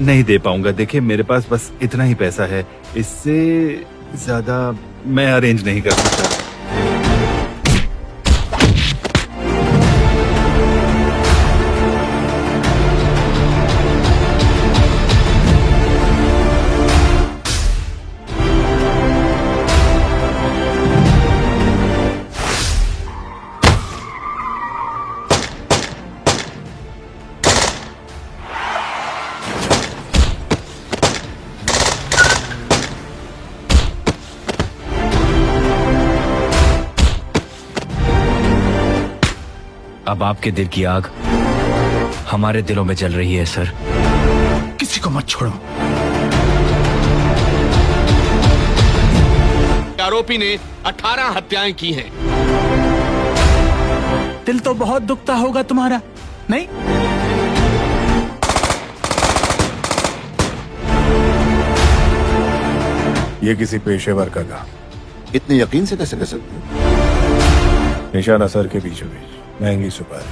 नहीं दे पाऊंगा। देखिए मेरे पास बस इतना ही पैसा है, इससे ज्यादा मैं अरेंज नहीं कर सकता। अब आपके दिल की आग हमारे दिलों में जल रही है सर। किसी को मत छोड़ो। आरोपी ने 18 हत्याएं की हैं। दिल तो बहुत दुखता होगा तुम्हारा, नहीं? ये किसी पेशेवर का काम। इतने यकीन से कैसे कर सकते हो? निशाना सर के बीचों बीच महंगी सुपारी।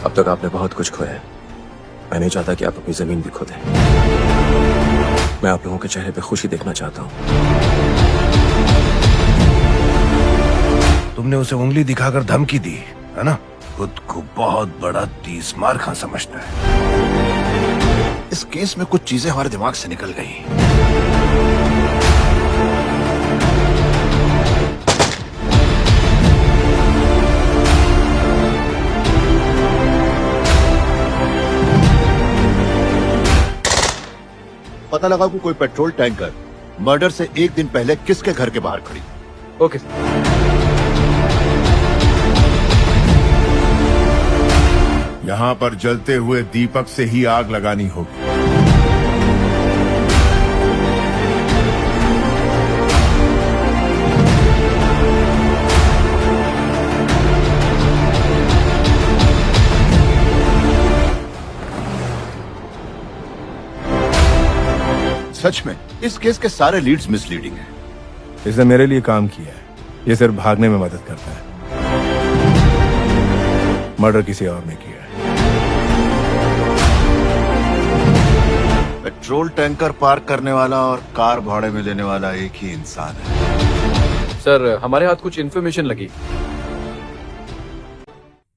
अब तक आपने बहुत कुछ खोया है। मैं नहीं चाहता कि आप अपनी जमीन भी खो दें। मैं आप लोगों के चेहरे पे खुशी देखना चाहता हूं। तुमने उसे उंगली दिखाकर धमकी दी है ना? खुद को बहुत बड़ा तीसमार खां समझता है। इस केस में कुछ चीजें हमारे दिमाग से निकल गई। पता लगा कि कोई पेट्रोल टैंकर मर्डर से एक दिन पहले किसके घर के बाहर खड़ी। ओके यहाँ पर जलते हुए दीपक से ही आग लगानी होगी। सच में इस केस के सारे लीड्स मिसलीडिंग हैं। इसने मेरे लिए काम किया है, ये सिर्फ भागने में मदद करता है। मर्डर किसी और ने किया है। पेट्रोल टैंकर पार्क करने वाला और कार भाड़े में लेने वाला एक ही इंसान है। सर, हमारे हाथ कुछ इन्फॉर्मेशन लगी।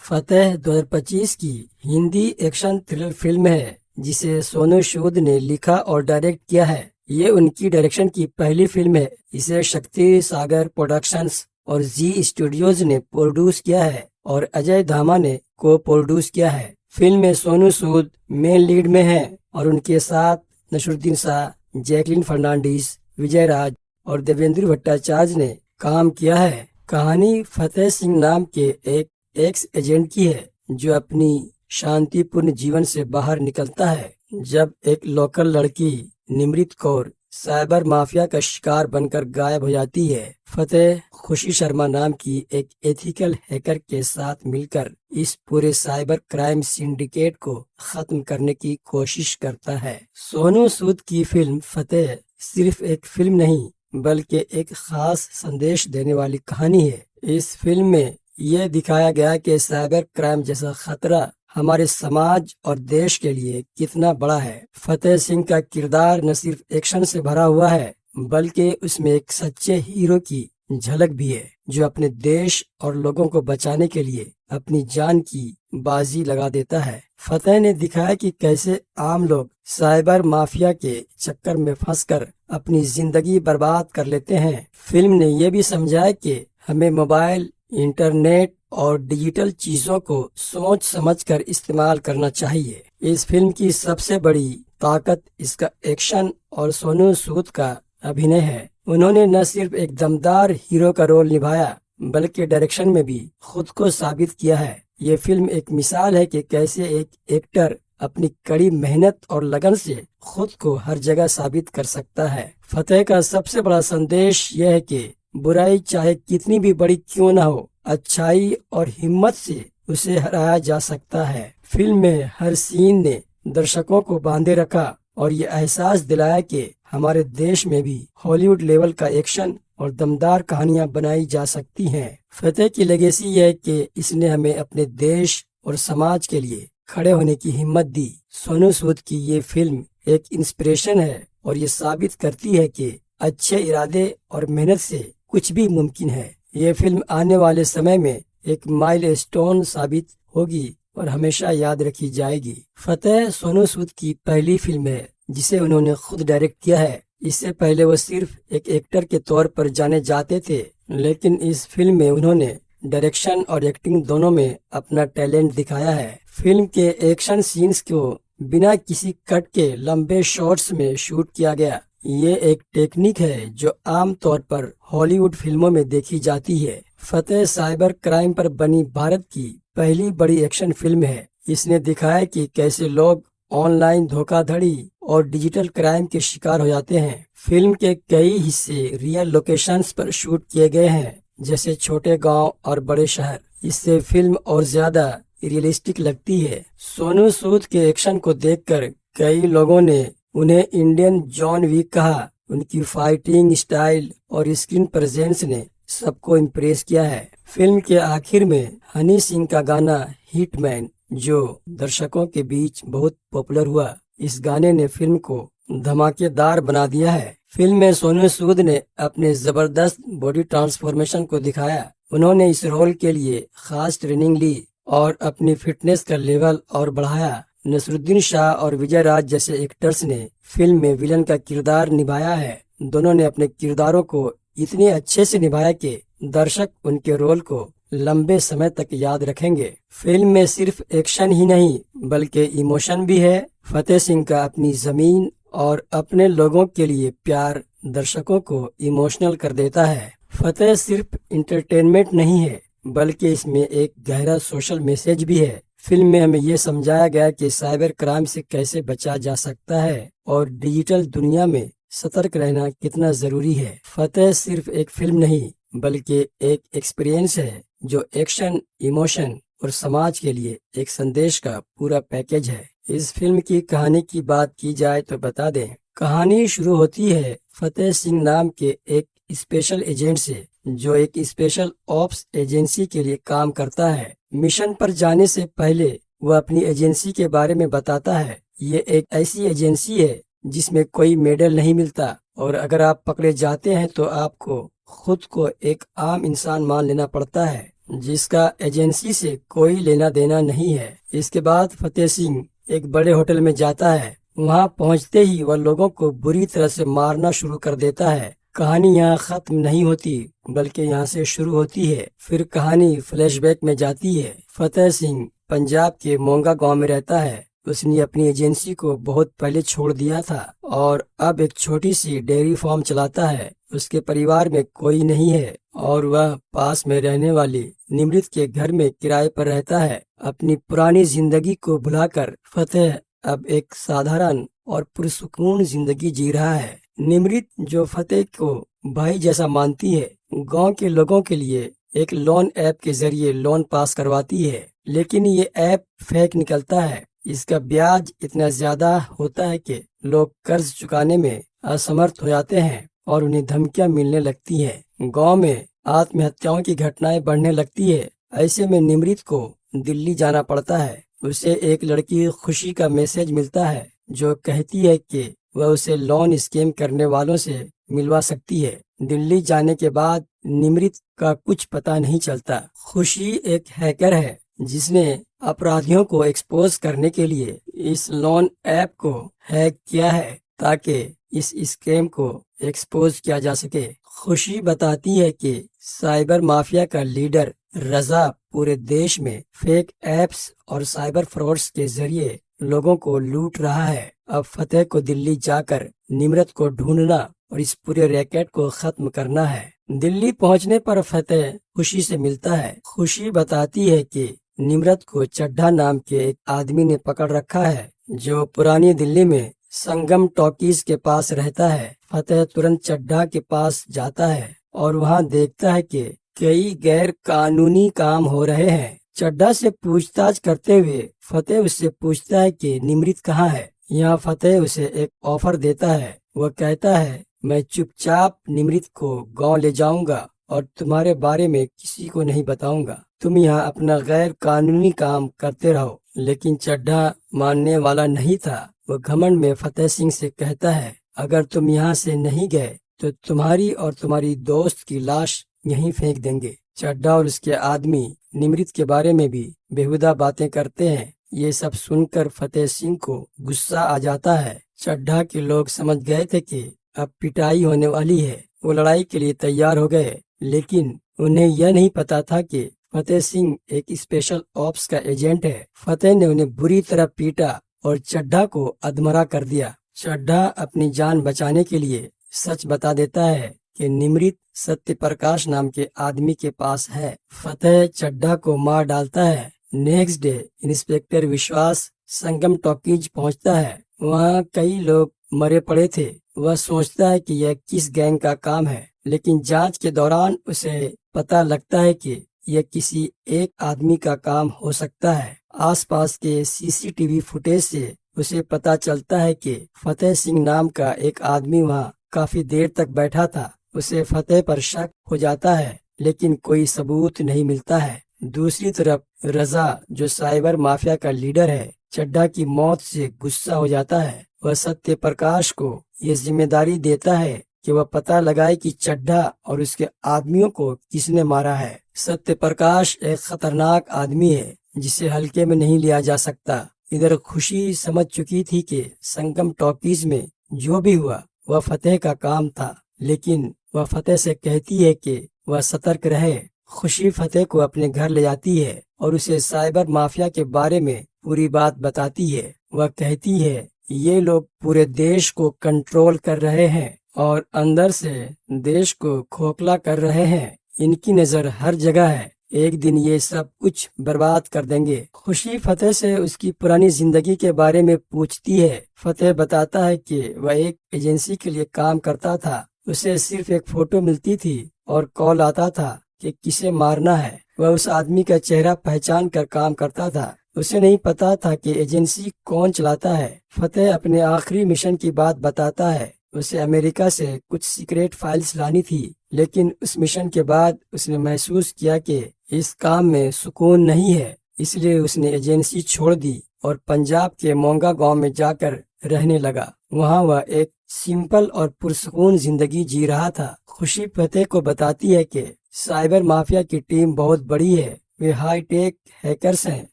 फतेह 2025 की हिंदी एक्शन थ्रिलर फिल्म है जिसे सोनू सूद ने लिखा और डायरेक्ट किया है। ये उनकी डायरेक्शन की पहली फिल्म है। इसे शक्ति सागर प्रोडक्शंस और जी स्टूडियोज ने प्रोड्यूस किया है और अजय धामा ने को प्रोड्यूस किया है। फिल्म में सोनू सूद मेन लीड में हैं और उनके साथ नसरुद्दीन शाह, जैकलीन फर्नांडीज, विजय राज और देवेंद्र भट्टाचार्य ने काम किया है। कहानी फतेह सिंह नाम के एक एक्स एजेंट की है जो अपनी शांतिपूर्ण जीवन से बाहर निकलता है जब एक लोकल लड़की निमृत कौर साइबर माफिया का शिकार बनकर गायब हो जाती है। फतेह खुशी शर्मा नाम की एक एथिकल हैकर के साथ मिलकर इस पूरे साइबर क्राइम सिंडिकेट को खत्म करने की कोशिश करता है। सोनू सूद की फिल्म फतेह सिर्फ एक फिल्म नहीं बल्कि एक खास संदेश देने वाली कहानी है। इस फिल्म में यह दिखाया गया कि साइबर क्राइम जैसा खतरा हमारे समाज और देश के लिए कितना बड़ा है। फतेह सिंह का किरदार न सिर्फ एक्शन से भरा हुआ है बल्कि उसमें एक सच्चे हीरो की झलक भी है जो अपने देश और लोगों को बचाने के लिए अपनी जान की बाजी लगा देता है। फतेह ने दिखाया कि कैसे आम लोग साइबर माफिया के चक्कर में फंसकर अपनी जिंदगी बर्बाद कर लेते हैं। फिल्म ने यह भी समझाया कि हमें मोबाइल, इंटरनेट और डिजिटल चीजों को सोच समझकर इस्तेमाल करना चाहिए। इस फिल्म की सबसे बड़ी ताकत इसका एक्शन और सोनू सूद का अभिनय है। उन्होंने न सिर्फ एक दमदार हीरो का रोल निभाया बल्कि डायरेक्शन में भी खुद को साबित किया है। ये फिल्म एक मिसाल है कि कैसे एक एक्टर अपनी कड़ी मेहनत और लगन से खुद को हर जगह साबित कर सकता है। फतेह का सबसे बड़ा संदेश यह है कि बुराई चाहे कितनी भी बड़ी क्यों न हो, अच्छाई और हिम्मत से उसे हराया जा सकता है। फिल्म में हर सीन ने दर्शकों को बांधे रखा और ये एहसास दिलाया कि हमारे देश में भी हॉलीवुड लेवल का एक्शन और दमदार कहानियां बनाई जा सकती हैं। फतेह की लेगेसी यह है कि इसने हमें अपने देश और समाज के लिए खड़े होने की हिम्मत दी। सोनू सूद की ये फिल्म एक इंस्पिरेशन है और ये साबित करती है कि अच्छे इरादे और मेहनत से कुछ भी मुमकिन है। ये फिल्म आने वाले समय में एक माइलस्टोन साबित होगी और हमेशा याद रखी जाएगी। फतेह सोनू सूद की पहली फिल्म है जिसे उन्होंने खुद डायरेक्ट किया है। इससे पहले वो सिर्फ एक एक्टर के तौर पर जाने जाते थे, लेकिन इस फिल्म में उन्होंने डायरेक्शन और एक्टिंग दोनों में अपना टैलेंट दिखाया है। फिल्म के एक्शन सीन्स को बिना किसी कट के लंबे शॉट्स में शूट किया गया। ये एक टेक्निक है जो आमतौर पर हॉलीवुड फिल्मों में देखी जाती है। फतेह साइबर क्राइम पर बनी भारत की पहली बड़ी एक्शन फिल्म है। इसने दिखाया कि कैसे लोग ऑनलाइन धोखाधड़ी और डिजिटल क्राइम के शिकार हो जाते हैं। फिल्म के कई हिस्से रियल लोकेशंस पर शूट किए गए हैं, जैसे छोटे गांव और बड़े शहर। इससे फिल्म और ज्यादा रियलिस्टिक लगती है। सोनू सूद के एक्शन को देखकर कई लोगों ने उन्हें इंडियन जॉन विक कहा। उनकी फाइटिंग स्टाइल और स्क्रीन प्रेजेंस ने सबको इम्प्रेस किया है। फिल्म के आखिर में हनी सिंह का गाना हिटमैन, जो दर्शकों के बीच बहुत पॉपुलर हुआ, इस गाने ने फिल्म को धमाकेदार बना दिया है। फिल्म में सोनू सूद ने अपने जबरदस्त बॉडी ट्रांसफॉर्मेशन को दिखाया। उन्होंने इस रोल के लिए खास ट्रेनिंग ली और अपनी फिटनेस का लेवल और बढ़ाया। नसरुद्दीन शाह और विजय राज जैसे एक्टर्स ने फिल्म में विलन का किरदार निभाया है। दोनों ने अपने किरदारों को इतने अच्छे से निभाया कि दर्शक उनके रोल को लंबे समय तक याद रखेंगे। फिल्म में सिर्फ एक्शन ही नहीं बल्कि इमोशन भी है। फतेह सिंह का अपनी जमीन और अपने लोगों के लिए प्यार दर्शकों को इमोशनल कर देता है। फतेह सिर्फ इंटरटेनमेंट नहीं है बल्कि इसमें एक गहरा सोशल मैसेज भी है। फिल्म में हमें ये समझाया गया कि साइबर क्राइम से कैसे बचा जा सकता है और डिजिटल दुनिया में सतर्क रहना कितना जरूरी है। फतेह सिर्फ एक फिल्म नहीं बल्कि एक एक्सपीरियंस है जो एक्शन, इमोशन और समाज के लिए एक संदेश का पूरा पैकेज है। इस फिल्म की कहानी की बात की जाए तो बता दें, कहानी शुरू होती है फतेह सिंह नाम के एक स्पेशल एजेंट से, जो एक स्पेशल ऑप्स एजेंसी के लिए काम करता है। मिशन पर जाने से पहले वह अपनी एजेंसी के बारे में बताता है। ये एक ऐसी एजेंसी है जिसमें कोई मेडल नहीं मिलता और अगर आप पकड़े जाते हैं तो आपको खुद को एक आम इंसान मान लेना पड़ता है जिसका एजेंसी से कोई लेना देना नहीं है। इसके बाद फतेह सिंह एक बड़े होटल में जाता है। वहां पहुंचते ही वह लोगों को बुरी तरह से मारना शुरू कर देता है। कहानी यहाँ खत्म नहीं होती बल्कि यहाँ से शुरू होती है। फिर कहानी फ्लैशबैक में जाती है। फतेह सिंह पंजाब के मोंगा गांव में रहता है। उसने अपनी एजेंसी को बहुत पहले छोड़ दिया था और अब एक छोटी सी डेयरी फार्म चलाता है। उसके परिवार में कोई नहीं है और वह पास में रहने वाली निमृत के घर में किराए पर रहता है। अपनी पुरानी जिंदगी को भुलाकर फतेह अब एक साधारण और पुरसुकून जिंदगी जी रहा है। निमृत, जो फतेह को भाई जैसा मानती है, गांव के लोगों के लिए एक लोन ऐप के जरिए लोन पास करवाती है, लेकिन ये ऐप फेक निकलता है। इसका ब्याज इतना ज्यादा होता है कि लोग कर्ज चुकाने में असमर्थ हो जाते हैं और उन्हें धमकियां मिलने लगती हैं। गांव में आत्महत्याओं की घटनाएं बढ़ने लगती है। ऐसे में निमृत को दिल्ली जाना पड़ता है। उसे एक लड़की खुशी का मैसेज मिलता है जो कहती है कि वह उसे लोन स्कैम करने वालों से मिलवा सकती है। दिल्ली जाने के बाद निमृत का कुछ पता नहीं चलता। खुशी एक हैकर है जिसने अपराधियों को एक्सपोज करने के लिए इस लोन ऐप को हैक किया है ताकि इस स्कैम को एक्सपोज किया जा सके। खुशी बताती है कि साइबर माफिया का लीडर रजा पूरे देश में फेक ऐप्स और साइबर फ्रॉड्स के जरिए लोगों को लूट रहा है। अब फतेह को दिल्ली जाकर निमृत को ढूंढना और इस पूरे रैकेट को खत्म करना है। दिल्ली पहुंचने पर फतेह खुशी से मिलता है। खुशी बताती है कि निमृत को चड्ढा नाम के एक आदमी ने पकड़ रखा है जो पुरानी दिल्ली में संगम टॉकीज के पास रहता है। फतेह तुरंत चड्ढा के पास जाता है और वहां देखता है कि कई गैर कानूनी काम हो रहे हैं। चड्ढा से पूछताछ करते हुए फतेह उससे पूछता है कि निमृत कहाँ है। यहाँ फतेह उसे एक ऑफर देता है। वह कहता है, मैं चुपचाप निमृत को गांव ले जाऊंगा और तुम्हारे बारे में किसी को नहीं बताऊंगा। तुम यहाँ अपना गैर कानूनी काम करते रहो। लेकिन चड्ढा मानने वाला नहीं था। वह घमंड में फतेह सिंह से कहता है, अगर तुम यहाँ से नहीं गए तो तुम्हारी और तुम्हारी दोस्त की लाश यहीं फेंक देंगे। चड्ढा और उसके आदमी निमृत के बारे में भी बेहुदा बातें करते हैं। ये सब सुनकर फतेह सिंह को गुस्सा आ जाता है। चड्ढा के लोग समझ गए थे कि अब पिटाई होने वाली है। वो लड़ाई के लिए तैयार हो गए, लेकिन उन्हें यह नहीं पता था कि फतेह सिंह एक स्पेशल ऑप्स का एजेंट है। फतेह ने उन्हें बुरी तरह पीटा और चड्ढा को अधमरा कर दिया। चड्ढा अपनी जान बचाने के लिए सच बता देता है कि निमृत सत्य प्रकाश नाम के आदमी के पास है। फतेह चड्ढा को मार डालता है। नेक्स्ट डे इंस्पेक्टर विश्वास संगम टॉकीज पहुंचता है। वहाँ कई लोग मरे पड़े थे। वह सोचता है कि यह किस गैंग का काम है, लेकिन जांच के दौरान उसे पता लगता है कि यह किसी एक आदमी का काम हो सकता है। आसपास के सीसीटीवी फुटेज से उसे पता चलता है कि फतेह सिंह नाम का एक आदमी वहाँ काफी देर तक बैठा था। उसे फतेह पर शक हो जाता है, लेकिन कोई सबूत नहीं मिलता है। दूसरी तरफ रजा, जो साइबर माफिया का लीडर है, चड्ढा की मौत से गुस्सा हो जाता है। वह सत्य प्रकाश को ये जिम्मेदारी देता है कि वह पता लगाए कि चड्ढा और उसके आदमियों को किसने मारा है। सत्य प्रकाश एक खतरनाक आदमी है जिसे हल्के में नहीं लिया जा सकता। इधर खुशी समझ चुकी थी कि संगम टॉकीज में जो भी हुआ वह फतेह का काम था, लेकिन वह फतेह से कहती है कि वह सतर्क रहे। खुशी फतेह को अपने घर ले जाती है और उसे साइबर माफिया के बारे में पूरी बात बताती है। वह कहती है, ये लोग पूरे देश को कंट्रोल कर रहे हैं और अंदर से देश को खोखला कर रहे हैं। इनकी नजर हर जगह है। एक दिन ये सब कुछ बर्बाद कर देंगे। खुशी फतेह से उसकी पुरानी जिंदगी के बारे में पूछती है। फतेह बताता है कि वह एक एजेंसी के लिए काम करता था। उसे सिर्फ एक फोटो मिलती थी और कॉल आता था कि किसे मारना है। वह उस आदमी का चेहरा पहचान कर काम करता था। उसे नहीं पता था कि एजेंसी कौन चलाता है। फतेह अपने आखिरी मिशन की बात बताता है। उसे अमेरिका से कुछ सीक्रेट फाइल्स लानी थी, लेकिन उस मिशन के बाद उसने महसूस किया कि इस काम में सुकून नहीं है। इसलिए उसने एजेंसी छोड़ दी और पंजाब के मोंगा गांव में जाकर रहने लगा। वहाँ वह एक सिंपल और पुरसुकून जिंदगी जी रहा था। खुशी फतेह को बताती है कि साइबर माफिया की टीम बहुत बड़ी है। वे हाई टेक हैकर्स हैं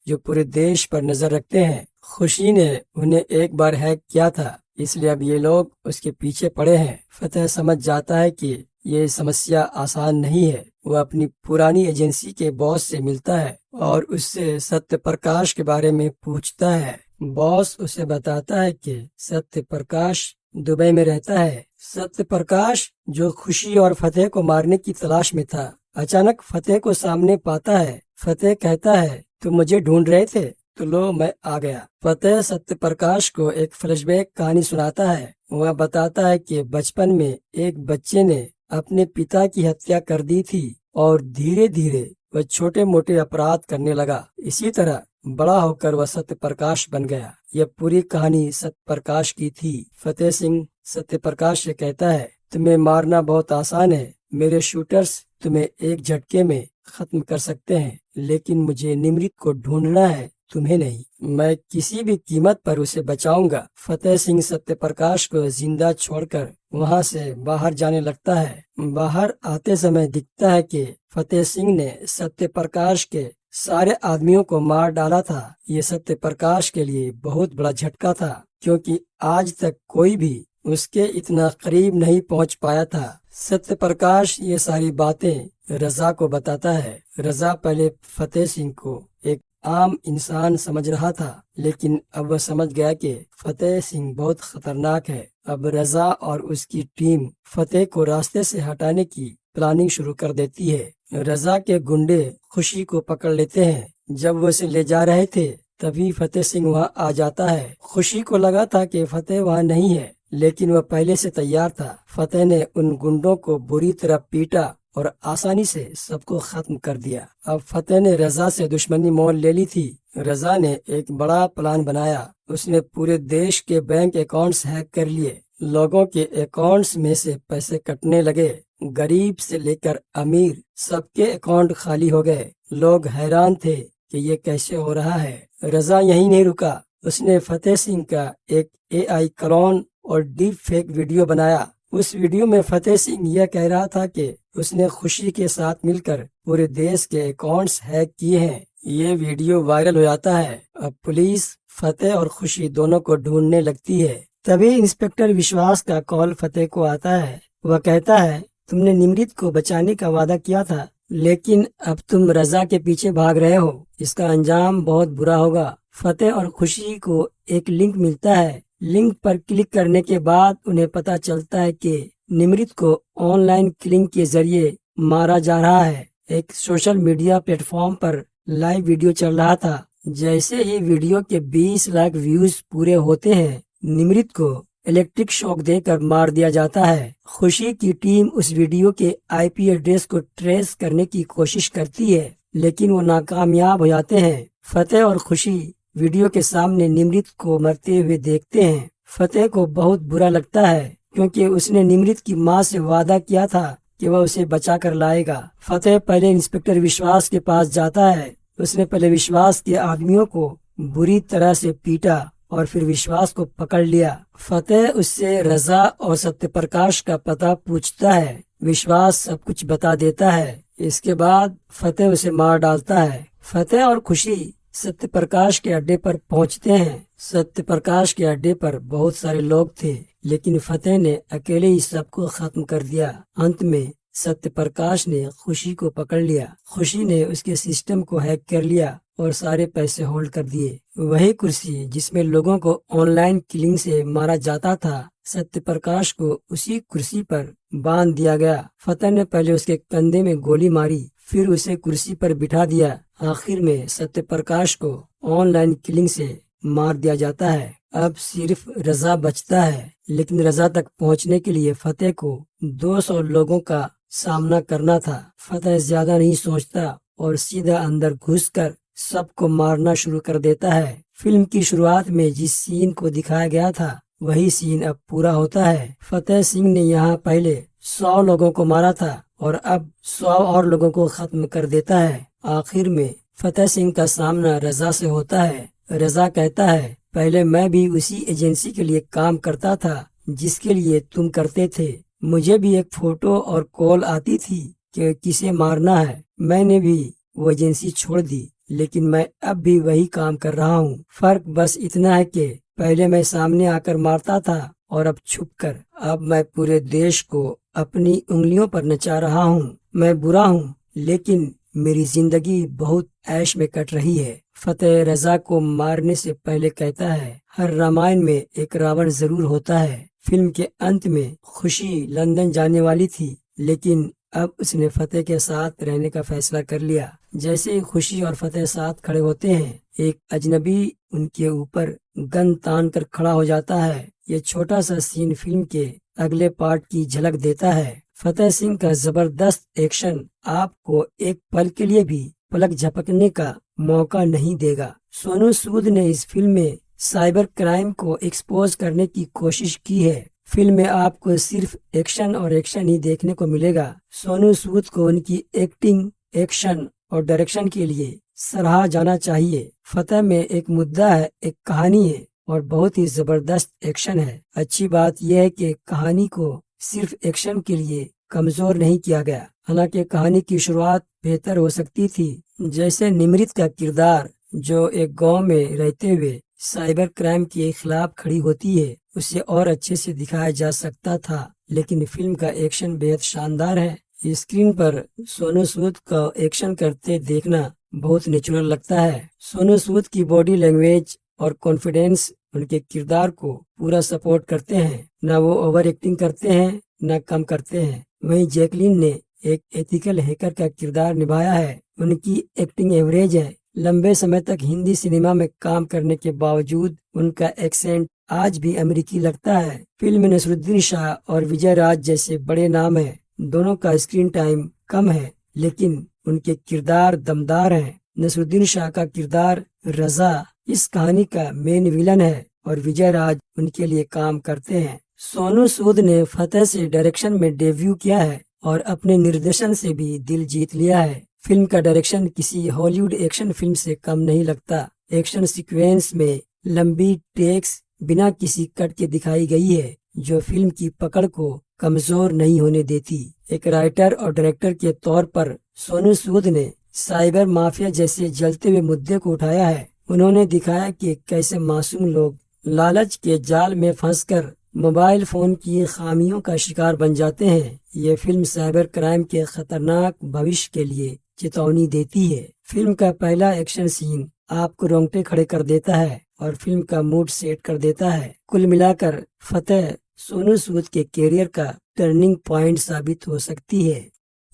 जो पूरे देश पर नजर रखते हैं। खुशी ने उन्हें एक बार हैक किया था, इसलिए अब ये लोग उसके पीछे पड़े हैं। फतेह समझ जाता है कि ये समस्या आसान नहीं है। वह अपनी पुरानी एजेंसी के बॉस से मिलता है और उससे सत्य प्रकाश के बारे में पूछता है। बॉस उसे बताता है कि सत्य प्रकाश दुबई में रहता है। सत्य प्रकाश, जो खुशी और फतेह को मारने की तलाश में था, अचानक फतेह को सामने पाता है। फतेह कहता है, तुम मुझे ढूंढ रहे थे? तो लो, मैं आ गया। फतेह सत्य प्रकाश को एक फ्लैशबैक कहानी सुनाता है। वह बताता है कि बचपन में एक बच्चे ने अपने पिता की हत्या कर दी थी और धीरे धीरे वह छोटे मोटे अपराध करने लगा। इसी तरह बड़ा होकर वह सत्य प्रकाश बन गया। यह पूरी कहानी सत्य प्रकाश की थी। फतेह सिंह सत्य प्रकाश से कहता है, तुम्हें मारना बहुत आसान है। मेरे शूटर्स तुम्हें एक झटके में खत्म कर सकते हैं, लेकिन मुझे निमृत को ढूंढना है, तुम्हें नहीं। मैं किसी भी कीमत पर उसे बचाऊंगा। फतेह सिंह सत्य प्रकाश को जिंदा छोड़कर वहां से बाहर जाने लगता है। बाहर आते समय दिखता है कि फतेह सिंह ने सत्य प्रकाश के सारे आदमियों को मार डाला था। ये सत्य प्रकाश के लिए बहुत बड़ा झटका था, क्योंकि आज तक कोई भी उसके इतना करीब नहीं पहुंच पाया था। सत्य प्रकाश ये सारी बातें रजा को बताता है। रजा पहले फतेह सिंह को एक आम इंसान समझ रहा था, लेकिन अब वह समझ गया कि फतेह सिंह बहुत खतरनाक है। अब रजा और उसकी टीम फतेह को रास्ते से हटाने की प्लानिंग शुरू कर देती है। रजा के गुंडे खुशी को पकड़ लेते हैं। जब वो उसे ले जा रहे थे, तभी फतेह सिंह वहाँ आ जाता है। खुशी को लगा था कि फतेह वहाँ नहीं है, लेकिन वह पहले से तैयार था। फतेह ने उन गुंडों को बुरी तरह पीटा और आसानी से सबको खत्म कर दिया। अब फतेह ने रजा से दुश्मनी मोल ले ली थी। रजा ने एक बड़ा प्लान बनाया। उसने पूरे देश के बैंक अकाउंट्स हैक कर लिए। लोगों के अकाउंट्स में से पैसे कटने लगे। गरीब से लेकर अमीर सबके अकाउंट खाली हो गए। लोग हैरान थे कि ये कैसे हो रहा है। रजा यहीं नहीं रुका। उसने फतेह सिंह का एक AI क्लोन और डीप फेक वीडियो बनाया। उस वीडियो में फतेह सिंह यह कह रहा था कि उसने खुशी के साथ मिलकर पूरे देश के अकाउंट्स हैक किए हैं। ये वीडियो वायरल हो जाता है। अब पुलिस फतेह और खुशी दोनों को ढूंढने लगती है। तभी इंस्पेक्टर विश्वास का कॉल फतेह को आता है। वह कहता है, तुमने निमृत को बचाने का वादा किया था, लेकिन अब तुम रजा के पीछे भाग रहे हो। इसका अंजाम बहुत बुरा होगा। फतेह और खुशी को एक लिंक मिलता है। लिंक पर क्लिक करने के बाद उन्हें पता चलता है कि निमृत को ऑनलाइन किलिंग के जरिए मारा जा रहा है। एक सोशल मीडिया प्लेटफॉर्म पर लाइव वीडियो चल रहा था। जैसे ही वीडियो के 20 लाख व्यूज पूरे होते हैं, निमृत को इलेक्ट्रिक शॉक देकर मार दिया जाता है। खुशी की टीम उस वीडियो के IP एड्रेस को ट्रेस करने की कोशिश करती है, लेकिन वो नाकामयाब हो जाते हैं। फतेह और खुशी वीडियो के सामने निमृत को मरते हुए देखते हैं। फतेह को बहुत बुरा लगता है, क्योंकि उसने निमृत की मां से वादा किया था कि वह उसे बचा कर लाएगा। फतेह पहले इंस्पेक्टर विश्वास के पास जाता है। उसने पहले विश्वास के आदमियों को बुरी तरह से पीटा और फिर विश्वास को पकड़ लिया। फतेह उससे रजा और सत्यप्रकाश का पता पूछता है। विश्वास सब कुछ बता देता है। इसके बाद फतेह उसे मार डालता है। फतेह और खुशी सत्यप्रकाश के अड्डे पर पहुंचते हैं। सत्यप्रकाश के अड्डे पर बहुत सारे लोग थे, लेकिन फतेह ने अकेले ही सबको खत्म कर दिया। अंत में सत्यप्रकाश ने खुशी को पकड़ लिया। खुशी ने उसके सिस्टम को हैक कर लिया और सारे पैसे होल्ड कर दिए। वही कुर्सी जिसमें लोगों को ऑनलाइन किलिंग से मारा जाता था, सत्यप्रकाश को उसी कुर्सी पर बांध दिया गया। फतेह ने पहले उसके कंधे में गोली मारी, फिर उसे कुर्सी पर बिठा दिया। आखिर में सत्यप्रकाश को ऑनलाइन किलिंग से मार दिया जाता है। अब सिर्फ रजा बचता है, लेकिन रजा तक पहुंचने के लिए फतेह को 200 लोगों का सामना करना था। फतेह ज्यादा नहीं सोचता और सीधा अंदर घुसकर सबको मारना शुरू कर देता है। फिल्म की शुरुआत में जिस सीन को दिखाया गया था, वही सीन अब पूरा होता है। फतेह सिंह ने यहाँ पहले 100 लोगों को मारा था और अब 100 और लोगों को खत्म कर देता है। आखिर में फतेह सिंह का सामना रजा से होता है। रजा कहता है, पहले मैं भी उसी एजेंसी के लिए काम करता था जिसके लिए तुम करते थे। मुझे भी एक फोटो और कॉल आती थी कि किसे मारना है। मैंने भी वो एजेंसी छोड़ दी, लेकिन मैं अब भी वही काम कर रहा हूँ। फर्क बस इतना है कि पहले मैं सामने आकर मारता था और अब छुपकर। अब मैं पूरे देश को अपनी उंगलियों पर नचा रहा हूँ। मैं बुरा हूँ, लेकिन मेरी जिंदगी बहुत ऐश में कट रही है। फतेह रजा को मारने से पहले कहता है, हर रामायण में एक रावण जरूर होता है। फिल्म के अंत में खुशी लंदन जाने वाली थी, लेकिन अब उसने फतेह के साथ रहने का फैसला कर लिया। जैसे ही खुशी और फतेह साथ खड़े होते हैं, एक अजनबी उनके ऊपर गन तान कर खड़ा हो जाता है। ये छोटा सा सीन फिल्म के अगले पार्ट की झलक देता है। फतेह सिंह का जबरदस्त एक्शन आपको एक पल के लिए भी पलक झपकने का मौका नहीं देगा। सोनू सूद ने इस फिल्म में साइबर क्राइम को एक्सपोज करने की कोशिश की है। फिल्म में आपको सिर्फ एक्शन और एक्शन ही देखने को मिलेगा। सोनू सूद को उनकी एक्टिंग, एक्शन और डायरेक्शन के लिए सराहा जाना चाहिए। फतेह में एक मुद्दा है, एक कहानी है और बहुत ही जबरदस्त एक्शन है। अच्छी बात यह है कि कहानी को सिर्फ एक्शन के लिए कमजोर नहीं किया गया। हालांकि कहानी की शुरुआत बेहतर हो सकती थी। जैसे निमृत का किरदार, जो एक गांव में रहते हुए साइबर क्राइम के खिलाफ खड़ी होती है, उसे और अच्छे से दिखाया जा सकता था। लेकिन फिल्म का एक्शन बेहद शानदार है। स्क्रीन पर सोनू सूद का एक्शन करते देखना बहुत नेचुरल लगता है। सोनू सूद की बॉडी लैंग्वेज और कॉन्फिडेंस उनके किरदार को पूरा सपोर्ट करते हैं। न वो ओवर एक्टिंग करते हैं, न कम करते हैं। वहीं जैकलीन ने एक एथिकल हैकर का किरदार निभाया है। उनकी एक्टिंग एवरेज है। लंबे समय तक हिंदी सिनेमा में काम करने के बावजूद उनका एक्सेंट आज भी अमेरिकी लगता है। फिल्म में नसरुद्दीन शाह और विजय राज जैसे बड़े नाम हैं। दोनों का स्क्रीन टाइम कम है, लेकिन उनके किरदार दमदार हैं। नसरुद्दीन शाह का किरदार रजा इस कहानी का मेन विलन है और विजय राज उनके लिए काम करते हैं। सोनू सूद ने फतेह से डायरेक्शन में डेब्यू किया है और अपने निर्देशन से भी दिल जीत लिया है। फिल्म का डायरेक्शन किसी हॉलीवुड एक्शन फिल्म से कम नहीं लगता। एक्शन सीक्वेंस में लंबी टेक्स बिना किसी कट के दिखाई गई है, जो फिल्म की पकड़ को कमजोर नहीं होने देती। एक राइटर और डायरेक्टर के तौर पर सोनू सूद ने साइबर माफिया जैसे जलते हुए मुद्दे को उठाया है। उन्होंने दिखाया कि कैसे मासूम लोग लालच के जाल में फंसकर मोबाइल फोन की खामियों का शिकार बन जाते हैं। ये फिल्म साइबर क्राइम के खतरनाक भविष्य के लिए चेतावनी देती है। फिल्म का पहला एक्शन सीन आपको रोंगटे खड़े कर देता है और फिल्म का मूड सेट कर देता है। कुल मिलाकर फतेह सोनू सूद के कैरियर का टर्निंग पॉइंट साबित हो सकती है।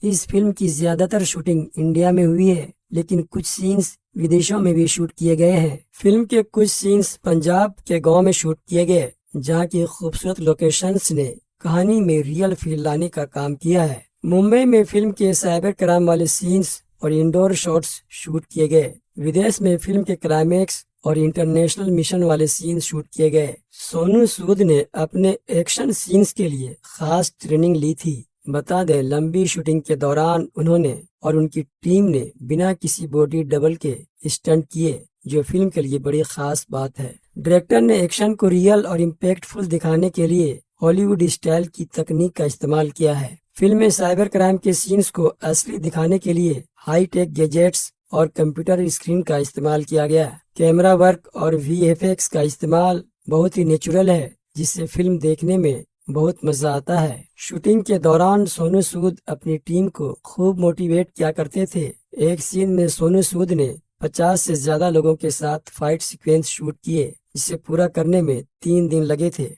इस फिल्म की ज्यादातर शूटिंग इंडिया में हुई है, लेकिन कुछ सीन्स विदेशों में भी शूट किए गए हैं। फिल्म के कुछ सीन्स पंजाब के गांव में शूट किए गए, जहां की खूबसूरत लोकेशंस ने कहानी में रियल फील लाने का काम किया है। मुंबई में फिल्म के साइबर क्राइम वाले सीन्स और इंडोर शॉट्स शूट किए गए। विदेश में फिल्म के क्लाइमेक्स और इंटरनेशनल मिशन वाले सीन शूट किए गए। सोनू सूद ने अपने एक्शन सीन्स के लिए खास ट्रेनिंग ली थी। बता दें, लंबी शूटिंग के दौरान उन्होंने और उनकी टीम ने बिना किसी बॉडी डबल के स्टंट किए, जो फिल्म के लिए बड़ी खास बात है। डायरेक्टर ने एक्शन को रियल और इम्पैक्टफुल दिखाने के लिए हॉलीवुड स्टाइल की तकनीक का इस्तेमाल किया है। फिल्म में साइबर क्राइम के सीन्स को असली दिखाने के लिए हाई टेक गैजेट्स और कंप्यूटर स्क्रीन का इस्तेमाल किया गया। कैमरा वर्क और VFX का इस्तेमाल बहुत ही नेचुरल है, जिससे फिल्म देखने में बहुत मजा आता है। शूटिंग के दौरान सोनू सूद अपनी टीम को खूब मोटिवेट किया करते थे। एक सीन में सोनू सूद ने 50 से ज्यादा लोगों के साथ फाइट सीक्वेंस शूट किए, जिसे पूरा करने में 3 दिन लगे थे।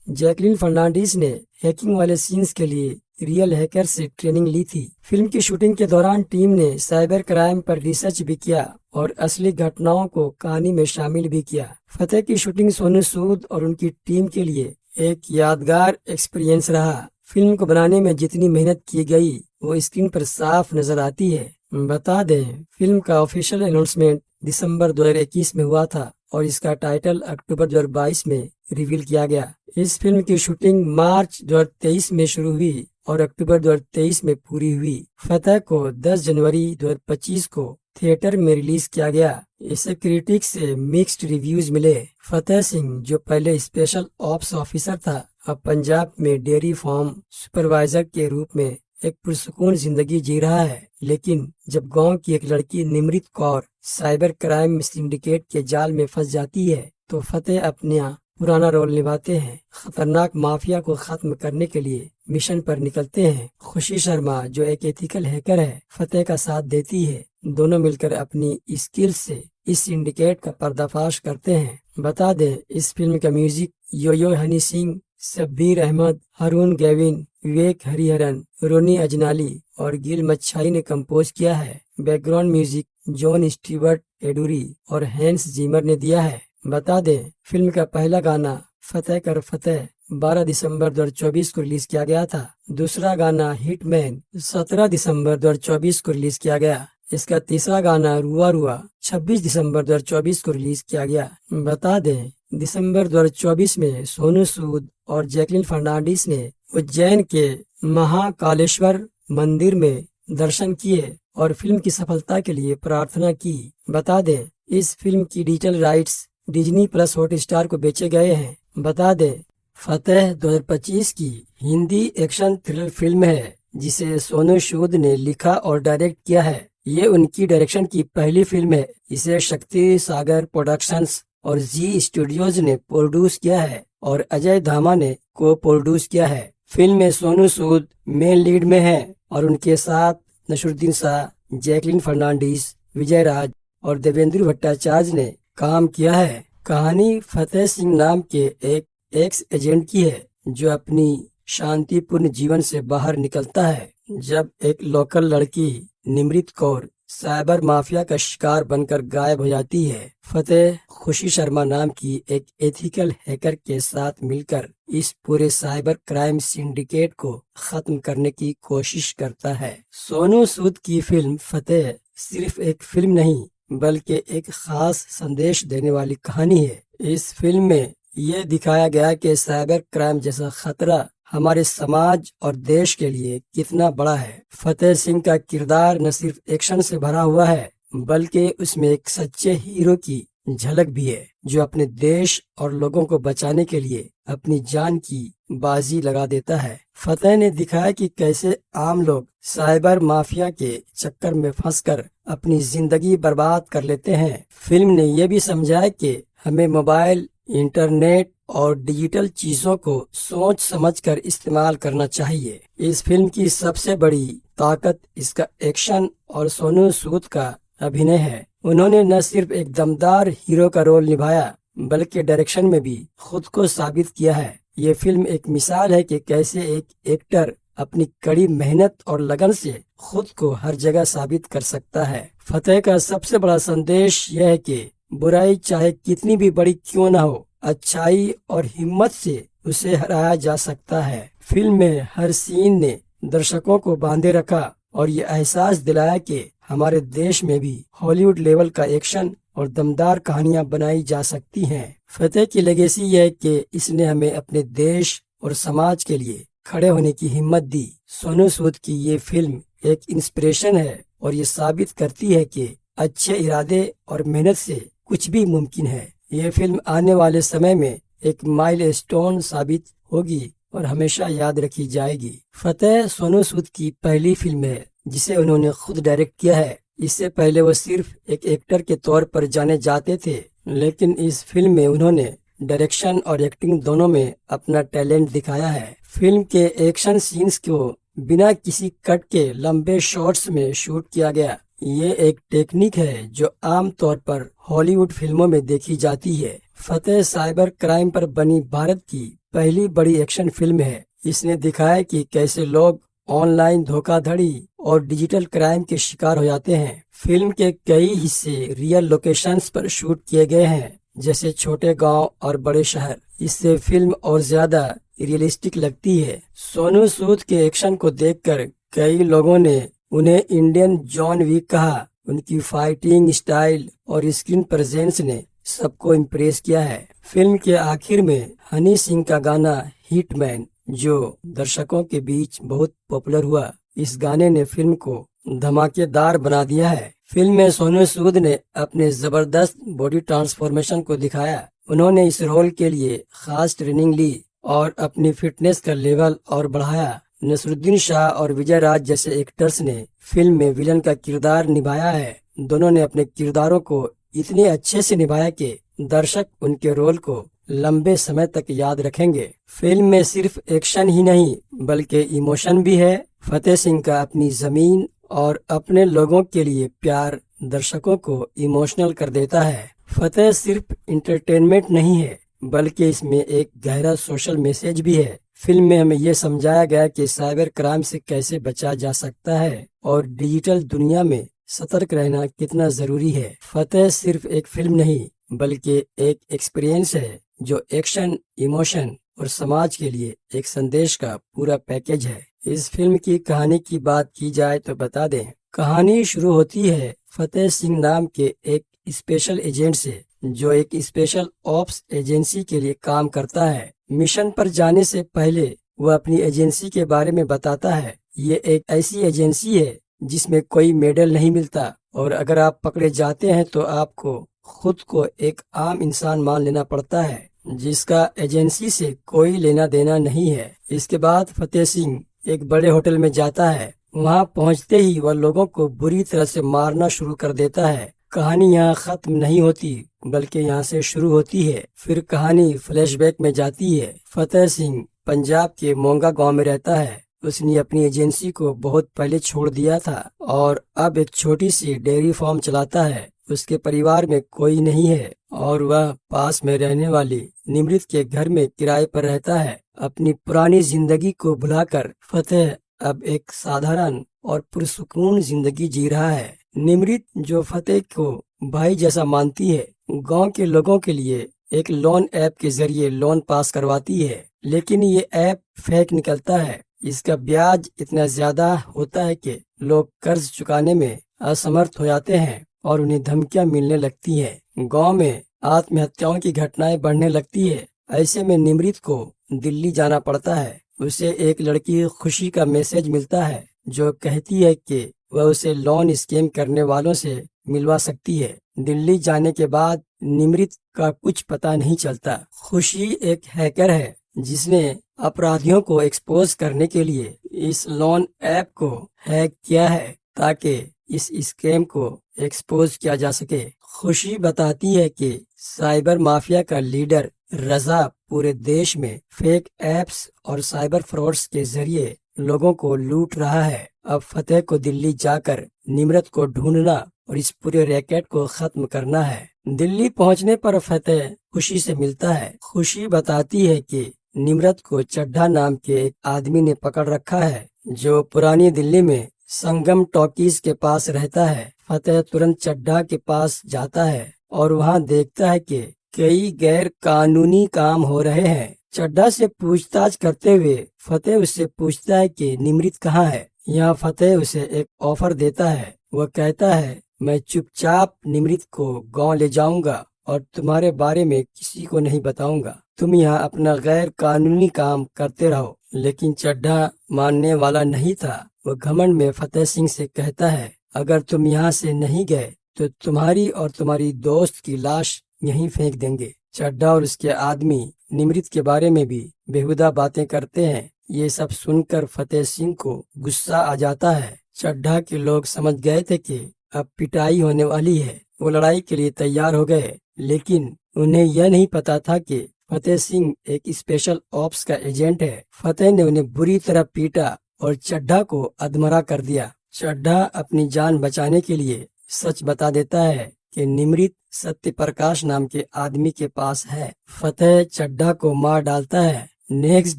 जैकलीन फर्नांडीज ने हैकिंग वाले सीन्स के लिए रियल हैकर से ट्रेनिंग ली थी। फिल्म की शूटिंग के दौरान टीम ने साइबर क्राइम पर रिसर्च भी किया और असली घटनाओं को कहानी में शामिल भी किया। फतेह की शूटिंग सोनू सूद और उनकी टीम के लिए एक यादगार एक्सपीरियंस रहा। फिल्म को बनाने में जितनी मेहनत की गई वो स्क्रीन पर साफ नजर आती है। बता दें, फिल्म का ऑफिशियल अनाउंसमेंट दिसंबर 2021 में हुआ था और इसका टाइटल अक्टूबर 2022 में रिवील किया गया। इस फिल्म की शूटिंग मार्च 2023 में शुरू हुई और अक्टूबर 2023 में पूरी हुई। फतेह को 10 जनवरी 2025 को थिएटर में रिलीज किया गया। इसे क्रिटिक्स से मिक्स्ड रिव्यूज मिले। फतेह सिंह, जो पहले स्पेशल ऑप्स ऑफिसर था, अब पंजाब में डेयरी फार्म सुपरवाइजर के रूप में एक पुरसुकून जिंदगी जी रहा है। लेकिन जब गांव की एक लड़की Nimrit Kaur cyber crime syndicate के जाल में फंस जाती है, तो फतेह अपना पुराना रोल निभाते हैं। खतरनाक माफिया को खत्म करने के लिए मिशन पर निकलते हैं। खुशी शर्मा, जो एक एथिकल हैकर है, फतेह का साथ देती है। दोनों मिलकर अपनी स्किल से इस सिंडिकेट का पर्दाफाश करते हैं। बता दें, इस फिल्म का म्यूजिक यो हनी सिंह, शब्बीर अहमद, हारून गेविन, विवेक हरिहरन, रोनी अजनाली और गिल मच्छाई ने कंपोज किया है। बैकग्राउंड म्यूजिक जॉन स्टीवर्ट एडुरी और हैंस जिमर ने दिया है। बता दें, फिल्म का पहला गाना फतेह कर फतेह 12 दिसंबर 2024 को रिलीज किया गया था। दूसरा गाना हिटमैन 17 दिसंबर 2024 को रिलीज किया गया। इसका तीसरा गाना रुआ रुआ 26 दिसंबर 2024 को रिलीज किया गया। बता दें, दिसंबर 2024 में सोनू सूद और जैकलीन फर्नांडीज ने उज्जैन के महाकालेश्वर मंदिर में दर्शन किए और फिल्म की सफलता के लिए प्रार्थना की। बता दें, इस फिल्म की digital rights Disney plus Hotstar को बेचे गए हैं। बता दें, फतेह 2025 की हिंदी एक्शन थ्रिलर फिल्म है, जिसे सोनू सूद ने लिखा और डायरेक्ट किया है। ये उनकी डायरेक्शन की पहली फिल्म है। इसे शक्ति सागर प्रोडक्शंस और जी स्टूडियोज ने प्रोड्यूस किया है और अजय धामा ने को प्रोड्यूस किया है। फिल्म में सोनू सूद मेन लीड में है और उनके साथ नसरुद्दीन शाह, जैकलीन फर्नांडीज, विजय राज और देवेंद्र भट्टाचार्य ने काम किया है। कहानी फतेह सिंह नाम के एक एक्स एजेंट की है, जो अपनी शांतिपूर्ण जीवन से बाहर निकलता है जब एक लोकल लड़की निमृत कौर साइबर माफिया का शिकार बनकर गायब हो जाती है। फतेह खुशी शर्मा नाम की एक एथिकल हैकर के साथ मिलकर इस पूरे साइबर क्राइम सिंडिकेट को खत्म करने की कोशिश करता है। सोनू सूद की फिल्म फतेह सिर्फ एक फिल्म नहीं बल्कि एक खास संदेश देने वाली कहानी है। इस फिल्म में ये दिखाया गया कि साइबर क्राइम जैसा खतरा हमारे समाज और देश के लिए कितना बड़ा है। फतेह सिंह का किरदार न सिर्फ एक्शन से भरा हुआ है बल्कि उसमें एक सच्चे हीरो की झलक भी है जो अपने देश और लोगों को बचाने के लिए अपनी जान की बाजी लगा देता है। फतेह ने दिखाया कि कैसे आम लोग साइबर माफिया के चक्कर में फंसकर अपनी जिंदगी बर्बाद कर लेते हैं। फिल्म ने यह भी समझाया कि हमें मोबाइल, इंटरनेट और डिजिटल चीजों को सोच समझकर इस्तेमाल करना चाहिए। इस फिल्म की सबसे बड़ी ताकत इसका एक्शन और सोनू सूद का अभिनय है। उन्होंने न सिर्फ एक दमदार हीरो का रोल निभाया बल्कि डायरेक्शन में भी खुद को साबित किया है। ये फिल्म एक मिसाल है कि कैसे एक एक्टर अपनी कड़ी मेहनत और लगन से खुद को हर जगह साबित कर सकता है। फतेह का सबसे बड़ा संदेश यह है कि बुराई चाहे कितनी भी बड़ी क्यों न हो, अच्छाई और हिम्मत से उसे हराया जा सकता है। फिल्म में हर सीन ने दर्शकों को बांधे रखा और ये एहसास दिलाया कि हमारे देश में भी हॉलीवुड लेवल का एक्शन और दमदार कहानियां बनाई जा सकती हैं। फतेह की लेगेसी यह है कि इसने हमें अपने देश और समाज के लिए खड़े होने की हिम्मत दी। सोनू सूद की ये फिल्म एक इंस्पिरेशन है और ये साबित करती है कि अच्छे इरादे और मेहनत से कुछ भी मुमकिन है। ये फिल्म आने वाले समय में एक माइलस्टोन साबित होगी और हमेशा याद रखी जाएगी। फतेह सोनू सूद की पहली फिल्म है जिसे उन्होंने खुद डायरेक्ट किया है। इससे पहले वो सिर्फ एक एक्टर के तौर पर जाने जाते थे, लेकिन इस फिल्म में उन्होंने डायरेक्शन और एक्टिंग दोनों में अपना टैलेंट दिखाया है। फिल्म के एक्शन सीन्स को बिना किसी कट के लंबे शॉट्स में शूट किया गया। ये एक टेक्निक है जो आम तौर पर हॉलीवुड फिल्मों में देखी जाती है। फतेह साइबर क्राइम पर बनी भारत की पहली बड़ी एक्शन फिल्म है। इसने दिखाया कि कैसे लोग ऑनलाइन धोखाधड़ी और डिजिटल क्राइम के शिकार हो जाते हैं। फिल्म के कई हिस्से रियल लोकेशंस पर शूट किए गए हैं, जैसे छोटे गांव और बड़े शहर। इससे फिल्म और ज्यादा रियलिस्टिक लगती है। सोनू सूद के एक्शन को देखकर कई लोगों ने उन्हें इंडियन जॉन विक कहा। उनकी फाइटिंग स्टाइल और स्क्रीन प्रेजेंस ने सबको इम्प्रेस किया है। फिल्म के आखिर में हनी सिंह का गाना हिटमैन, जो दर्शकों के बीच बहुत पॉपुलर हुआ, इस गाने ने फिल्म को धमाकेदार बना दिया है। फिल्म में सोनू सूद ने अपने जबरदस्त बॉडी ट्रांसफॉर्मेशन को दिखाया। उन्होंने इस रोल के लिए खास ट्रेनिंग ली और अपनी फिटनेस का लेवल और बढ़ाया। नसरुद्दीन शाह और विजय राज जैसे एक्टर्स ने फिल्म में विलन का किरदार निभाया है। दोनों ने अपने किरदारों को इतने अच्छे से निभाया कि दर्शक उनके रोल को लंबे समय तक याद रखेंगे। फिल्म में सिर्फ एक्शन ही नहीं बल्कि इमोशन भी है। फतेह सिंह का अपनी जमीन और अपने लोगों के लिए प्यार दर्शकों को इमोशनल कर देता है। फतेह सिर्फ इंटरटेनमेंट नहीं है बल्कि इसमें एक गहरा सोशल मैसेज भी है। फिल्म में हमें यह समझाया गया कि साइबर क्राइम से कैसे बचा जा सकता है और डिजिटल दुनिया में सतर्क रहना कितना जरूरी है। फतेह सिर्फ एक फिल्म नहीं बल्कि एक एक्सपीरियंस है जो एक्शन, इमोशन और समाज के लिए एक संदेश का पूरा पैकेज है। इस फिल्म की कहानी की बात की जाए तो बता दें, कहानी शुरू होती है फतेह सिंह नाम के एक स्पेशल एजेंट से, जो एक स्पेशल ऑप्स एजेंसी के लिए काम करता है। मिशन पर जाने से पहले वह अपनी एजेंसी के बारे में बताता है। ये एक ऐसी एजेंसी है जिसमें कोई मेडल नहीं मिलता और अगर आप पकड़े जाते हैं तो आपको खुद को एक आम इंसान मान लेना पड़ता है जिसका एजेंसी से कोई लेना देना नहीं है। इसके बाद फतेह सिंह एक बड़े होटल में जाता है। वहां पहुंचते ही वह लोगों को बुरी तरह से मारना शुरू कर देता है। कहानी यहाँ खत्म नहीं होती बल्कि यहाँ से शुरू होती है। फिर कहानी फ्लैशबैक में जाती है। फतेह सिंह पंजाब के मोंगा गांव में रहता है। उसने अपनी एजेंसी को बहुत पहले छोड़ दिया था और अब एक छोटी सी डेयरी फार्म चलाता है। उसके परिवार में कोई नहीं है और वह पास में रहने वाली निमृत के घर में किराए पर रहता है। अपनी पुरानी जिंदगी को भुलाकर फतेह अब एक साधारण और पुरसुकून जिंदगी जी रहा है। निमृत जो फतेह को भाई जैसा मानती है, गांव के लोगों के लिए एक लोन ऐप के जरिए लोन पास करवाती है, लेकिन ये ऐप फेक निकलता है। इसका ब्याज इतना ज्यादा होता है कि लोग कर्ज चुकाने में असमर्थ हो जाते हैं और उन्हें धमकियां मिलने लगती हैं। गांव में आत्महत्याओं की घटनाएं बढ़ने लगती है। ऐसे में निमृत को दिल्ली जाना पड़ता है। उसे एक लड़की खुशी का मैसेज मिलता है जो कहती है कि वह उसे लोन स्कैम करने वालों से मिलवा सकती है। दिल्ली जाने के बाद निमृत का कुछ पता नहीं चलता। खुशी एक हैकर है जिसने अपराधियों को एक्सपोज करने के लिए इस लोन ऐप को हैक किया है ताकि इस स्कैम को एक्सपोज किया जा सके। खुशी बताती है कि साइबर माफिया का लीडर रजा पूरे देश में फेक ऐप्स और साइबर फ्रॉड्स के जरिए लोगों को लूट रहा है। अब फतेह को दिल्ली जाकर निमृत को ढूंढना और इस पूरे रैकेट को खत्म करना है। दिल्ली पहुंचने पर फतेह खुशी से मिलता है। खुशी बताती है कि निमृत को चड्ढा नाम के एक आदमी ने पकड़ रखा है जो पुरानी दिल्ली में संगम टॉकीज के पास रहता है। फतेह तुरंत चड्ढा के पास जाता है और वहां देखता है कि कई गैर कानूनी काम हो रहे हैं। चड्ढा से पूछताछ करते हुए फतेह उससे पूछता है कि निमृत कहाँ है। यहाँ फतेह उसे एक ऑफर देता है। वह कहता है, मैं चुपचाप निमृत को गांव ले जाऊंगा और तुम्हारे बारे में किसी को नहीं बताऊंगा। तुम यहाँ अपना गैर कानूनी काम करते रहो। लेकिन चड्ढा मानने वाला नहीं था। वह घमंड में फतेह सिंह से कहता है, अगर तुम यहाँ से नहीं गए तो तुम्हारी और तुम्हारी दोस्त की लाश यहीं फेंक देंगे। चड्ढा और उसके आदमी निमृत के बारे में भी बेहुदा बातें करते हैं। ये सब सुनकर फतेह सिंह को गुस्सा आ जाता है। चड्ढा के लोग समझ गए थे कि अब पिटाई होने वाली है। वो लड़ाई के लिए तैयार हो गए, लेकिन उन्हें यह नहीं पता था कि फतेह सिंह एक स्पेशल ऑप्स का एजेंट है। फतेह ने उन्हें बुरी तरह पीटा और चड्ढा को अधमरा कर दिया। चड्ढा अपनी जान बचाने के लिए सच बता देता है कि निमृत सत्य प्रकाश नाम के आदमी के पास है। फतेह चड्ढा को मार डालता है। नेक्स्ट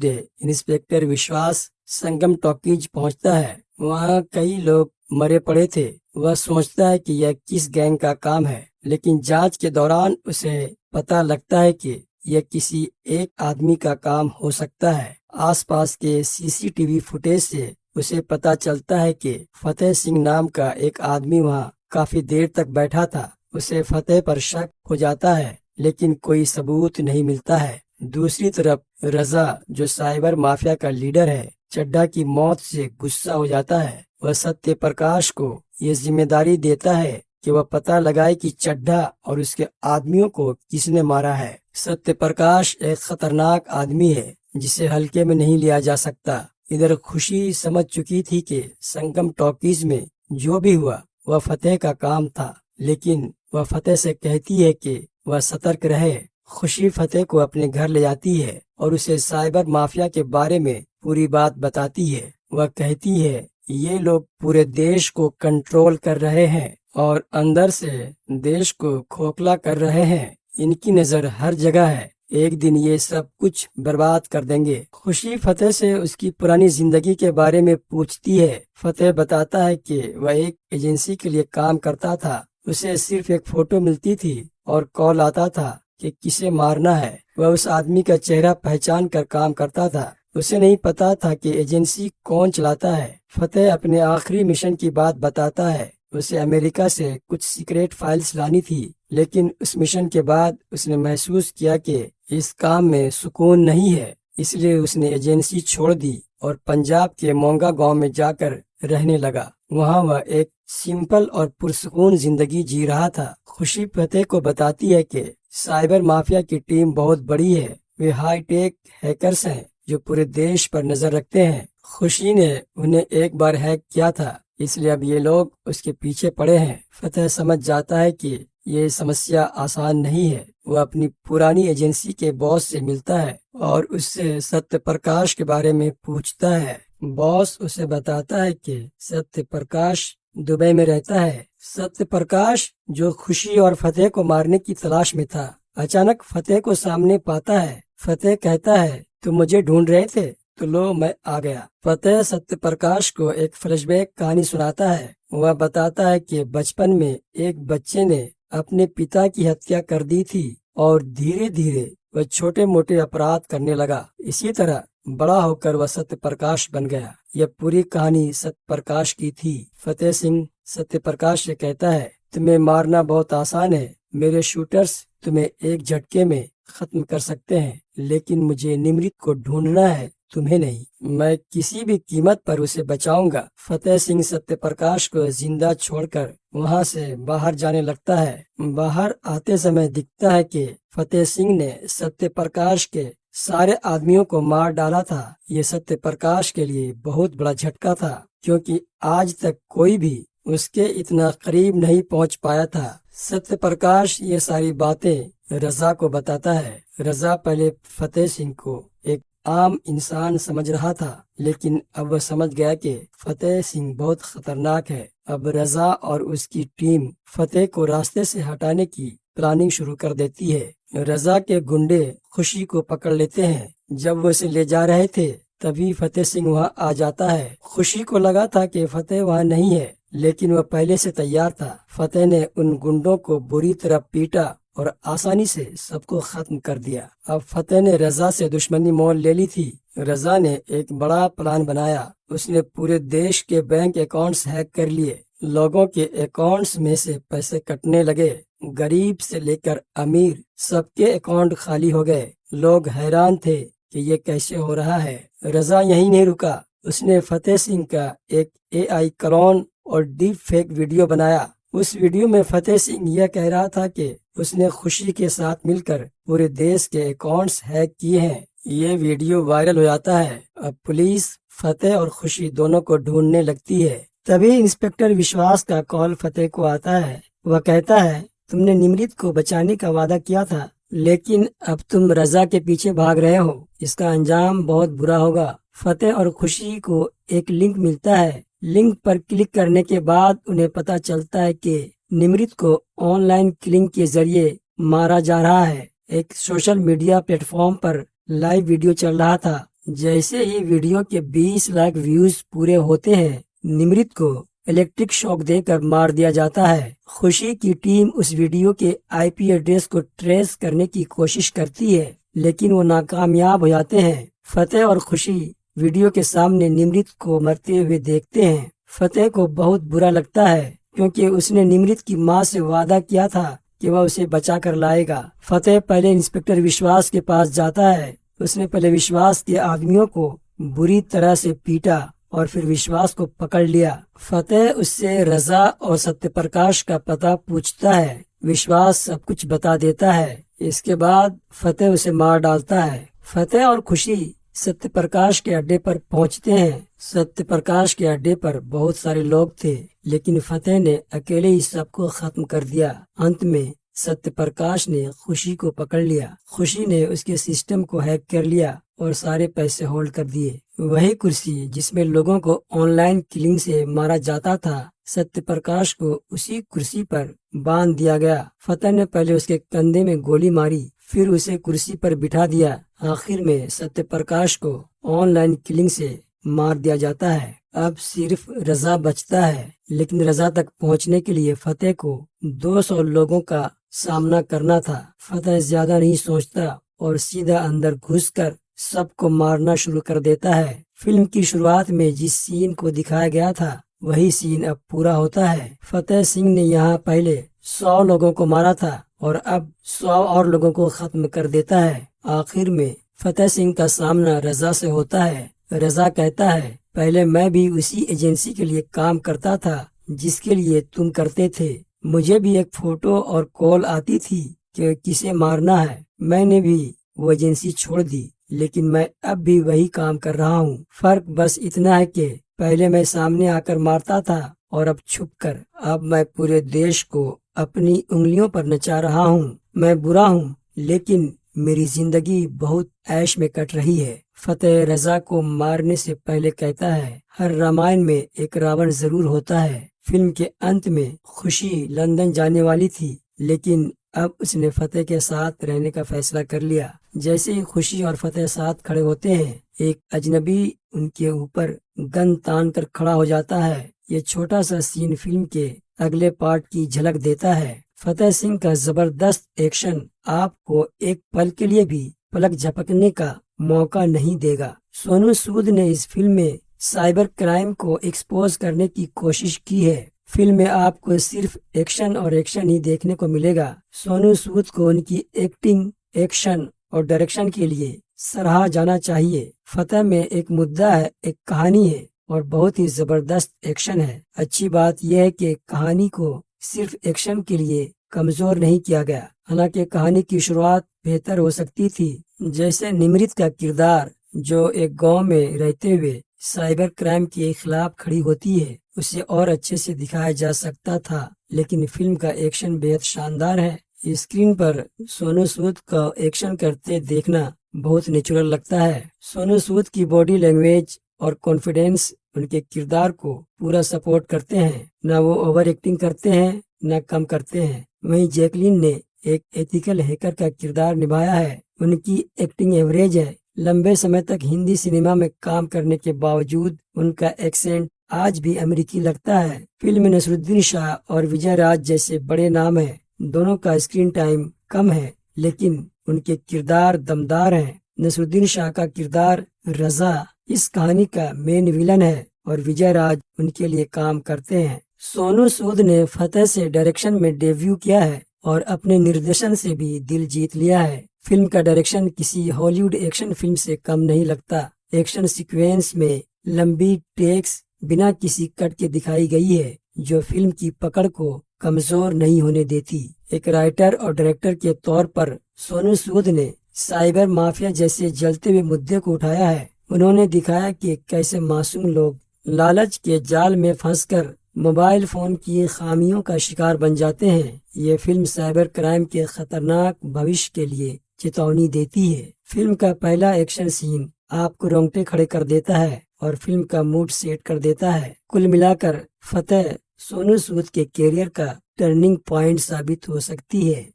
डे इंस्पेक्टर विश्वास संगम टॉकीज पहुंचता है। वहाँ कई लोग मरे पड़े थे। वह सोचता है कि यह किस गैंग का काम है, लेकिन जांच के दौरान उसे पता लगता है कि यह किसी एक आदमी का काम हो सकता है। आसपास के सीसीटीवी फुटेज से उसे पता चलता है कि फतेह सिंह नाम का एक आदमी वहाँ काफी देर तक बैठा था। उसे फतेह पर शक हो जाता है, लेकिन कोई सबूत नहीं मिलता है। दूसरी तरफ रजा जो साइबर माफिया का लीडर है, चड्ढा की मौत से गुस्सा हो जाता है। वह सत्य प्रकाश को ये जिम्मेदारी देता है कि वह पता लगाए कि चड्ढा और उसके आदमियों को किसने मारा है। सत्य प्रकाश एक खतरनाक आदमी है जिसे हल्के में नहीं लिया जा सकता। इधर खुशी समझ चुकी थी कि संगम टॉकीज में जो भी हुआ वह फतेह का काम था, लेकिन वह फतेह से कहती है कि वह सतर्क रहे। खुशी फतेह को अपने घर ले जाती है और उसे साइबर माफिया के बारे में पूरी बात बताती है। वह कहती है, ये लोग पूरे देश को कंट्रोल कर रहे हैं और अंदर से देश को खोखला कर रहे हैं। इनकी नजर हर जगह है। एक दिन ये सब कुछ बर्बाद कर देंगे। खुशी फतेह से उसकी पुरानी जिंदगी के बारे में पूछती है। फतेह बताता है कि वह एक एजेंसी के लिए काम करता था। उसे सिर्फ एक फोटो मिलती थी और कॉल आता था कि किसे मारना है। वह उस आदमी का चेहरा पहचान कर काम करता था। उसे नहीं पता था कि एजेंसी कौन चलाता है। फतेह अपने आखिरी मिशन की बात बताता है। उसे अमेरिका से कुछ सीक्रेट फाइल्स लानी थी, लेकिन उस मिशन के बाद उसने महसूस किया कि इस काम में सुकून नहीं है। इसलिए उसने एजेंसी छोड़ दी और पंजाब के मोंगा गांव में जाकर रहने लगा। वहां वह एक सिंपल और पुरसुकून जिंदगी जी रहा था। खुशी फतेह को बताती है कि साइबर माफिया की टीम बहुत बड़ी है। वे हाई टेक हैकर्स हैं जो पूरे देश पर नजर रखते हैं। खुशी ने उन्हें एक बार हैक किया था, इसलिए अब ये लोग उसके पीछे पड़े हैं। फतेह समझ जाता है कि ये समस्या आसान नहीं है। वह अपनी पुरानी एजेंसी के बॉस से मिलता है और उससे सत्य प्रकाश के बारे में पूछता है। बॉस उसे बताता है कि सत्य प्रकाश दुबई में रहता है। सत्य प्रकाश जो खुशी और फतेह को मारने की तलाश में था, अचानक फतेह को सामने पाता है। फतेह कहता है, तुम मुझे ढूंढ रहे थे? तो लो मैं आ गया। फतेह सत्य प्रकाश को एक फ्लैशबैक कहानी सुनाता है। वह बताता है कि बचपन में एक बच्चे ने अपने पिता की हत्या कर दी थी और धीरे धीरे वह छोटे मोटे अपराध करने लगा। इसी तरह बड़ा होकर वह सत्य प्रकाश बन गया। यह पूरी कहानी सत्य प्रकाश की थी। फतेह सिंह सत्य प्रकाश से कहता है, तुम्हें मारना बहुत आसान है, मेरे शूटर्स तुम्हें एक झटके में खत्म कर सकते हैं, लेकिन मुझे निमृत को ढूंढना है, तुम्हें नहीं। मैं किसी भी कीमत पर उसे बचाऊंगा। फतेह सिंह सत्य प्रकाश को जिंदा छोड़कर वहां से बाहर जाने लगता है। बाहर आते समय दिखता है कि फतेह सिंह ने सत्य प्रकाश के सारे आदमियों को मार डाला था। ये सत्य प्रकाश के लिए बहुत बड़ा झटका था, क्योंकि आज तक कोई भी उसके इतना करीब नहीं पहुंच पाया था। सत्य प्रकाश ये सारी बातें रजा को बताता है। रजा पहले फतेह सिंह को एक आम इंसान समझ रहा था, लेकिन अब वह समझ गया कि फतेह सिंह बहुत खतरनाक है। अब रजा और उसकी टीम फतेह को रास्ते से हटाने की प्लानिंग शुरू कर देती है। रजा के गुंडे खुशी को पकड़ लेते हैं। जब वो उसे ले जा रहे थे तभी फतेह सिंह वहाँ आ जाता है। खुशी को लगा था कि फतेह वहाँ नहीं है, लेकिन वह पहले से तैयार था। फतेह ने उन गुंडों को बुरी तरह पीटा और आसानी से सबको खत्म कर दिया। अब फतेह ने रजा से दुश्मनी मोल ले ली थी। रजा ने एक बड़ा प्लान बनाया। उसने पूरे देश के बैंक अकाउंट्स हैक कर लिए। लोगों के अकाउंट्स में से पैसे कटने लगे। गरीब से लेकर अमीर सबके अकाउंट खाली हो गए। लोग हैरान थे कि ये कैसे हो रहा है। रजा यहीं नहीं रुका। उसने फतेह सिंह का एक AI क्लोन और डीप फेक वीडियो बनाया। उस वीडियो में फतेह सिंह यह कह रहा था कि उसने खुशी के साथ मिलकर पूरे देश के अकाउंट्स हैक किए हैं। ये वीडियो वायरल हो जाता है। अब पुलिस फतेह और खुशी दोनों को ढूंढने लगती है। तभी इंस्पेक्टर विश्वास का कॉल फतेह को आता है। वह कहता है, तुमने निमृत को बचाने का वादा किया था, लेकिन अब तुम रजा के पीछे भाग रहे हो। इसका अंजाम बहुत बुरा होगा। फतेह और खुशी को एक लिंक मिलता है। लिंक पर क्लिक करने के बाद उन्हें पता चलता है कि निमृत को ऑनलाइन किलिंग के जरिए मारा जा रहा है। एक सोशल मीडिया प्लेटफॉर्म पर लाइव वीडियो चल रहा था। जैसे ही वीडियो के 20 लाख व्यूज पूरे होते हैं, निमृत को इलेक्ट्रिक शॉक देकर मार दिया जाता है। खुशी की टीम उस वीडियो के IP एड्रेस को ट्रेस करने की कोशिश करती है, लेकिन वो नाकामयाब हो जाते हैं। फतेह और खुशी वीडियो के सामने निमृत को मरते हुए देखते हैं। फतेह को बहुत बुरा लगता है, क्योंकि उसने निमृत की मां से वादा किया था कि वह उसे बचा कर लाएगा। फतेह पहले इंस्पेक्टर विश्वास के पास जाता है। उसने पहले विश्वास के आदमियों को बुरी तरह से पीटा और फिर विश्वास को पकड़ लिया। फतेह उससे रजा और सत्य प्रकाश का पता पूछता है। विश्वास सब कुछ बता देता है। इसके बाद फतेह उसे मार डालता है। फतेह और खुशी सत्य प्रकाश के अड्डे पर पहुंचते हैं। सत्य प्रकाश के अड्डे पर बहुत सारे लोग थे, लेकिन फतेह ने अकेले ही सबको खत्म कर दिया। अंत में सत्य प्रकाश ने खुशी को पकड़ लिया। खुशी ने उसके सिस्टम को हैक कर लिया और सारे पैसे होल्ड कर दिए। वही कुर्सी जिसमें लोगों को ऑनलाइन किलिंग से मारा जाता था, सत्य प्रकाश को उसी कुर्सी पर बांध दिया गया। फतेह ने पहले उसके कंधे में गोली मारी, फिर उसे कुर्सी पर बिठा दिया। आखिर में सत्य प्रकाश को ऑनलाइन किलिंग से मार दिया जाता है। अब सिर्फ रजा बचता है, लेकिन रजा तक पहुंचने के लिए फतेह को 200 लोगों का सामना करना था। फतेह ज्यादा नहीं सोचता और सीधा अंदर घुसकर सबको मारना शुरू कर देता है। फिल्म की शुरुआत में जिस सीन को दिखाया गया था, वही सीन अब पूरा होता है। फतेह सिंह ने यहाँ पहले 100 लोगों को मारा था और अब 100 और लोगों को खत्म कर देता है। आखिर में फतेह सिंह का सामना रजा से होता है। रजा कहता है, पहले मैं भी उसी एजेंसी के लिए काम करता था जिसके लिए तुम करते थे। मुझे भी एक फोटो और कॉल आती थी कि किसे मारना है। मैंने भी वो एजेंसी छोड़ दी, लेकिन मैं अब भी वही काम कर रहा हूँ। फर्क बस इतना है कि पहले मैं सामने आकर मारता था और अब छुपकर। अब मैं पूरे देश को अपनी उंगलियों पर नचा रहा हूँ। मैं बुरा हूँ, लेकिन मेरी जिंदगी बहुत ऐश में कट रही है। फतेह रजा को मारने से पहले कहता है, हर रामायण में एक रावण जरूर होता है। फिल्म के अंत में खुशी लंदन जाने वाली थी, लेकिन अब उसने फतेह के साथ रहने का फैसला कर लिया। जैसे ही खुशी और फतेह साथ खड़े होते हैं, एक अजनबी उनके ऊपर गन तान कर खड़ा हो जाता है। ये छोटा सा सीन फिल्म के अगले पार्ट की झलक देता है। फतेह सिंह का जबरदस्त एक्शन आपको एक पल के लिए भी पलक झपकने का मौका नहीं देगा। सोनू सूद ने इस फिल्म में साइबर क्राइम को एक्सपोज करने की कोशिश की है। फिल्म में आपको सिर्फ एक्शन और एक्शन ही देखने को मिलेगा। सोनू सूद को उनकी एक्टिंग, एक्शन और डायरेक्शन के लिए सराहा जाना चाहिए। फतेह में एक मुद्दा है, एक कहानी है और बहुत ही जबरदस्त एक्शन है। अच्छी बात यह है कि कहानी को सिर्फ एक्शन के लिए कमजोर नहीं किया गया। हालांकि कहानी की शुरुआत बेहतर हो सकती थी। जैसे निमृत का किरदार जो एक गांव में रहते हुए साइबर क्राइम के खिलाफ खड़ी होती है, उसे और अच्छे से दिखाया जा सकता था। लेकिन फिल्म का एक्शन बेहद शानदार है। स्क्रीन पर सोनू सूद का एक्शन करते देखना बहुत नेचुरल लगता है। सोनू सूद की बॉडी लैंग्वेज और कॉन्फिडेंस उनके किरदार को पूरा सपोर्ट करते हैं। न वो ओवर एक्टिंग करते हैं न कम करते हैं। वहीं जैकलीन ने एक एथिकल हैकर का किरदार निभाया है। उनकी एक्टिंग एवरेज है। लंबे समय तक हिंदी सिनेमा में काम करने के बावजूद उनका एक्सेंट आज भी अमेरिकी लगता है। फिल्म में नसरुद्दीन शाह और विजय राज जैसे बड़े नाम हैं। दोनों का स्क्रीन टाइम कम है लेकिन उनके किरदार दमदार हैं। नसरुद्दीन शाह का किरदार रजा इस कहानी का मेन विलन है और विजय राज उनके लिए काम करते हैं। सोनू सूद ने फतेह से डायरेक्शन में डेब्यू किया है और अपने निर्देशन से भी दिल जीत लिया है। फिल्म का डायरेक्शन किसी हॉलीवुड एक्शन फिल्म से कम नहीं लगता। एक्शन सीक्वेंस में लंबी टेक्स बिना किसी कट के दिखाई गई है जो फिल्म की पकड़ को कमजोर नहीं होने देती। एक राइटर और डायरेक्टर के तौर पर सोनू सूद ने साइबर माफिया जैसे जलते हुए मुद्दे को उठाया है। उन्होंने दिखाया कि कैसे मासूम लोग लालच के जाल में फंसकर मोबाइल फोन की खामियों का शिकार बन जाते हैं। ये फिल्म साइबर क्राइम के खतरनाक भविष्य के लिए चेतावनी देती है। फिल्म का पहला एक्शन सीन आपको रोंगटे खड़े कर देता है और फिल्म का मूड सेट कर देता है। कुल मिलाकर फतेह सोनू सूद के कैरियर का टर्निंग पॉइंट साबित हो सकती है।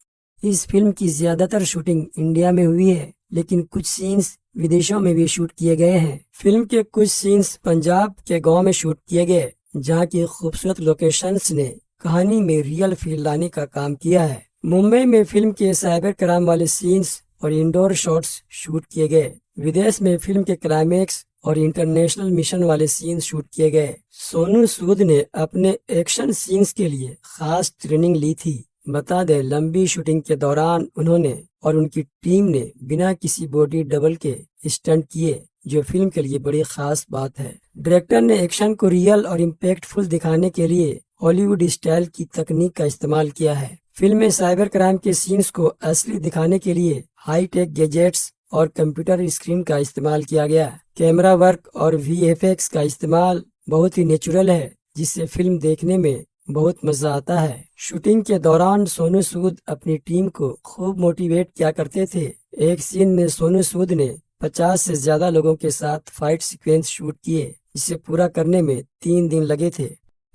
इस फिल्म की ज्यादातर शूटिंग इंडिया में हुई है लेकिन कुछ सीन्स विदेशों में भी शूट किए गए हैं। फिल्म के कुछ सीन्स पंजाब के गांव में शूट किए गए जहां की खूबसूरत लोकेशंस ने कहानी में रियल फील लाने का काम किया है। मुंबई में फिल्म के साइबर क्राइम वाले सीन्स और इंडोर शॉट्स शूट किए गए। विदेश में फिल्म के क्लाइमेक्स और इंटरनेशनल मिशन वाले सीन्स शूट किए गए। सोनू सूद ने अपने एक्शन सीन्स के लिए खास ट्रेनिंग ली थी। बता दें, लंबी शूटिंग के दौरान उन्होंने और उनकी टीम ने बिना किसी बॉडी डबल के स्टंट किए जो फिल्म के लिए बड़ी खास बात है। डायरेक्टर ने एक्शन को रियल और इम्पैक्टफुल दिखाने के लिए हॉलीवुड स्टाइल की तकनीक का इस्तेमाल किया है। फिल्म में साइबर क्राइम के सीन्स को असली दिखाने के लिए हाई टेक गैजेट्स और कंप्यूटर स्क्रीन का इस्तेमाल किया गया। कैमरा वर्क और VFX का इस्तेमाल बहुत ही नेचुरल है जिससे फिल्म देखने में बहुत मजा आता है। शूटिंग के दौरान सोनू सूद अपनी टीम को खूब मोटिवेट किया करते थे। एक सीन में सोनू सूद ने 50 से ज्यादा लोगों के साथ फाइट सीक्वेंस शूट किए जिसे पूरा करने में 3 दिन लगे थे।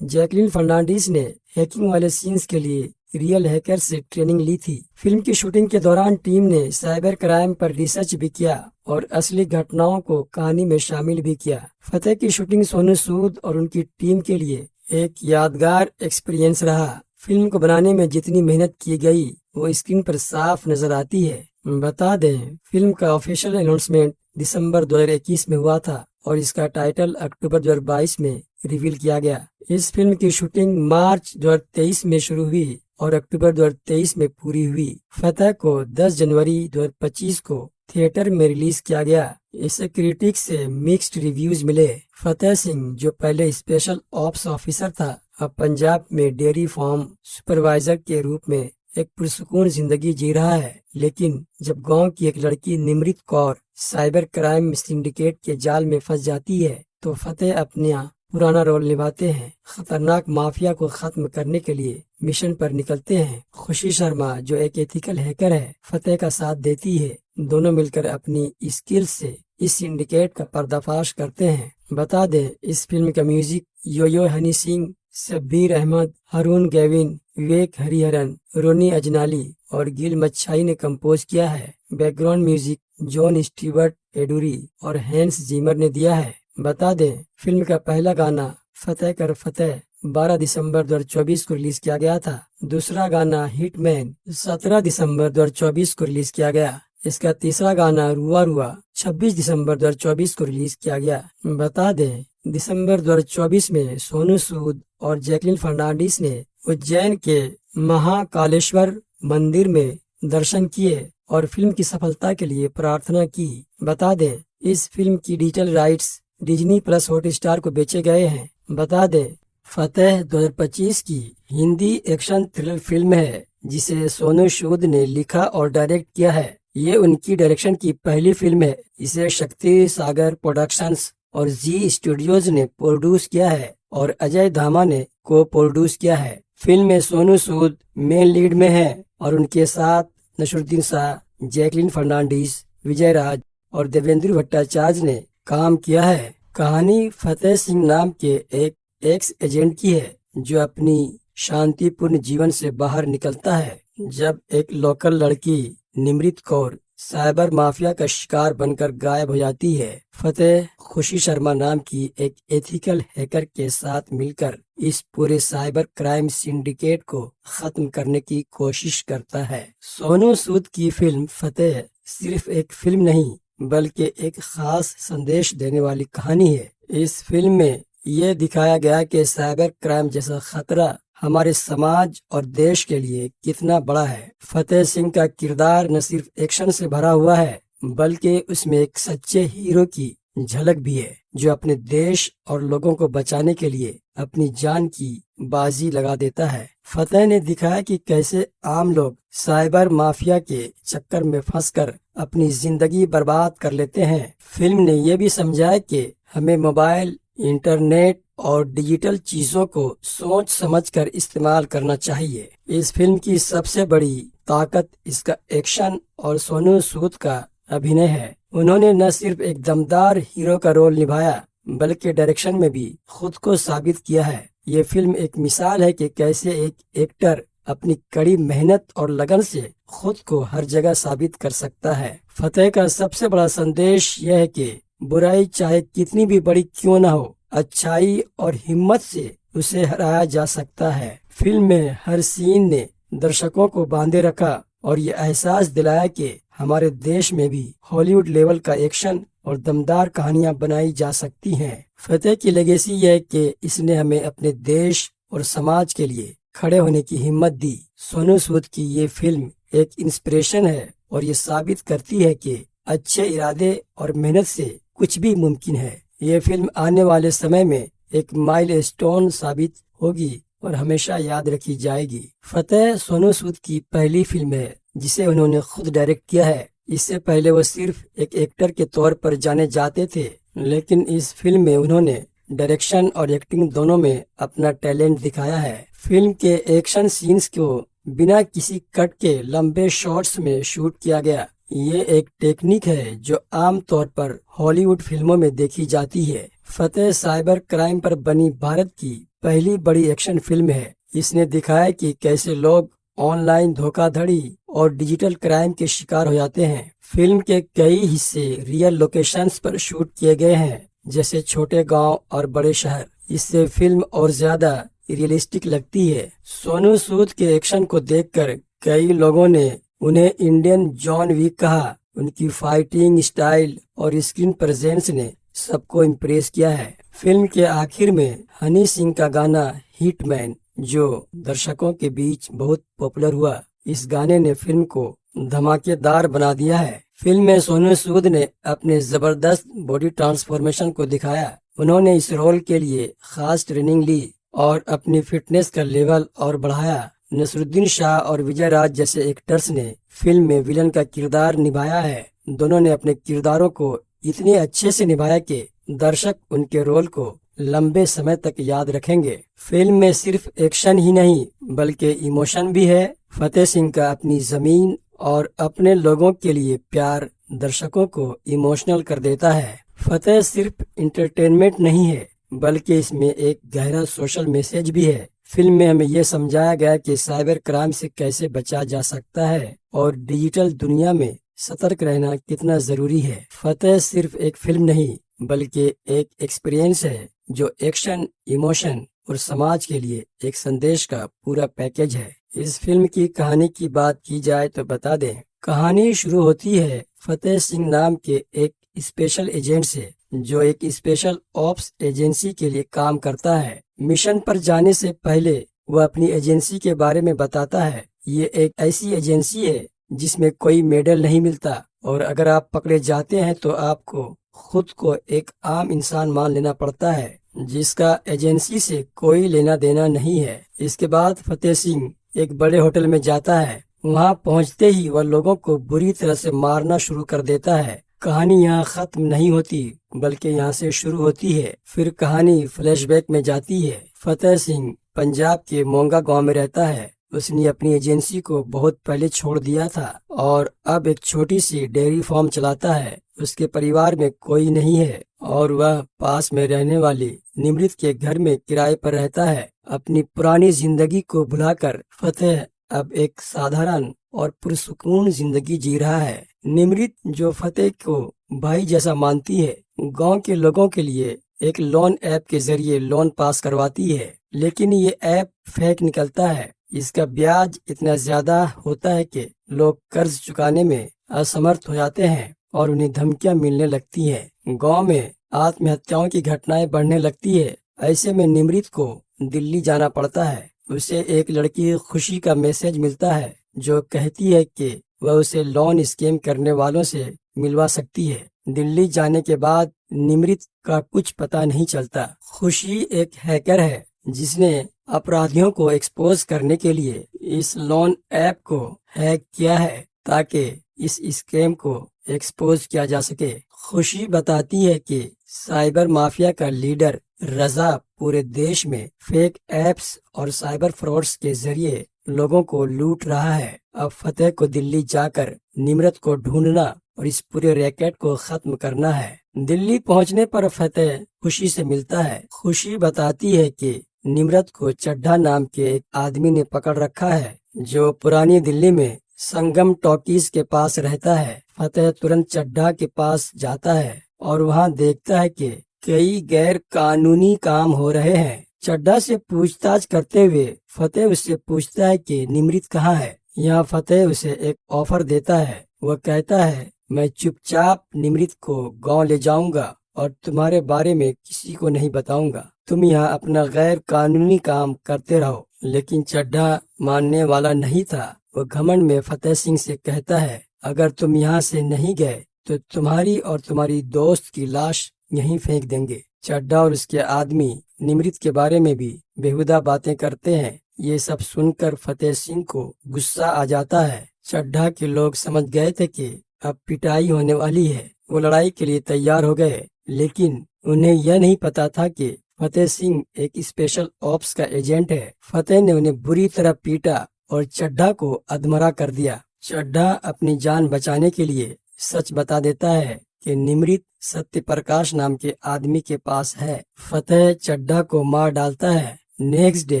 जैकलीन फर्नांडिस ने हैकिंग वाले सीन्स के लिए रियल हैकर से ट्रेनिंग ली थी। फिल्म की शूटिंग के दौरान टीम ने साइबर क्राइम पर रिसर्च भी किया और असली घटनाओं को कहानी में शामिल भी किया। फतेह की शूटिंग सोनू सूद और उनकी टीम के लिए एक यादगार एक्सपीरियंस रहा। फिल्म को बनाने में जितनी मेहनत की गई वो स्क्रीन पर साफ नजर आती है। बता दें, फिल्म का ऑफिशियल अनाउंसमेंट दिसंबर 2021 में हुआ था और इसका टाइटल अक्टूबर 2022 में रिवील किया गया। इस फिल्म की शूटिंग मार्च 2023 में शुरू हुई और अक्टूबर 2023 में पूरी हुई। फतेह को 10 जनवरी 2025 को थिएटर में रिलीज किया गया। इसे क्रिटिक्स से मिक्स्ड रिव्यूज मिले। फतेह सिंह जो पहले स्पेशल ऑप्स ऑफिसर था, अब पंजाब में डेयरी फार्म सुपरवाइजर के रूप में एक पुरसुकून जिंदगी जी रहा है। लेकिन जब गांव की एक लड़की Nimrit Kaur cyber crime syndicate के जाल में फंस जाती है तो फतेह अपना पुराना रोल निभाते हैं। खतरनाक माफिया को खत्म करने के लिए मिशन पर निकलते हैं। खुशी शर्मा जो एक एथिकल हैकर है, फतेह का साथ देती है। दोनों मिलकर अपनी स्किल्स से इस सिंडिकेट का पर्दाफाश करते हैं। बता दें, इस फिल्म का म्यूजिक यो हनी सिंह, शब्बीर अहमद, हारून गेविन, विवेक हरिहरन, रोनी अजनाली और गिल मच्छाई ने कंपोज किया है। बैकग्राउंड म्यूजिक जॉन स्टीवर्ट एडुरी और हैंस जिमर ने दिया है। बता दें, फिल्म का पहला गाना फतेह कर फतेह 12 दिसंबर 2024 को रिलीज किया गया था। दूसरा गाना हिटमैन 17 दिसंबर 2024 को रिलीज किया गया। इसका तीसरा गाना रुआ रुआ 26 दिसंबर 2024 को रिलीज किया गया। बता दें, दिसंबर 2024 में सोनू सूद और जैकलीन फर्नांडिस ने उज्जैन के महाकालेश्वर मंदिर में दर्शन किए और फिल्म की सफलता के लिए प्रार्थना की। बता दें, इस फिल्म की digital rights Disney plus Hotstar को बेचे गए हैं। बता दें, फतेह 2025 की हिंदी एक्शन थ्रिलर फिल्म है जिसे सोनू सूद ने लिखा और डायरेक्ट किया है। ये उनकी डायरेक्शन की पहली फिल्म है। इसे शक्ति सागर प्रोडक्शंस और जी स्टूडियोज ने प्रोड्यूस किया है और अजय धामा ने को प्रोड्यूस किया है। फिल्म में सोनू सूद मेन लीड में है और उनके साथ नसरुद्दीन शाह, जैकलीन फर्नांडिस, विजय राज और देवेंद्र भट्टाचार्य ने काम किया है। कहानी फतेह सिंह नाम के एक एक्स एजेंट की है जो अपनी शांतिपूर्ण जीवन से बाहर निकलता है जब एक लोकल लड़की निमृत कौर साइबर माफिया का शिकार बनकर गायब हो जाती है। फतेह खुशी शर्मा नाम की एक एथिकल हैकर के साथ मिलकर इस पूरे साइबर क्राइम सिंडिकेट को खत्म करने की कोशिश करता है। सोनू सूद की फिल्म फतेह सिर्फ एक फिल्म नहीं बल्कि एक खास संदेश देने वाली कहानी है। इस फिल्म में ये दिखाया गया कि साइबर क्राइम जैसा खतरा हमारे समाज और देश के लिए कितना बड़ा है। फतेह सिंह का किरदार न सिर्फ एक्शन से भरा हुआ है बल्कि उसमें एक सच्चे हीरो की झलक भी है जो अपने देश और लोगों को बचाने के लिए अपनी जान की बाजी लगा देता है। फतेह ने दिखाया कि कैसे आम लोग साइबर माफिया के चक्कर में फंसकर अपनी जिंदगी बर्बाद कर लेते हैं। फिल्म ने यह भी समझाया कि हमें मोबाइल, इंटरनेट और डिजिटल चीजों को सोच समझकर इस्तेमाल करना चाहिए। इस फिल्म की सबसे बड़ी ताकत इसका एक्शन और सोनू सूद का अभिनय है। उन्होंने न सिर्फ एक दमदार हीरो का रोल निभाया बल्कि डायरेक्शन में भी खुद को साबित किया है। ये फिल्म एक मिसाल है कि कैसे एक एक्टर अपनी कड़ी मेहनत और लगन से खुद को हर जगह साबित कर सकता है। फतेह का सबसे बड़ा संदेश यह है कि बुराई चाहे कितनी भी बड़ी क्यों न हो, अच्छाई और हिम्मत से उसे हराया जा सकता है। फिल्म में हर सीन ने दर्शकों को बांधे रखा और ये एहसास दिलाया कि हमारे देश में भी हॉलीवुड लेवल का एक्शन और दमदार कहानियां बनाई जा सकती हैं। फतेह की लेगेसी यह है कि इसने हमें अपने देश और समाज के लिए खड़े होने की हिम्मत दी। सोनू सूद की ये फिल्म एक इंस्पिरेशन है और ये साबित करती है कि अच्छे इरादे और मेहनत से कुछ भी मुमकिन है। ये फिल्म आने वाले समय में एक माइलस्टोन साबित होगी और हमेशा याद रखी जाएगी। फतेह सोनू सूद की पहली फिल्म है जिसे उन्होंने खुद डायरेक्ट किया है। इससे पहले वो सिर्फ एक एक्टर के तौर पर जाने जाते थे, लेकिन इस फिल्म में उन्होंने डायरेक्शन और एक्टिंग दोनों में अपना टैलेंट दिखाया है। फिल्म के एक्शन सीन्स को बिना किसी कट के लंबे शॉट्स में शूट किया गया। ये एक टेक्निक है जो आम तौर पर हॉलीवुड फिल्मों में देखी जाती है। फतेह साइबर क्राइम पर बनी भारत की पहली बड़ी एक्शन फिल्म है। इसने दिखाया कि कैसे लोग ऑनलाइन धोखाधड़ी और डिजिटल क्राइम के शिकार हो जाते हैं। फिल्म के कई हिस्से रियल लोकेशंस पर शूट किए गए हैं, जैसे छोटे गांव और बड़े शहर। इससे फिल्म और ज्यादा रियलिस्टिक लगती है। सोनू सूद के एक्शन को देखकर कई लोगों ने उन्हें इंडियन जॉन विक कहा। उनकी फाइटिंग स्टाइल और स्क्रीन प्रेजेंस ने सबको इम्प्रेस किया है। फिल्म के आखिर में हनी सिंह का गाना हिटमैन जो दर्शकों के बीच बहुत पॉपुलर हुआ, इस गाने ने फिल्म को धमाकेदार बना दिया है। फिल्म में सोनू सूद ने अपने जबरदस्त बॉडी ट्रांसफॉर्मेशन को दिखाया। उन्होंने इस रोल के लिए खास ट्रेनिंग ली और अपनी फिटनेस का लेवल और बढ़ाया। नसरुद्दीन शाह और विजय राज जैसे एक्टर्स ने फिल्म में विलन का किरदार निभाया है। दोनों ने अपने किरदारों को इतने अच्छे से निभाया कि दर्शक उनके रोल को लंबे समय तक याद रखेंगे। फिल्म में सिर्फ एक्शन ही नहीं बल्कि इमोशन भी है। फतेह सिंह का अपनी जमीन और अपने लोगों के लिए प्यार दर्शकों को इमोशनल कर देता है। फतेह सिर्फ इंटरटेनमेंट नहीं है बल्कि इसमें एक गहरा सोशल मैसेज भी है। फिल्म में हमें यह समझाया गया कि साइबर क्राइम से कैसे बचा जा सकता है और डिजिटल दुनिया में सतर्क रहना कितना जरूरी है। फतेह सिर्फ एक फिल्म नहीं बल्कि एक एक्सपीरियंस है जो एक्शन, इमोशन और समाज के लिए एक संदेश का पूरा पैकेज है। इस फिल्म की कहानी की बात की जाए तो बता दें, कहानी शुरू होती है फतेह सिंह नाम के एक स्पेशल एजेंट से, जो एक स्पेशल ऑप्स एजेंसी के लिए काम करता है। मिशन पर जाने से पहले वह अपनी एजेंसी के बारे में बताता है। ये एक ऐसी एजेंसी है जिसमें कोई मेडल नहीं मिलता, और अगर आप पकड़े जाते हैं तो आपको खुद को एक आम इंसान मान लेना पड़ता है, जिसका एजेंसी से कोई लेना देना नहीं है। इसके बाद फतेह सिंह एक बड़े होटल में जाता है। वहां पहुंचते ही वह लोगों को बुरी तरह से मारना शुरू कर देता है। कहानी यहाँ खत्म नहीं होती, बल्कि यहाँ से शुरू होती है। फिर कहानी फ्लैशबैक में जाती है। फतेह सिंह पंजाब के मोंगा गांव में रहता है। उसने अपनी एजेंसी को बहुत पहले छोड़ दिया था और अब एक छोटी सी डेयरी फार्म चलाता है। उसके परिवार में कोई नहीं है और वह पास में रहने वाली निमृत के घर में किराए पर रहता है। अपनी पुरानी जिंदगी को भुलाकर फतेह अब एक साधारण और पुरसुकून जिंदगी जी रहा है। निमृत, जो फतेह को भाई जैसा मानती है, गांव के लोगों के लिए एक लोन ऐप के जरिए लोन पास करवाती है, लेकिन ये ऐप फेक निकलता है। इसका ब्याज इतना ज्यादा होता है कि लोग कर्ज चुकाने में असमर्थ हो जाते हैं और उन्हें धमकियां मिलने लगती हैं। गांव में आत्महत्याओं की घटनाएं बढ़ने लगती है। ऐसे में निमृत को दिल्ली जाना पड़ता है। उसे एक लड़की खुशी का मैसेज मिलता है जो कहती है कि वह उसे लोन स्कीम करने वालों से मिलवा सकती है। दिल्ली जाने के बाद निमृत का कुछ पता नहीं चलता। खुशी एक हैकर है जिसने अपराधियों को एक्सपोज करने के लिए इस लोन ऐप को हैक किया है ताकि इस स्कैम को एक्सपोज किया जा सके। खुशी बताती है कि साइबर माफिया का लीडर रजा पूरे देश में फेक ऐप्स और साइबर फ्रॉड्स के जरिए लोगों को लूट रहा है। अब फतेह को दिल्ली जाकर निमृत को ढूंढना और इस पूरे रैकेट को खत्म करना है। दिल्ली पहुंचने पर फतेह खुशी से मिलता है। खुशी बताती है कि निमृत को चड्ढा नाम के एक आदमी ने पकड़ रखा है, जो पुरानी दिल्ली में संगम टॉकीज के पास रहता है। फतेह तुरंत चड्ढा के पास जाता है और वहां देखता है कि कई गैर कानूनी काम हो रहे हैं। चड्ढा से पूछताछ करते हुए फतेह उससे पूछता है कि निमृत कहाँ है। यहाँ फतेह उसे एक ऑफर देता है। वह कहता है, मैं चुपचाप निमृत को गांव ले जाऊंगा और तुम्हारे बारे में किसी को नहीं बताऊंगा। तुम यहाँ अपना गैर कानूनी काम करते रहो। लेकिन चड्ढा मानने वाला नहीं था। वो घमंड में फतेह सिंह से कहता है, अगर तुम यहाँ से नहीं गए तो तुम्हारी और तुम्हारी दोस्त की लाश यहीं फेंक देंगे। चड्ढा और उसके आदमी निमृत के बारे में भी बेहुदा बातें करते हैं। ये सब सुनकर फतेह सिंह को गुस्सा आ जाता है। चड्ढा के लोग समझ गए थे कि अब पिटाई होने वाली है। वो लड़ाई के लिए तैयार हो गए, लेकिन उन्हें यह नहीं पता था कि फतेह सिंह एक स्पेशल ऑप्स का एजेंट है। फतेह ने उन्हें बुरी तरह पीटा और चड्ढा को अधमरा कर दिया। चड्ढा अपनी जान बचाने के लिए सच बता देता है कि निमृत सत्य प्रकाश नाम के आदमी के पास है। फतेह चड्ढा को मार डालता है। नेक्स्ट डे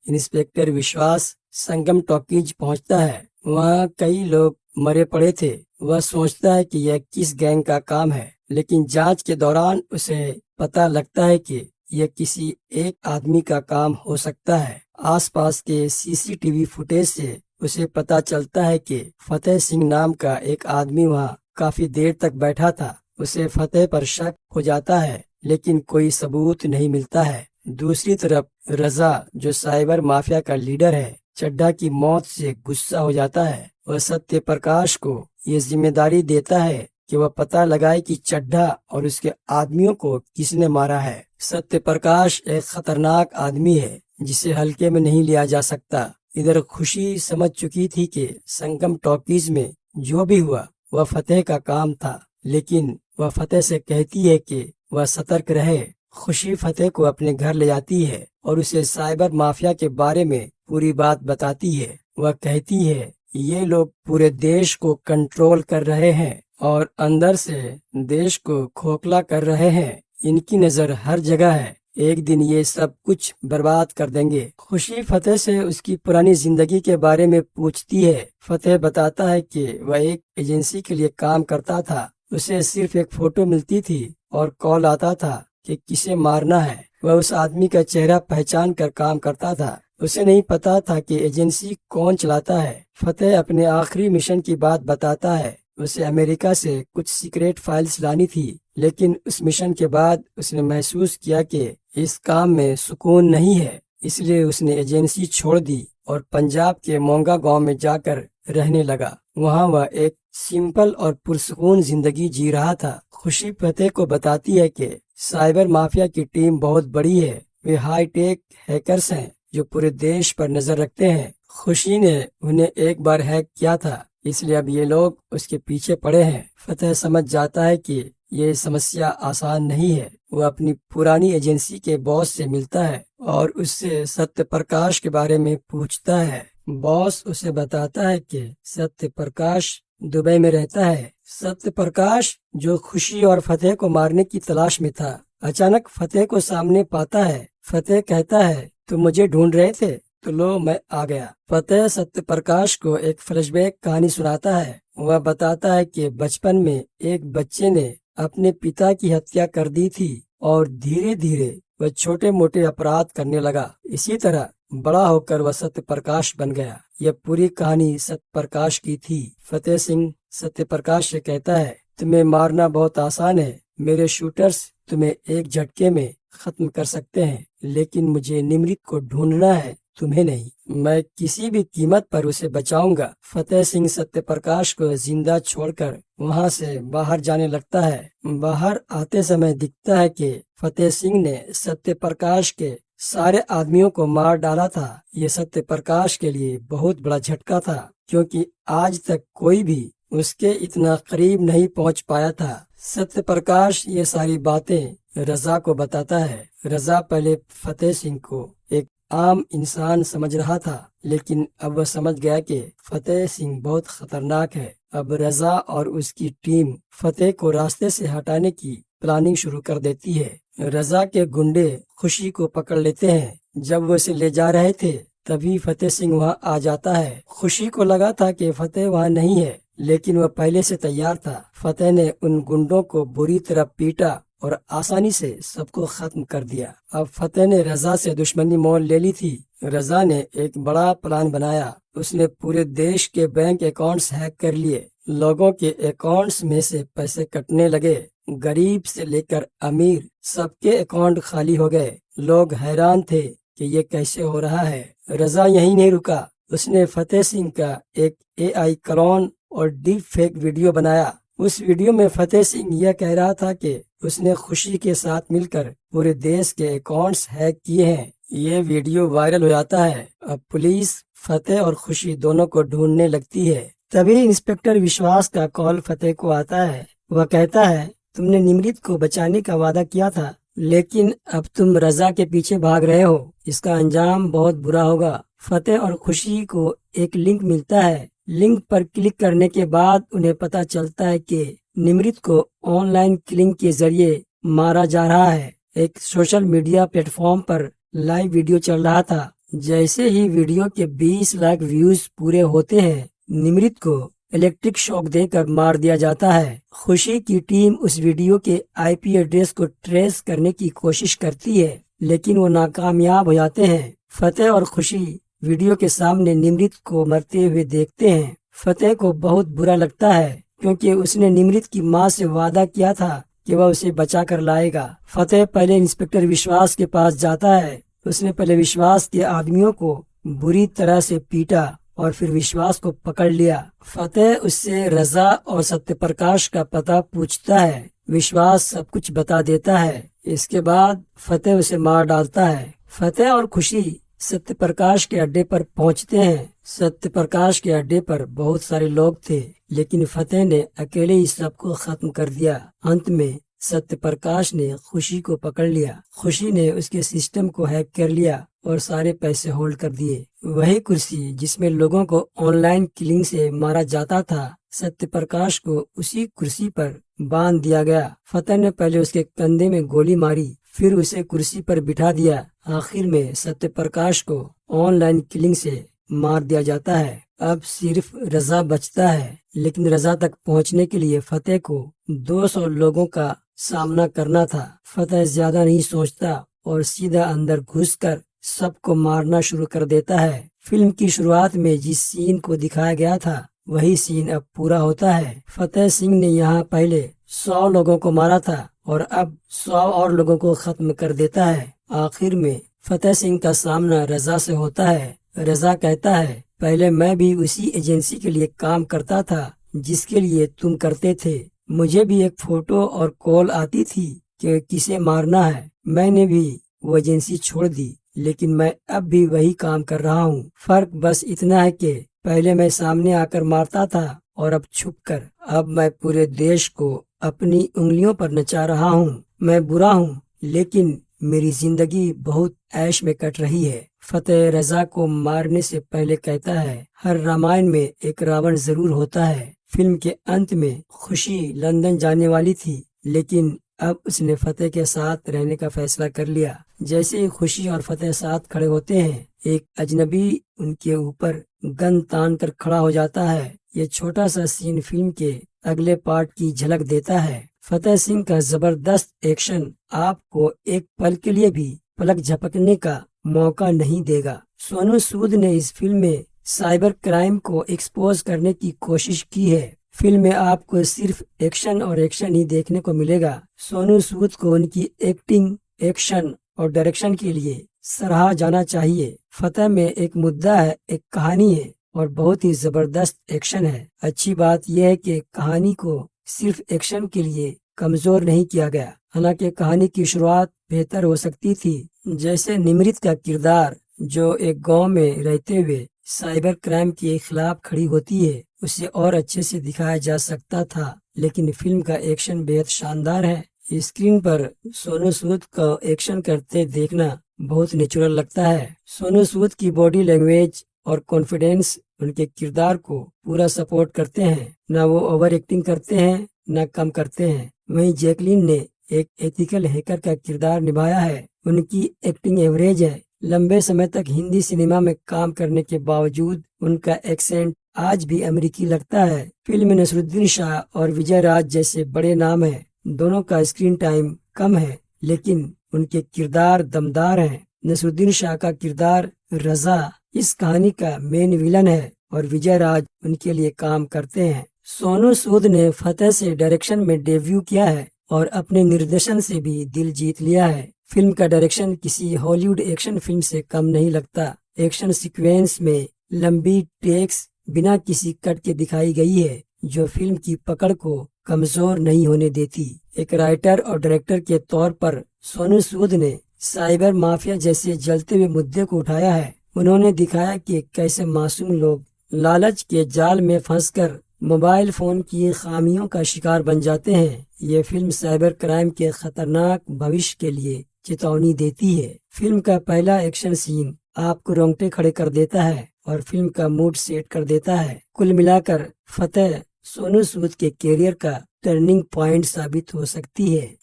इंस्पेक्टर विश्वास संगम टॉकीज पहुंचता है। वहाँ कई लोग मरे पड़े थे। वह सोचता है कि यह किस गैंग का काम है, लेकिन जांच के दौरान उसे पता लगता है कि यह किसी एक आदमी का काम हो सकता है। आसपास के सीसीटीवी फुटेज से उसे पता चलता है कि फतेह सिंह नाम का एक आदमी वहाँ काफी देर तक बैठा था। उसे फतेह पर शक हो जाता है, लेकिन कोई सबूत नहीं मिलता है। दूसरी तरफ रजा, जो साइबर माफिया का लीडर है, चड्ढा की मौत से गुस्सा हो जाता है। वह सत्य प्रकाश को ये जिम्मेदारी देता है कि वह पता लगाए कि चड्ढा और उसके आदमियों को किसने मारा है। सत्य प्रकाश एक खतरनाक आदमी है जिसे हल्के में नहीं लिया जा सकता। इधर खुशी समझ चुकी थी कि संगम टॉकीज में जो भी हुआ वह फतेह का काम था, लेकिन वह फतेह से कहती है कि वह सतर्क रहे। खुशी फतेह को अपने घर ले जाती है और उसे साइबर माफिया के बारे में पूरी बात बताती है। वह कहती है, ये लोग पूरे देश को कंट्रोल कर रहे हैं और अंदर से देश को खोखला कर रहे हैं। इनकी नजर हर जगह है। एक दिन ये सब कुछ बर्बाद कर देंगे। खुशी फतेह से उसकी पुरानी जिंदगी के बारे में पूछती है। फतेह बताता है कि वह एक एजेंसी के लिए काम करता था। उसे सिर्फ एक फोटो मिलती थी और कॉल आता था कि किसे मारना है। वह उस आदमी का चेहरा पहचान कर काम करता था। उसे नहीं पता था कि एजेंसी कौन चलाता है। फतेह अपने आखिरी मिशन की बात बताता है। उसे अमेरिका से कुछ सीक्रेट फाइल्स लानी थी, लेकिन उस मिशन के बाद उसने महसूस किया कि इस काम में सुकून नहीं है। इसलिए उसने एजेंसी छोड़ दी और पंजाब के मोंगा गांव में जाकर रहने लगा। वहाँ वह एक सिंपल और पुरसुकून जिंदगी जी रहा था। खुशी फतेह को बताती है कि साइबर माफिया की टीम बहुत बड़ी है। वे हाई टेक हैकर्स हैं जो पूरे देश पर नजर रखते हैं। खुशी ने उन्हें एक बार हैक किया था, इसलिए अब ये लोग उसके पीछे पड़े हैं। फतेह समझ जाता है कि ये समस्या आसान नहीं है। वो अपनी पुरानी एजेंसी के बॉस से मिलता है और उससे सत्य प्रकाश के बारे में पूछता है। बॉस उसे बताता है कि सत्य प्रकाश दुबई में रहता है। सत्य प्रकाश, जो खुशी और फतेह को मारने की तलाश में था, अचानक फतेह को सामने पाता है। फतेह कहता है, तुम मुझे ढूंढ रहे थे? तो लो, मैं आ गया। फतेह सत्य प्रकाश को एक फ्लैशबैक कहानी सुनाता है। वह बताता है कि बचपन में एक बच्चे ने अपने पिता की हत्या कर दी थी और धीरे धीरे वह छोटे मोटे अपराध करने लगा। इसी तरह बड़ा होकर वह सत्य प्रकाश बन गया। यह पूरी कहानी सत्य प्रकाश की थी। फतेह सिंह सत्य प्रकाश से कहता है, तुम्हें मारना बहुत आसान है। मेरे शूटर्स तुम्हें एक झटके में खत्म कर सकते हैं, लेकिन मुझे निमृत को ढूंढना है, तुम्हें नहीं। मैं किसी भी कीमत पर उसे बचाऊंगा। फतेह सिंह सत्य प्रकाश को जिंदा छोड़कर वहां से बाहर जाने लगता है। बाहर आते समय दिखता है कि फतेह सिंह ने सत्य प्रकाश के सारे आदमियों को मार डाला था। ये सत्य प्रकाश के लिए बहुत बड़ा झटका था, क्योंकि आज तक कोई भी उसके इतना करीब नहीं पहुंच पाया था। सत्य प्रकाश ये सारी बातें रजा को बताता है। रजा पहले फतेह सिंह को एक आम इंसान समझ रहा था, लेकिन अब वह समझ गया कि फतेह सिंह बहुत खतरनाक है। अब रजा और उसकी टीम फतेह को रास्ते से हटाने की प्लानिंग शुरू कर देती है। रजा के गुंडे खुशी को पकड़ लेते हैं। जब वो उसे ले जा रहे थे, तभी फतेह सिंह वहाँ आ जाता है। खुशी को लगा था कि फतेह वहाँ नहीं है, लेकिन वह पहले से तैयार था। फतेह ने उन गुंडों को बुरी तरह पीटा और आसानी से सबको खत्म कर दिया। अब फतेह ने रजा से दुश्मनी मोल ले ली थी। रजा ने एक बड़ा प्लान बनाया। उसने पूरे देश के बैंक अकाउंट्स हैक कर लिए। लोगों के अकाउंट्स में से पैसे कटने लगे। गरीब से लेकर अमीर सबके अकाउंट खाली हो गए। लोग हैरान थे कि ये कैसे हो रहा है। रजा यहीं नहीं रुका। उसने फतेह सिंह का एक AI क्लोन और डीप फेक वीडियो बनाया। उस वीडियो में फतेह सिंह यह कह रहा था कि उसने खुशी के साथ मिलकर पूरे देश के अकाउंट्स हैक किए हैं। ये वीडियो वायरल हो जाता है। अब पुलिस फतेह और खुशी दोनों को ढूंढने लगती है। तभी इंस्पेक्टर विश्वास का कॉल फतेह को आता है। वह कहता है, तुमने निमृत को बचाने का वादा किया था, लेकिन अब तुम रजा के पीछे भाग रहे हो। इसका अंजाम बहुत बुरा होगा। फतेह और खुशी को एक लिंक मिलता है। लिंक पर क्लिक करने के बाद उन्हें पता चलता है कि निमृत को ऑनलाइन किलिंग के जरिए मारा जा रहा है। एक सोशल मीडिया प्लेटफॉर्म पर लाइव वीडियो चल रहा था। जैसे ही वीडियो के 20 लाख व्यूज पूरे होते हैं, निमृत को इलेक्ट्रिक शॉक देकर मार दिया जाता है। खुशी की टीम उस वीडियो के IP एड्रेस को ट्रेस करने की कोशिश करती है, लेकिन वो नाकामयाब हो जाते हैं। फतेह और खुशी वीडियो के सामने निमृत को मरते हुए देखते हैं। फतेह को बहुत बुरा लगता है, क्योंकि उसने निमृत की माँ से वादा किया था कि वह उसे बचा कर लाएगा। फतेह पहले इंस्पेक्टर विश्वास के पास जाता है। उसने पहले विश्वास के आदमियों को बुरी तरह से पीटा और फिर विश्वास को पकड़ लिया। फतेह उससे रजा और सत्य प्रकाश का पता पूछता है। विश्वास सब कुछ बता देता है। इसके बाद फतेह उसे मार डालता है। फतेह और खुशी सत्य प्रकाश के अड्डे पर पहुंचते हैं। सत्य प्रकाश के अड्डे पर बहुत सारे लोग थे, लेकिन फतेह ने अकेले ही सबको खत्म कर दिया। अंत में सत्य प्रकाश ने खुशी को पकड़ लिया। खुशी ने उसके सिस्टम को हैक कर लिया और सारे पैसे होल्ड कर दिए। वही कुर्सी जिसमें लोगों को ऑनलाइन किलिंग से मारा जाता था, सत्य प्रकाश को उसी कुर्सी पर बांध दिया गया। फतेह ने पहले उसके कंधे में गोली मारी, फिर उसे कुर्सी पर बिठा दिया। आखिर में सत्य प्रकाश को ऑनलाइन किलिंग से मार दिया जाता है। अब सिर्फ रजा बचता है, लेकिन रजा तक पहुंचने के लिए फतेह को 200 लोगों का सामना करना था। फतेह ज्यादा नहीं सोचता और सीधा अंदर घुसकर सबको मारना शुरू कर देता है। फिल्म की शुरुआत में जिस सीन को दिखाया गया था वही सीन अब पूरा होता है। फतेह सिंह ने यहाँ पहले 100 लोगों को मारा था और अब 100 और लोगों को खत्म कर देता है। आखिर में फतेह सिंह का सामना रजा से होता है। रजा कहता है, पहले मैं भी उसी एजेंसी के लिए काम करता था जिसके लिए तुम करते थे। मुझे भी एक फोटो और कॉल आती थी कि किसे मारना है। मैंने भी वो एजेंसी छोड़ दी, लेकिन मैं अब भी वही काम कर रहा हूँ। फर्क बस इतना है कि पहले मैं सामने आकर मारता था और अब छुपकर। अब मैं पूरे देश को अपनी उंगलियों पर नचा रहा हूँ। मैं बुरा हूँ, लेकिन मेरी जिंदगी बहुत ऐश में कट रही है। फतेह रजा को मारने से पहले कहता है, हर रामायण में एक रावण जरूर होता है। फिल्म के अंत में खुशी लंदन जाने वाली थी, लेकिन अब उसने फतेह के साथ रहने का फैसला कर लिया। जैसे ही खुशी और फतेह साथ खड़े होते हैं, एक अजनबी उनके ऊपर गन तान कर खड़ा हो जाता है। ये छोटा सा सीन फिल्म के अगले पार्ट की झलक देता है। फतेह सिंह का जबरदस्त एक्शन आपको एक पल के लिए भी पलक झपकने का मौका नहीं देगा। सोनू सूद ने इस फिल्म में साइबर क्राइम को एक्सपोज करने की कोशिश की है। फिल्म में आपको सिर्फ एक्शन और एक्शन ही देखने को मिलेगा। सोनू सूद को उनकी एक्टिंग, एक्शन और डायरेक्शन के लिए सराहा जाना चाहिए। फतेह में एक मुद्दा है, एक कहानी है और बहुत ही जबरदस्त एक्शन है। अच्छी बात यह है कि कहानी को सिर्फ एक्शन के लिए कमजोर नहीं किया गया। हालांकि कहानी की शुरुआत बेहतर हो सकती थी। जैसे निमृत का किरदार जो एक गांव में रहते हुए साइबर क्राइम के खिलाफ खड़ी होती है, उसे और अच्छे से दिखाया जा सकता था। लेकिन फिल्म का एक्शन बेहद शानदार है। स्क्रीन पर सोनू सूद का एक्शन करते देखना बहुत नेचुरल लगता है। सोनू सूद की बॉडी लैंग्वेज और कॉन्फिडेंस उनके किरदार को पूरा सपोर्ट करते हैं। न वो ओवर एक्टिंग करते हैं न कम करते हैं। वहीं जैकलीन ने एक एथिकल हैकर का किरदार निभाया है। उनकी एक्टिंग एवरेज है। लंबे समय तक हिंदी सिनेमा में काम करने के बावजूद उनका एक्सेंट आज भी अमेरिकी लगता है। फिल्म में नसरुद्दीन शाह और विजय राज जैसे बड़े नाम हैं। दोनों का स्क्रीन टाइम कम है, लेकिन उनके किरदार दमदार हैं। नसरुद्दीन शाह का किरदार रजा इस कहानी का मेन विलन है और विजय राज उनके लिए काम करते हैं। सोनू सूद ने फतेह से डायरेक्शन में डेब्यू किया है और अपने निर्देशन से भी दिल जीत लिया है। फिल्म का डायरेक्शन किसी हॉलीवुड एक्शन फिल्म से कम नहीं लगता। एक्शन सीक्वेंस में लंबी टेक्स बिना किसी कट के दिखाई गई है, जो फिल्म की पकड़ को कमजोर नहीं होने देती। एक राइटर और डायरेक्टर के तौर पर सोनू सूद ने साइबर माफिया जैसे जलते हुए मुद्दे को उठाया है। उन्होंने दिखाया कि कैसे मासूम लोग लालच के जाल में फंसकर मोबाइल फोन की खामियों का शिकार बन जाते हैं। ये फिल्म साइबर क्राइम के खतरनाक भविष्य के लिए चेतावनी देती है। फिल्म का पहला एक्शन सीन आपको रोंगटे खड़े कर देता है और फिल्म का मूड सेट कर देता है। कुल मिलाकर फतेह सोनू सूद के कैरियर का टर्निंग पॉइंट साबित हो सकती है।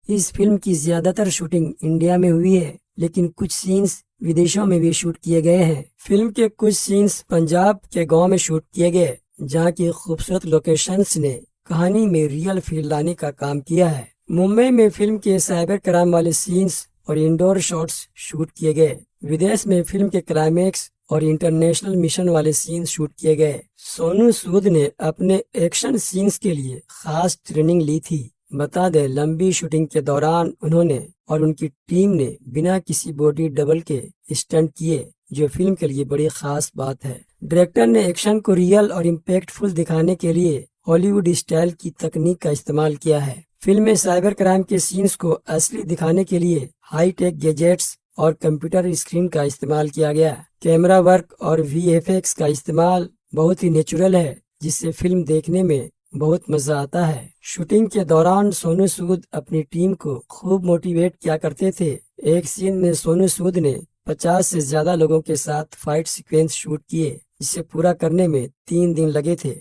इस फिल्म की ज्यादातर शूटिंग इंडिया में हुई है, लेकिन कुछ सीन्स विदेशों में भी शूट किए गए हैं। फिल्म के कुछ सीन्स पंजाब के गांव में शूट किए गए, जहां की खूबसूरत लोकेशंस ने कहानी में रियल फील लाने का काम किया है। मुंबई में फिल्म के साइबर क्राइम वाले सीन्स और इंडोर शॉट्स शूट किए गए। विदेश में फिल्म के क्लाइमेक्स और इंटरनेशनल मिशन वाले सीन्स शूट किए गए। सोनू सूद ने अपने एक्शन सीन्स के लिए खास ट्रेनिंग ली थी। बता दें, लंबी शूटिंग के दौरान उन्होंने और उनकी टीम ने बिना किसी बॉडी डबल के स्टंट किए, जो फिल्म के लिए बड़ी खास बात है। डायरेक्टर ने एक्शन को रियल और इम्पैक्टफुल दिखाने के लिए हॉलीवुड स्टाइल की तकनीक का इस्तेमाल किया है। फिल्म में साइबर क्राइम के सीन्स को असली दिखाने के लिए हाई टेक गैजेट्स और कंप्यूटर स्क्रीन का इस्तेमाल किया गया। कैमरा वर्क और VFX का इस्तेमाल बहुत ही नेचुरल है, जिससे फिल्म देखने में बहुत मजा आता है। शूटिंग के दौरान सोनू सूद अपनी टीम को खूब मोटिवेट किया करते थे। एक सीन में सोनू सूद ने 50 से ज्यादा लोगों के साथ फाइट सीक्वेंस शूट किए, जिसे पूरा करने में 3 दिन लगे थे।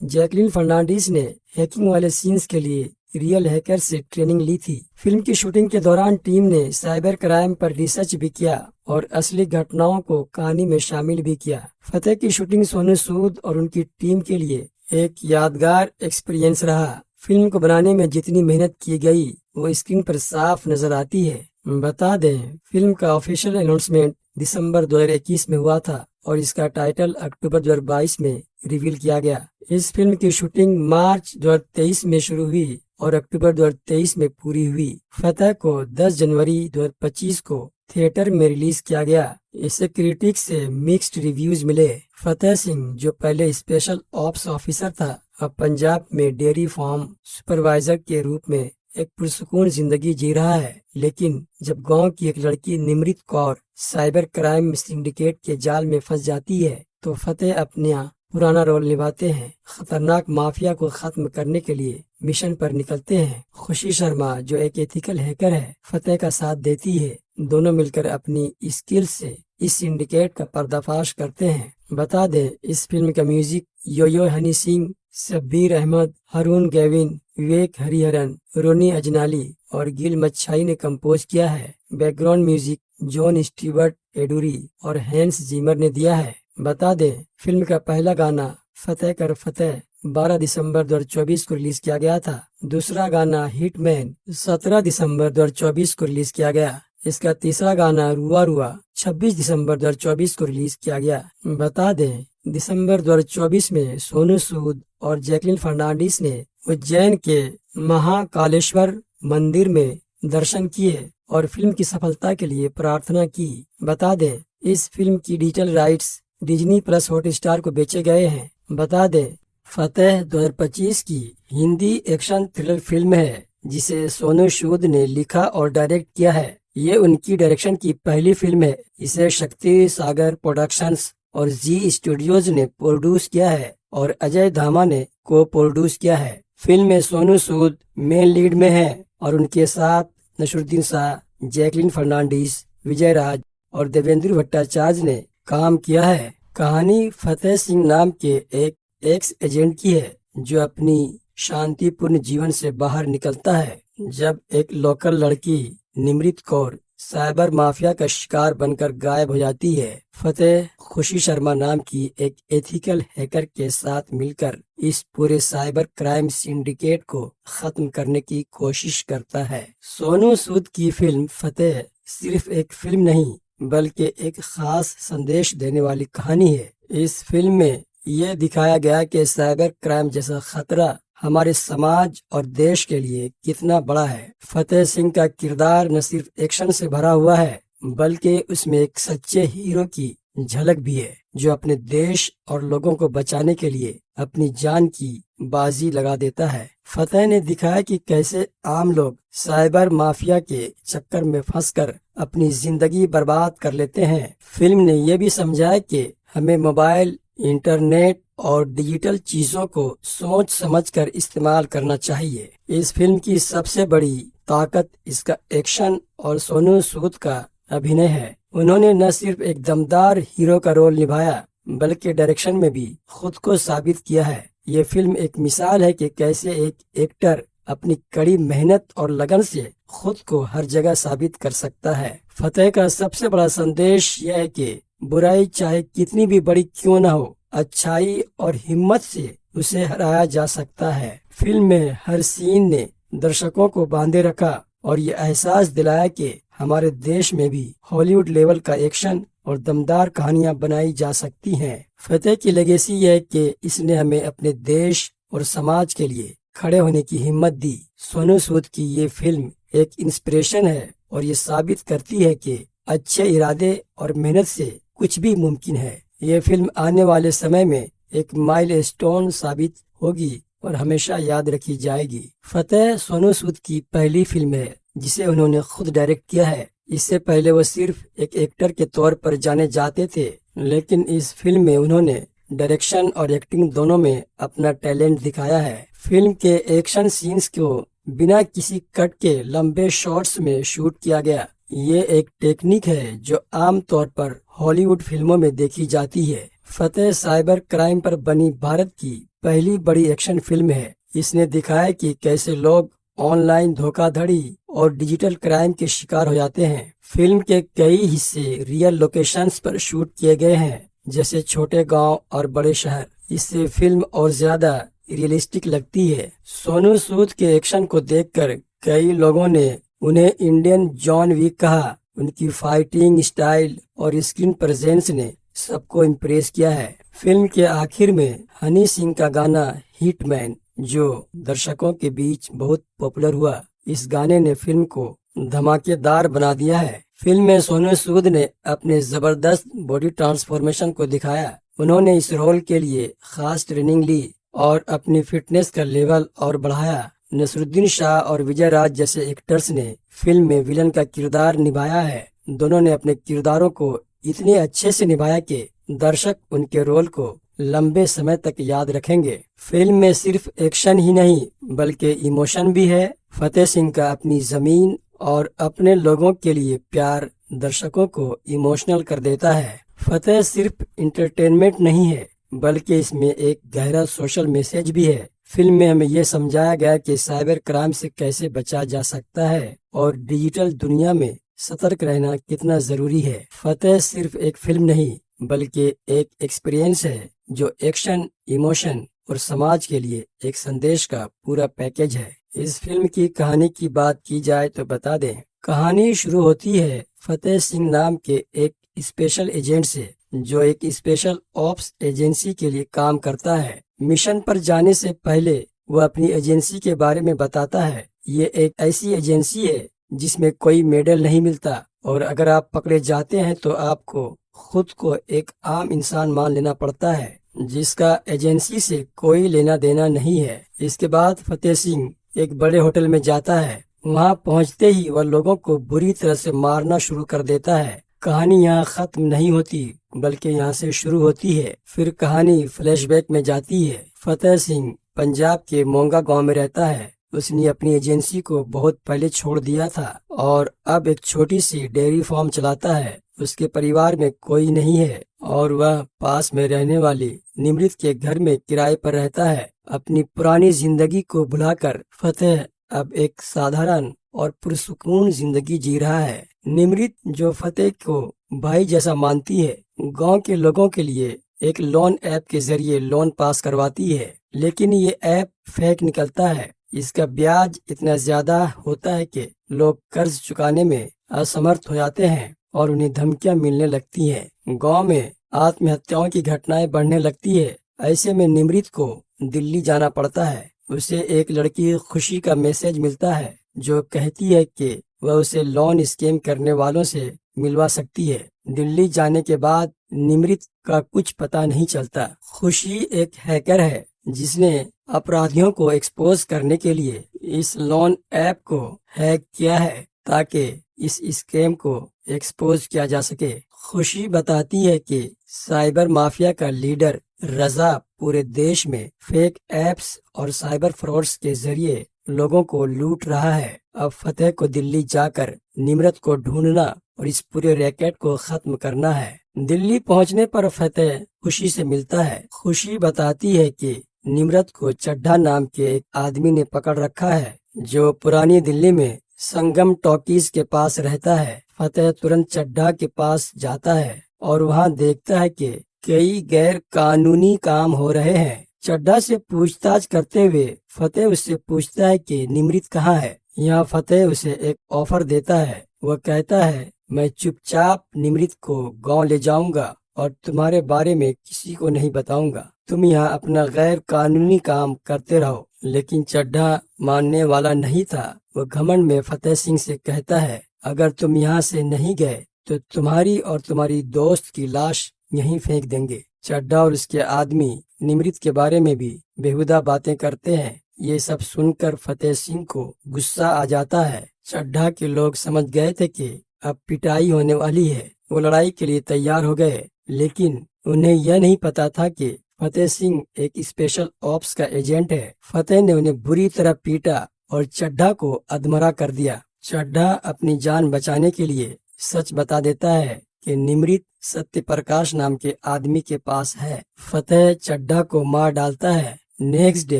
जैकलीन फर्नांडिस ने हैकिंग वाले सीन्स के लिए रियल हैकर से ट्रेनिंग ली थी। फिल्म की शूटिंग के दौरान टीम ने साइबर क्राइम पर रिसर्च भी किया और असली घटनाओं को कहानी में शामिल भी किया। फतेह की शूटिंग सोनू सूद और उनकी टीम के लिए एक यादगार एक्सपीरियंस रहा। फिल्म को बनाने में जितनी मेहनत की गई वो स्क्रीन पर साफ नजर आती है। बता दें, फिल्म का ऑफिशियल अनाउंसमेंट दिसंबर 2021 में हुआ था और इसका टाइटल अक्टूबर 2022 में रिवील किया गया। इस फिल्म की शूटिंग मार्च 2023 में शुरू हुई और अक्टूबर 2023 में पूरी हुई। फतेह को 10 जनवरी 2025 को थिएटर में रिलीज किया गया। इसे क्रिटिक्स से मिक्स्ड रिव्यूज मिले। फतेह सिंह, जो पहले स्पेशल ऑप्स ऑफिसर था, अब पंजाब में डेयरी फार्म सुपरवाइजर के रूप में एक पुरसुकून जिंदगी जी रहा है। लेकिन जब गांव की एक लड़की Nimrit Kaur cyber crime syndicate के जाल में फंस जाती है तो फतेह अपना पुराना रोल निभाते हैं। खतरनाक माफिया को खत्म करने के लिए मिशन पर निकलते हैं। खुशी शर्मा, जो एक एथिकल हैकर है, फतेह का साथ देती है। दोनों मिलकर अपनी स्किल से इस सिंडिकेट का पर्दाफाश करते हैं। बता दें, इस फिल्म का म्यूजिक यो हनी सिंह, शब्बीर अहमद, हरून गेविन, विवेक हरिहरन, रोनी अजनाली और गिल मच्छाई ने कंपोज किया है। बैकग्राउंड म्यूजिक जॉन स्टीवर्ट एडुरी और हैंस जिमर ने दिया है। बता दें, फिल्म का पहला गाना फतेह कर फतेह 12 दिसंबर 2024 को रिलीज किया गया था। दूसरा गाना हिटमैन 17 दिसंबर 2024 को रिलीज किया गया। इसका तीसरा गाना रुआ रुआ 26 दिसंबर 2024 को रिलीज किया गया। बता दें, दिसंबर 2024 में सोनू सूद और जैकलिन फर्नांडिस ने उज्जैन के महाकालेश्वर मंदिर में दर्शन किए और फिल्म की सफलता के लिए प्रार्थना की। बता दें, इस फिल्म की digital rights Disney plus Hotstar को बेचे गए हैं। बता दें, फतेह 2025 की हिंदी एक्शन थ्रिलर फिल्म है जिसे सोनू सूद ने लिखा और डायरेक्ट किया है। ये उनकी डायरेक्शन की पहली फिल्म है। इसे शक्ति सागर प्रोडक्शंस और जी स्टूडियोज ने प्रोड्यूस किया है और अजय धामा ने को प्रोड्यूस किया है। फिल्म में सोनू सूद मेन लीड में है और उनके साथ नसरुद्दीन शाह, जैकलिन फर्नांडिस, विजय राज और देवेंद्र भट्टाचार्य ने काम किया है। कहानी फतेह सिंह नाम के एक एक्स एजेंट की है जो अपनी शांतिपूर्ण जीवन से बाहर निकलता है जब एक लोकल लड़की निमृत कौर साइबर माफिया का शिकार बनकर गायब हो जाती है। फतेह खुशी शर्मा नाम की एक एथिकल हैकर के साथ मिलकर इस पूरे साइबर क्राइम सिंडिकेट को खत्म करने की कोशिश करता है। सोनू सूद की फिल्म फतेह सिर्फ एक फिल्म नहीं बल्कि एक खास संदेश देने वाली कहानी है। इस फिल्म में यह दिखाया गया कि साइबर क्राइम जैसा खतरा हमारे समाज और देश के लिए कितना बड़ा है। फतेह सिंह का किरदार न सिर्फ एक्शन से भरा हुआ है बल्कि उसमें एक सच्चे हीरो की झलक भी है जो अपने देश और लोगों को बचाने के लिए अपनी जान की बाजी लगा देता है। फतेह ने दिखाया कि कैसे आम लोग साइबर माफिया के चक्कर में फंसकर अपनी जिंदगी बर्बाद कर लेते हैं। फिल्म ने यह भी समझाया कि हमें मोबाइल, इंटरनेट और डिजिटल चीजों को सोच समझकर इस्तेमाल करना चाहिए। इस फिल्म की सबसे बड़ी ताकत इसका एक्शन और सोनू सूद का अभिनय है। उन्होंने न सिर्फ एक दमदार हीरो का रोल निभाया बल्कि डायरेक्शन में भी खुद को साबित किया है। ये फिल्म एक मिसाल है कि कैसे एक एक्टर अपनी कड़ी मेहनत और लगन से खुद को हर जगह साबित कर सकता है। फतेह का सबसे बड़ा संदेश यह है कि बुराई चाहे कितनी भी बड़ी क्यों न हो, अच्छाई और हिम्मत से उसे हराया जा सकता है। फिल्म में हर सीन ने दर्शकों को बांधे रखा और ये एहसास दिलाया कि हमारे देश में भी हॉलीवुड लेवल का एक्शन और दमदार कहानियां बनाई जा सकती हैं। फतेह की लेगेसी यह है कि इसने हमें अपने देश और समाज के लिए खड़े होने की हिम्मत दी। सोनू सूद की ये फिल्म एक इंस्पिरेशन है और ये साबित करती है कि अच्छे इरादे और मेहनत से कुछ भी मुमकिन है। ये फिल्म आने वाले समय में एक माइलस्टोन साबित होगी और हमेशा याद रखी जाएगी। फतेह सोनू सूद की पहली फिल्म है जिसे उन्होंने खुद डायरेक्ट किया है। इससे पहले वो सिर्फ एक एक्टर के तौर पर जाने जाते थे, लेकिन इस फिल्म में उन्होंने डायरेक्शन और एक्टिंग दोनों में अपना टैलेंट दिखाया है। फिल्म के एक्शन सीन्स को बिना किसी कट के लंबे शॉट्स में शूट किया गया। ये एक टेक्निक है जो आम तौर पर हॉलीवुड फिल्मों में देखी जाती है। फतेह साइबर क्राइम पर बनी भारत की पहली बड़ी एक्शन फिल्म है। इसने दिखाया कि कैसे लोग ऑनलाइन धोखाधड़ी और डिजिटल क्राइम के शिकार हो जाते हैं। फिल्म के कई हिस्से रियल लोकेशंस पर शूट किए गए हैं, जैसे छोटे गांव और बड़े शहर। इससे फिल्म और ज्यादा रियलिस्टिक लगती है। सोनू सूद के एक्शन को देखकर कई लोगों ने उन्हें इंडियन जॉन विक कहा। उनकी फाइटिंग स्टाइल और स्क्रीन प्रेजेंस ने सबको इम्प्रेस किया है। फिल्म के आखिर में हनी सिंह का गाना हिटमैन, जो दर्शकों के बीच बहुत पॉपुलर हुआ, इस गाने ने फिल्म को धमाकेदार बना दिया है। फिल्म में सोनू सूद ने अपने जबरदस्त बॉडी ट्रांसफॉर्मेशन को दिखाया। उन्होंने इस रोल के लिए खास ट्रेनिंग ली और अपनी फिटनेस का लेवल और बढ़ाया। नसरुद्दीन शाह और विजय राज जैसे एक्टर्स ने फिल्म में विलन का किरदार निभाया है। दोनों ने अपने किरदारों को इतने अच्छे से निभाया कि दर्शक उनके रोल को लंबे समय तक याद रखेंगे। फिल्म में सिर्फ एक्शन ही नहीं बल्कि इमोशन भी है। फतेह सिंह का अपनी जमीन और अपने लोगों के लिए प्यार दर्शकों को इमोशनल कर देता है। फतेह सिर्फ इंटरटेनमेंट नहीं है बल्कि इसमें एक गहरा सोशल मैसेज भी है। फिल्म में हमें ये समझाया गया कि साइबर क्राइम से कैसे बचा जा सकता है और डिजिटल दुनिया में सतर्क रहना कितना जरूरी है। फतेह सिर्फ एक फिल्म नहीं बल्कि एक एक्सपीरियंस है जो एक्शन, इमोशन और समाज के लिए एक संदेश का पूरा पैकेज है। इस फिल्म की कहानी की बात की जाए तो बता दें, कहानी शुरू होती है फतेह सिंह नाम के एक स्पेशल एजेंट से, जो एक स्पेशल ऑप्स एजेंसी के लिए काम करता है। मिशन पर जाने से पहले वह अपनी एजेंसी के बारे में बताता है। ये एक ऐसी एजेंसी है जिसमें कोई मेडल नहीं मिलता और अगर आप पकड़े जाते हैं तो आपको खुद को एक आम इंसान मान लेना पड़ता है जिसका एजेंसी से कोई लेना देना नहीं है। इसके बाद फतेह सिंह एक बड़े होटल में जाता है। वहां पहुंचते ही वह लोगों को बुरी तरह से मारना शुरू कर देता है। कहानी यहाँ खत्म नहीं होती बल्कि यहाँ से शुरू होती है। फिर कहानी फ्लैशबैक में जाती है। फतेह सिंह पंजाब के मोंगा गांव में रहता है। उसने अपनी एजेंसी को बहुत पहले छोड़ दिया था और अब एक छोटी सी डेयरी फार्म चलाता है। उसके परिवार में कोई नहीं है और वह पास में रहने वाली निमृत के घर में किराए पर रहता है। अपनी पुरानी जिंदगी को भुलाकर फतेह अब एक साधारण और पुरसुकून जिंदगी जी रहा है। निमृत, जो फतेह को भाई जैसा मानती है, गांव के लोगों के लिए एक लोन ऐप के जरिए लोन पास करवाती है, लेकिन ये ऐप फेक निकलता है। इसका ब्याज इतना ज्यादा होता है कि लोग कर्ज चुकाने में असमर्थ हो जाते हैं और उन्हें धमकियां मिलने लगती हैं। गांव में आत्महत्याओं की घटनाएं बढ़ने लगती है। ऐसे में निमृत को दिल्ली जाना पड़ता है। उसे एक लड़की खुशी का मैसेज मिलता है जो कहती है कि वह उसे लोन स्कैम करने वालों से मिलवा सकती है। दिल्ली जाने के बाद निमृत का कुछ पता नहीं चलता। खुशी एक हैकर है जिसने अपराधियों को एक्सपोज करने के लिए इस लोन ऐप को हैक किया है ताकि इस स्कैम को एक्सपोज किया जा सके। खुशी बताती है कि साइबर माफिया का लीडर रजा पूरे देश में फेक ऐप्स और साइबर फ्रॉड्स के जरिए लोगों को लूट रहा है। अब फतेह को दिल्ली जाकर निमृत को ढूंढना और इस पूरे रैकेट को खत्म करना है। दिल्ली पहुंचने पर फतेह खुशी से मिलता है। खुशी बताती है कि निमृत को चड्ढा नाम के एक आदमी ने पकड़ रखा है जो पुरानी दिल्ली में संगम टॉकीज के पास रहता है। फतेह तुरंत चड्ढा के पास जाता है और वहां देखता है कि कई गैर कानूनी काम हो रहे हैं। चड्ढा से पूछताछ करते हुए फतेह उससे पूछता है कि निमृत कहाँ है। यहाँ फतेह उसे एक ऑफर देता है। वह कहता है, मैं चुपचाप निमृत को गांव ले जाऊंगा और तुम्हारे बारे में किसी को नहीं बताऊंगा। तुम यहाँ अपना गैर कानूनी काम करते रहो। लेकिन चड्ढा मानने वाला नहीं था। वह घमंड में फतेह सिंह से कहता है, अगर तुम यहाँ से नहीं गए तो तुम्हारी और तुम्हारी दोस्त की लाश यहीं फेंक देंगे। चड्ढा और उसके आदमी निमृत के बारे में भी बेहुदा बातें करते हैं। ये सब सुनकर फतेह सिंह को गुस्सा आ जाता है। चड्ढा के लोग समझ गए थे कि अब पिटाई होने वाली है। वो लड़ाई के लिए तैयार हो गए, लेकिन उन्हें यह नहीं पता था कि फतेह सिंह एक स्पेशल ऑप्स का एजेंट है। फतेह ने उन्हें बुरी तरह पीटा और चड्ढा को अधमरा कर दिया। चड्ढा अपनी जान बचाने के लिए सच बता देता है कि निमृत सत्य प्रकाश नाम के आदमी के पास है। फतेह चड्ढा को मार डालता है। नेक्स्ट डे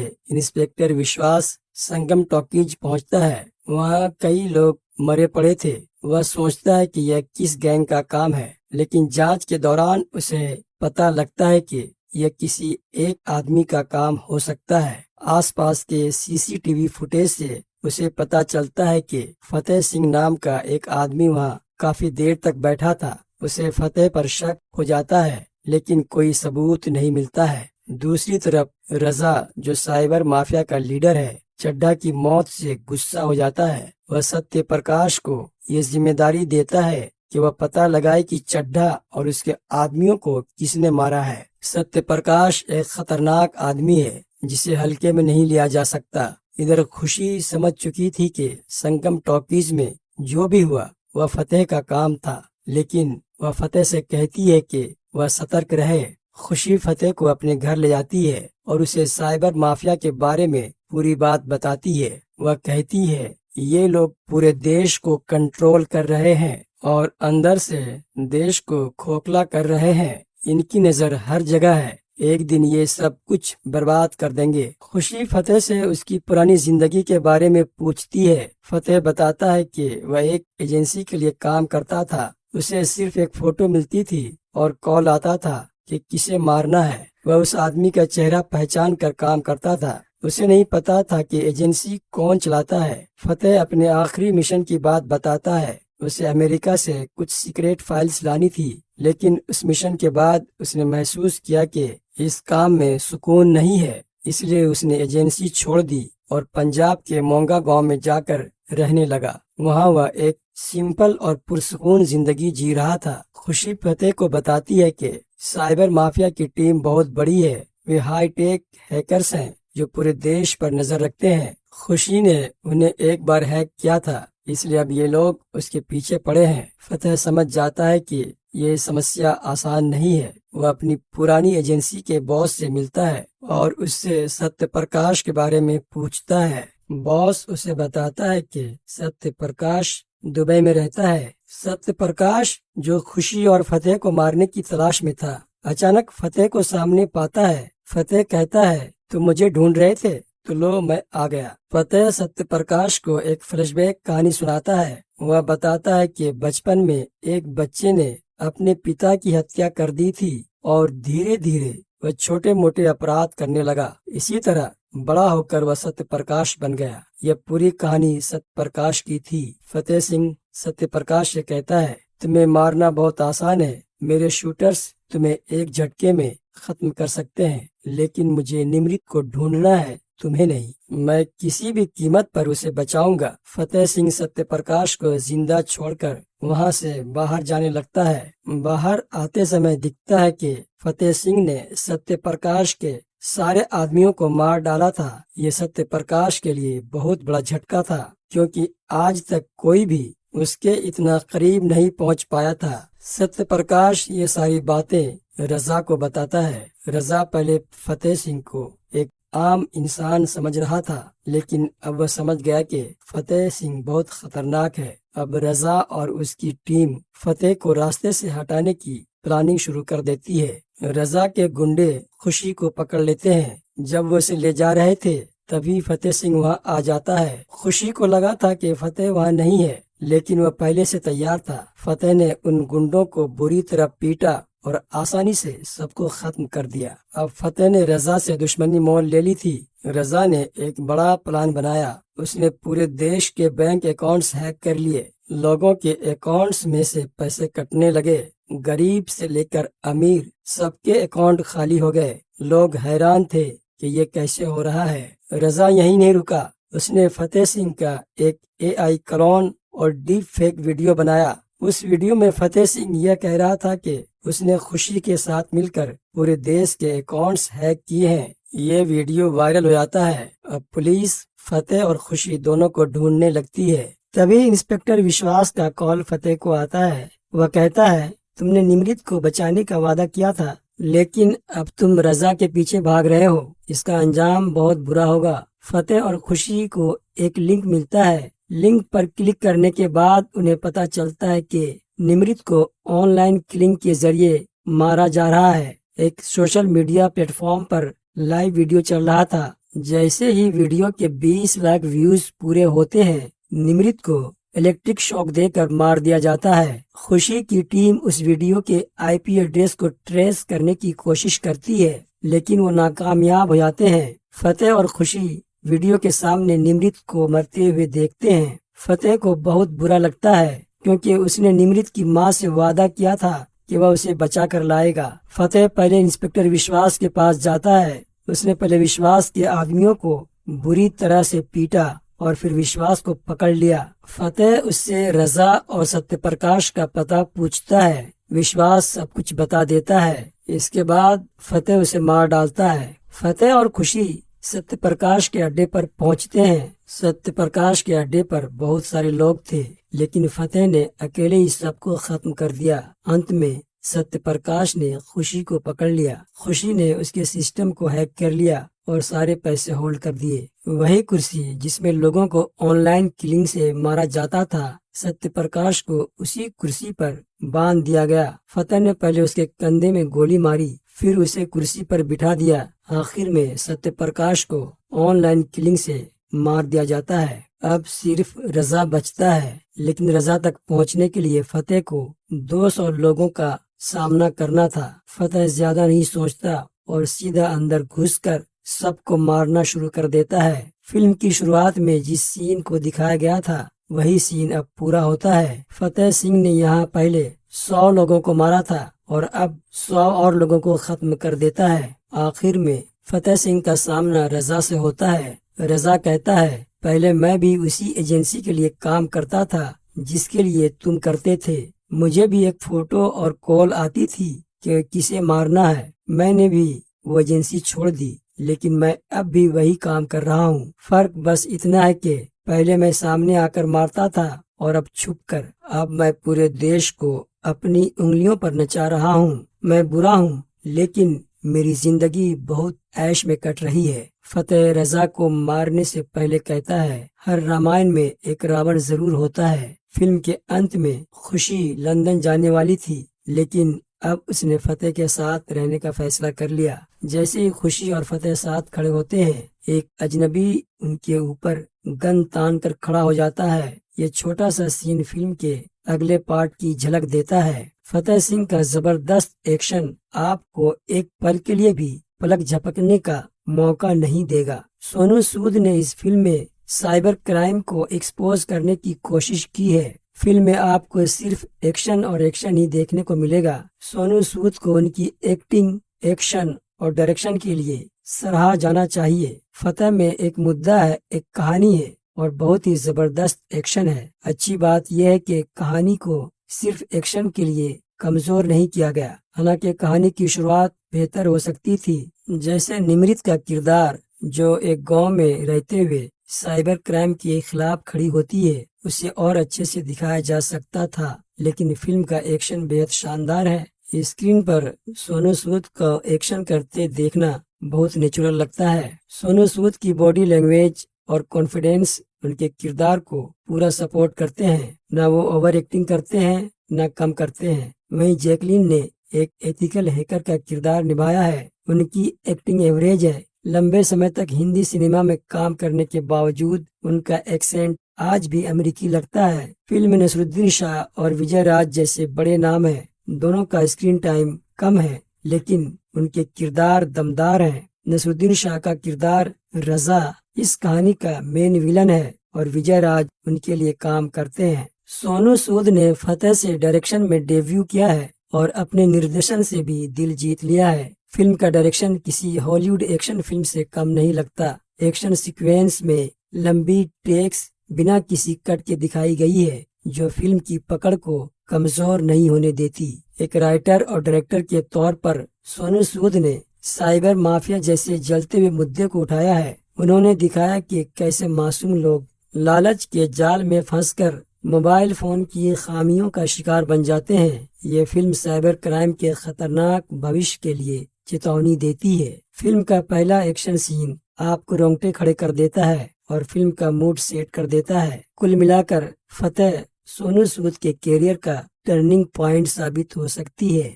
इंस्पेक्टर विश्वास संगम टॉकीज पहुंचता है। वहां कई लोग मरे पड़े थे। वह सोचता है कि यह किस गैंग का काम है, लेकिन जांच के दौरान उसे पता लगता है कि यह किसी एक आदमी का काम हो सकता है। आसपास के सीसीटीवी फुटेज से उसे पता चलता है कि फतेह सिंह नाम का एक आदमी वहां काफी देर तक बैठा था। उसे फतेह पर शक हो जाता है, लेकिन कोई सबूत नहीं मिलता है। दूसरी तरफ रजा, जो साइबर माफिया का लीडर है, चड्ढा की मौत से गुस्सा हो जाता है। वह सत्य प्रकाश को ये जिम्मेदारी देता है कि वह पता लगाए कि चड्ढा और उसके आदमियों को किसने मारा है। सत्य प्रकाश एक खतरनाक आदमी है जिसे हल्के में नहीं लिया जा सकता। इधर खुशी समझ चुकी थी कि संगम टॉकीज में जो भी हुआ वह फतेह का काम था, लेकिन वह फतेह से कहती है कि वह सतर्क रहे। खुशी फतेह को अपने घर ले जाती है और उसे साइबर माफिया के बारे में पूरी बात बताती है। वह कहती है ये लोग पूरे देश को कंट्रोल कर रहे हैं और अंदर से देश को खोखला कर रहे हैं। इनकी नजर हर जगह है। एक दिन ये सब कुछ बर्बाद कर देंगे। खुशी फतेह से उसकी पुरानी जिंदगी के बारे में पूछती है। फतेह बताता है कि वह एक एजेंसी के लिए काम करता था। उसे सिर्फ एक फोटो मिलती थी और कॉल आता था कि किसे मारना है। वह उस आदमी का चेहरा पहचान कर काम करता था। उसे नहीं पता था कि एजेंसी कौन चलाता है। फतेह अपने आखिरी मिशन की बात बताता है। उसे अमेरिका से कुछ सीक्रेट फाइल्स लानी थी, लेकिन उस मिशन के बाद उसने महसूस किया कि इस काम में सुकून नहीं है। इसलिए उसने एजेंसी छोड़ दी और पंजाब के मोंगा गांव में जाकर रहने लगा। वहां वह एक सिंपल और पुरसुकून जिंदगी जी रहा था। खुशी फतेह को बताती है कि साइबर माफिया की टीम बहुत बड़ी है। वे हाई टेक हैकर्स हैं जो पूरे देश पर नजर रखते हैं। खुशी ने उन्हें एक बार हैक किया था, इसलिए अब ये लोग उसके पीछे पड़े हैं। फतेह समझ जाता है कि ये समस्या आसान नहीं है। वह अपनी पुरानी एजेंसी के बॉस से मिलता है और उससे सत्य प्रकाश के बारे में पूछता है। बॉस उसे बताता है कि सत्य प्रकाश दुबई में रहता है। सत्य प्रकाश, जो खुशी और फतेह को मारने की तलाश में था, अचानक फतेह को सामने पाता है। फतेह कहता है, तुम मुझे ढूंढ रहे थे? तो लो, मैं आ गया। फतेह सत्य प्रकाश को एक फ्लैशबैक कहानी सुनाता है। वह बताता है कि बचपन में एक बच्चे ने अपने पिता की हत्या कर दी थी और धीरे धीरे वह छोटे मोटे अपराध करने लगा। इसी तरह बड़ा होकर वह सत्य प्रकाश बन गया। यह पूरी कहानी सत्य प्रकाश की थी। फतेह सिंह सत्य प्रकाश से कहता है, तुम्हें मारना बहुत आसान है। मेरे शूटर्स तुम्हें एक झटके में खत्म कर सकते हैं, लेकिन मुझे निमृत को ढूंढना है, तुम्हें नहीं। मैं किसी भी कीमत पर उसे बचाऊंगा। फतेह सिंह सत्य प्रकाश को जिंदा छोड़कर वहां से बाहर जाने लगता है। बाहर आते समय दिखता है कि फतेह सिंह ने सत्य प्रकाश के सारे आदमियों को मार डाला था। ये सत्य प्रकाश के लिए बहुत बड़ा झटका था, क्योंकि आज तक कोई भी उसके इतना करीब नहीं पहुंच पाया था। सत्य प्रकाश ये सारी बातें रजा को बताता है। रजा पहले फतेह सिंह को एक आम इंसान समझ रहा था, लेकिन अब वह समझ गया कि फतेह सिंह बहुत खतरनाक है। अब रजा और उसकी टीम फतेह को रास्ते से हटाने की प्लानिंग शुरू कर देती है। रजा के गुंडे खुशी को पकड़ लेते हैं। जब वो उसे ले जा रहे थे, तभी फतेह सिंह वहां आ जाता है। खुशी को लगा था कि फतेह वहां नहीं है, लेकिन वह पहले से तैयार था। फतेह ने उन गुंडों को बुरी तरह पीटा और आसानी से सबको खत्म कर दिया। अब फतेह ने रजा से दुश्मनी मोल ले ली थी। रजा ने एक बड़ा प्लान बनाया। उसने पूरे देश के बैंक अकाउंट्स हैक कर लिए। लोगों के अकाउंट्स में से पैसे कटने लगे। गरीब से लेकर अमीर सबके अकाउंट खाली हो गए। लोग हैरान थे कि ये कैसे हो रहा है। रजा यहीं नहीं रुका। उसने फतेह सिंह का एक AI क्लोन और डीप फेक वीडियो बनाया। उस वीडियो में फतेह सिंह यह कह रहा था कि उसने खुशी के साथ मिलकर पूरे देश के अकाउंट्स हैक किए हैं। ये वीडियो वायरल हो जाता है। अब पुलिस फतेह और खुशी दोनों को ढूंढने लगती है। तभी इंस्पेक्टर विश्वास का कॉल फतेह को आता है। वह कहता है, तुमने निमृत को बचाने का वादा किया था, लेकिन अब तुम रजा के पीछे भाग रहे हो। इसका अंजाम बहुत बुरा होगा। फतेह और खुशी को एक लिंक मिलता है। लिंक पर क्लिक करने के बाद उन्हें पता चलता है कि निमृत को ऑनलाइन किलिंग के जरिए मारा जा रहा है। एक सोशल मीडिया प्लेटफॉर्म पर लाइव वीडियो चल रहा था। जैसे ही वीडियो के 20 लाख व्यूज पूरे होते हैं, निमृत को इलेक्ट्रिक शॉक देकर मार दिया जाता है। खुशी की टीम उस वीडियो के आईपी एड्रेस को ट्रेस करने की कोशिश करती है, लेकिन वो नाकामयाब हो जाते हैं। फतेह और खुशी वीडियो के सामने निमृत को मरते हुए देखते हैं। फतेह को बहुत बुरा लगता है, क्योंकि उसने निमृत की मां से वादा किया था कि वह उसे बचा कर लाएगा। फतेह पहले इंस्पेक्टर विश्वास के पास जाता है। उसने पहले विश्वास के आदमियों को बुरी तरह से पीटा और फिर विश्वास को पकड़ लिया। फतेह उससे रजा और सत्यप्रकाश का पता पूछता है। विश्वास सब कुछ बता देता है। इसके बाद फतेह उसे मार डालता है। फतेह और खुशी सत्यप्रकाश के अड्डे पर पहुंचते हैं। सत्यप्रकाश के अड्डे पर बहुत सारे लोग थे, लेकिन फतेह ने अकेले ही सबको खत्म कर दिया। अंत में सत्यप्रकाश ने खुशी को पकड़ लिया। खुशी ने उसके सिस्टम को हैक कर लिया और सारे पैसे होल्ड कर दिए। वही कुर्सी जिसमें लोगों को ऑनलाइन किलिंग से मारा जाता था, सत्यप्रकाश को उसी कुर्सी पर बांध दिया गया। फतेह ने पहले उसके कंधे में गोली मारी, फिर उसे कुर्सी पर बिठा दिया। आखिर में सत्यप्रकाश को ऑनलाइन किलिंग से मार दिया जाता है। अब सिर्फ रजा बचता है, लेकिन रजा तक पहुंचने के लिए फतेह को 200 लोगों का सामना करना था। फतेह ज्यादा नहीं सोचता और सीधा अंदर घुसकर सबको मारना शुरू कर देता है। फिल्म की शुरुआत में जिस सीन को दिखाया गया था, वही सीन अब पूरा होता है। फतेह सिंह ने यहाँ पहले 100 लोगों को मारा था और अब 100 और लोगों को खत्म कर देता है। आखिर में फतेह सिंह का सामना रजा से होता है। रजा कहता है, पहले मैं भी उसी एजेंसी के लिए काम करता था जिसके लिए तुम करते थे। मुझे भी एक फोटो और कॉल आती थी कि किसे मारना है। मैंने भी वो एजेंसी छोड़ दी, लेकिन मैं अब भी वही काम कर रहा हूँ। फर्क बस इतना है कि पहले मैं सामने आकर मारता था और अब छुपकर। अब मैं पूरे देश को अपनी उंगलियों पर नचा रहा हूँ। मैं बुरा हूँ, लेकिन मेरी जिंदगी बहुत ऐश में कट रही है। फतेह रजा को मारने से पहले कहता है, हर रामायण में एक रावण जरूर होता है। फिल्म के अंत में खुशी लंदन जाने वाली थी, लेकिन अब उसने फतेह के साथ रहने का फैसला कर लिया। जैसे ही खुशी और फतेह साथ खड़े होते हैं, एक अजनबी उनके ऊपर गन तान कर खड़ा हो जाता है। ये छोटा सा सीन फिल्म के अगले पार्ट की झलक देता है। फतेह सिंह का जबरदस्त एक्शन आपको एक पल के लिए भी पलक झपकने का मौका नहीं देगा। सोनू सूद ने इस फिल्म में साइबर क्राइम को एक्सपोज करने की कोशिश की है। फिल्म में आपको सिर्फ एक्शन और एक्शन ही देखने को मिलेगा। सोनू सूद को उनकी एक्टिंग, एक्शन और डायरेक्शन के लिए सराहा जाना चाहिए। फतेह में एक मुद्दा है, एक कहानी है और बहुत ही जबरदस्त एक्शन है। अच्छी बात यह है कि कहानी को सिर्फ एक्शन के लिए कमजोर नहीं किया गया। हालांकि कहानी की शुरुआत बेहतर हो सकती थी। जैसे निमृत का किरदार, जो एक गांव में रहते हुए साइबर क्राइम के खिलाफ खड़ी होती है, उसे और अच्छे से दिखाया जा सकता था। लेकिन फिल्म का एक्शन बेहद शानदार है। स्क्रीन पर सोनू सूद का एक्शन करते देखना बहुत नेचुरल लगता है। सोनू सूद की बॉडी लैंग्वेज और कॉन्फिडेंस उनके किरदार को पूरा सपोर्ट करते हैं। न वो ओवर एक्टिंग करते हैं, न कम करते हैं। वहीं जैकलीन ने एक एथिकल हैकर का किरदार निभाया है। उनकी एक्टिंग एवरेज है। लंबे समय तक हिंदी सिनेमा में काम करने के बावजूद उनका एक्सेंट आज भी अमेरिकी लगता है। फिल्म में नसरुद्दीन शाह और विजय राज जैसे बड़े नाम हैं। दोनों का स्क्रीन टाइम कम है, लेकिन उनके किरदार दमदार हैं। नसरुद्दीन शाह का किरदार रजा इस कहानी का मेन विलन है और विजय राज उनके लिए काम करते हैं। सोनू सूद ने फतेह से डायरेक्शन में डेब्यू किया है और अपने निर्देशन से भी दिल जीत लिया है। फिल्म का डायरेक्शन किसी हॉलीवुड एक्शन फिल्म से कम नहीं लगता। एक्शन सीक्वेंस में लंबी टेक्स बिना किसी कट के दिखाई गई है, जो फिल्म की पकड़ को कमजोर नहीं होने देती। एक राइटर और डायरेक्टर के तौर पर सोनू सूद ने साइबर माफिया जैसे जलते हुए मुद्दे को उठाया है। उन्होंने दिखाया कि कैसे मासूम लोग लालच के जाल में फंसकर मोबाइल फोन की खामियों का शिकार बन जाते हैं। ये फिल्म साइबर क्राइम के खतरनाक भविष्य के लिए चेतावनी देती है। फिल्म का पहला एक्शन सीन आपको रोंगटे खड़े कर देता है और फिल्म का मूड सेट कर देता है। कुल मिलाकर फतेह सोनू सूद के कैरियर का टर्निंग पॉइंट साबित हो सकती है।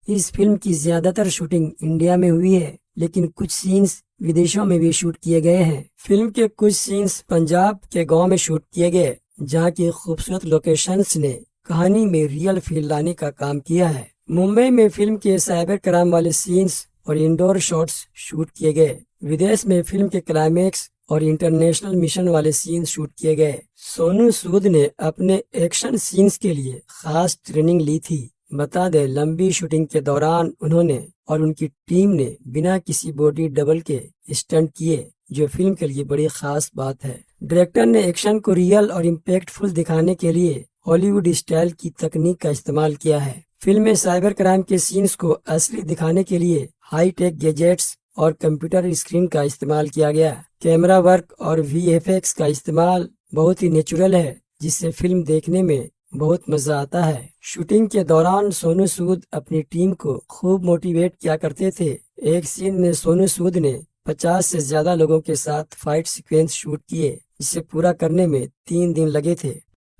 इस फिल्म की ज्यादातर शूटिंग इंडिया में हुई है लेकिन कुछ सीन्स विदेशों में भी शूट किए गए हैं। फिल्म के कुछ सीन्स पंजाब के गांव में शूट किए गए, जहां की खूबसूरत लोकेशंस ने कहानी में रियल फील लाने का काम किया है। मुंबई में फिल्म के साइबर क्राइम वाले सीन्स और इंडोर शॉट्स शूट किए गए। विदेश में फिल्म के क्लाइमेक्स और इंटरनेशनल मिशन वाले सीन शूट किए गए। सोनू सूद ने अपने एक्शन सीन्स के लिए खास ट्रेनिंग ली थी। बता दें, लंबी शूटिंग के दौरान उन्होंने और उनकी टीम ने बिना किसी बॉडी डबल के स्टंट किए, जो फिल्म के लिए बड़ी खास बात है। डायरेक्टर ने एक्शन को रियल और इम्पैक्टफुल दिखाने के लिए हॉलीवुड स्टाइल की तकनीक का इस्तेमाल किया है। फिल्म में साइबर क्राइम के सीन्स को असली दिखाने के लिए हाई टेक गैजेट्स और कंप्यूटर स्क्रीन का इस्तेमाल किया गया। कैमरा वर्क और VFX का इस्तेमाल बहुत ही नेचुरल है, जिससे फिल्म देखने में बहुत मजा आता है। शूटिंग के दौरान सोनू सूद अपनी टीम को खूब मोटिवेट किया करते थे। एक सीन में सोनू सूद ने 50 से ज्यादा लोगों के साथ फाइट सीक्वेंस शूट किए, जिसे पूरा करने में 3 दिन लगे थे।